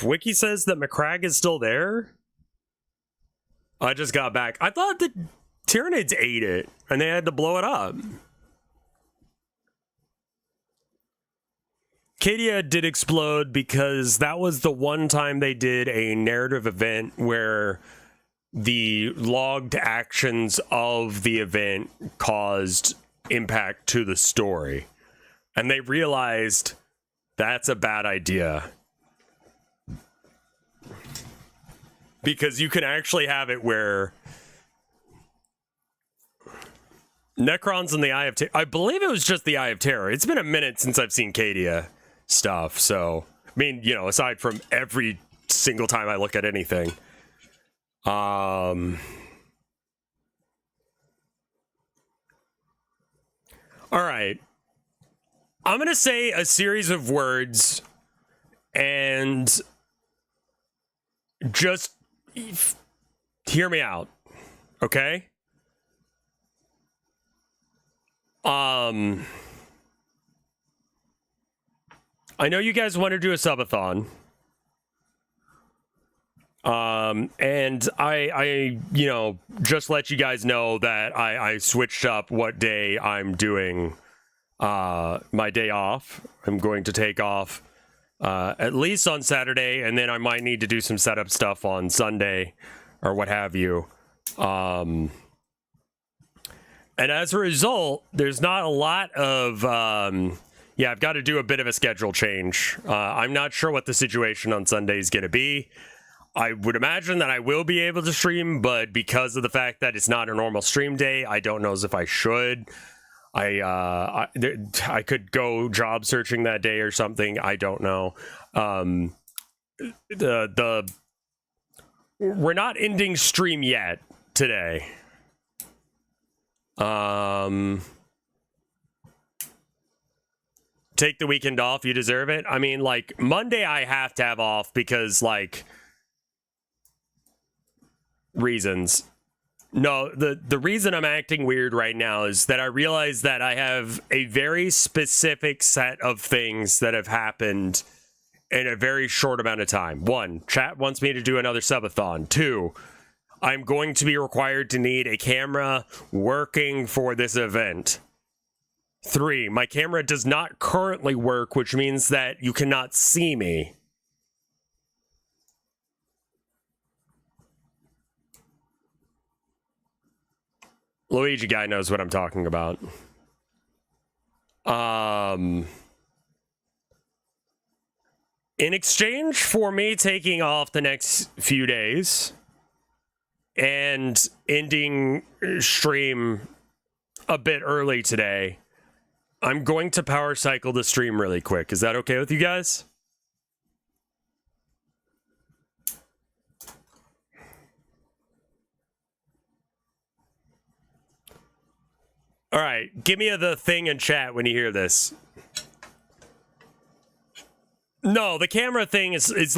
Wiki says that McCrag is still there. I just got back. I thought the Tyranids ate it and they had to blow it up. Cadia did explode because that was the one time they did a narrative event where the logged actions of the event caused impact to the story. And they realized that's a bad idea. Because you can actually have it where Necrons and the Eye of Terror. I believe it was just the Eye of Terror. It's been a minute since I've seen Cadia stuff. So, I mean, you know, aside from every single time I look at anything. All right. I'm going to say a series of words and just hear me out, okay? I know you guys want to do a subathon. And I you know, just let you guys know that I switched up what day I'm doing my day off. I'm going to take off at least on Saturday, and then I might need to do some setup stuff on Sunday or what have you. And as a result, there's not a lot of yeah, I've got to do a bit of a schedule change. I'm not sure what the situation on Sunday is going to be. I would imagine that I will be able to stream, but because of the fact that it's not a normal stream day, I don't know as if I should. I could go searching that day or something. I don't know. We're not ending stream yet today. Take the weekend off. You deserve it. I mean, like, Monday I have to have off because, like, reasons. No, the reason I'm acting weird right now is that I realize that I have a very specific set of things that have happened in a very short amount of time. 1, chat wants me to do another subathon. 2, I'm going to be required to need a camera working for this event. 3, my camera does not currently work, which means that you cannot see me. Luigi guy knows what I'm talking about. In exchange for me taking off the next few days and ending stream a bit early today, I'm going to power cycle the stream really quick. Is that okay with you guys? All right, give me the thing in chat when you hear this. No, the camera thing is literally